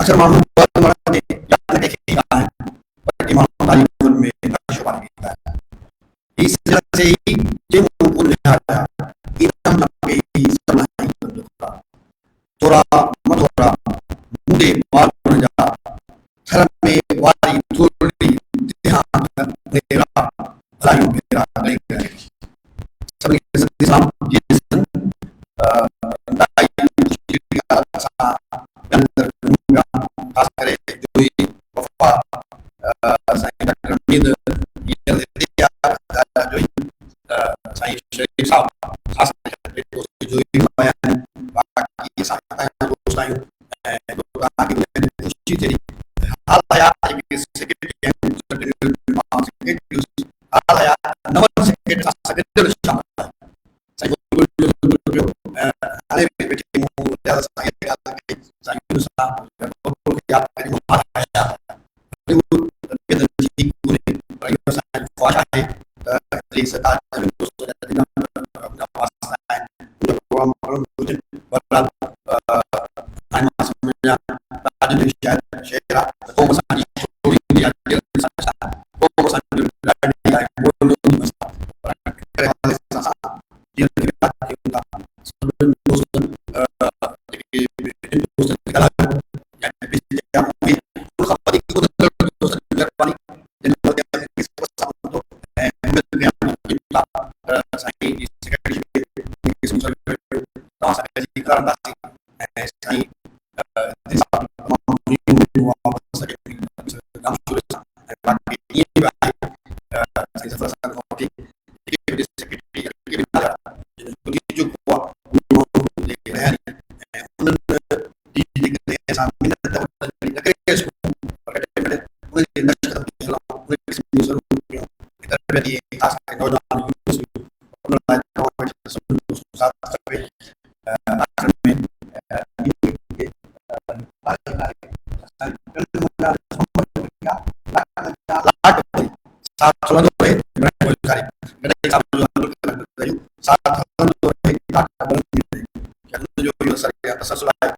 अक्सर मालूम ने याद देखे है पर इमाम तालीम में शुमार किया है इस तरह से ही जो उन लिहाजा इमाम लगे समाई बंदुका तोरा मधुरा मुदे माल जा थर में वारी थोड़ी ध्यान मेरा भलाई मेरा लेकर सभी इस्लाम जिस साहब ख़ासि करे दोस्त जो ई आया बाक़ी असां दोस्त आहियूं ऐं तव्हांखे ख़ुशी थिए हाल आया सेक्रेटरी हाल आया नव सेक्रेटरी सां सेक्रेटरी शामिल हाणे वेठी मूं साईं ॻाल्हि साईं साहब यादि करी मां आया ख्वाहिश आहे त सरकार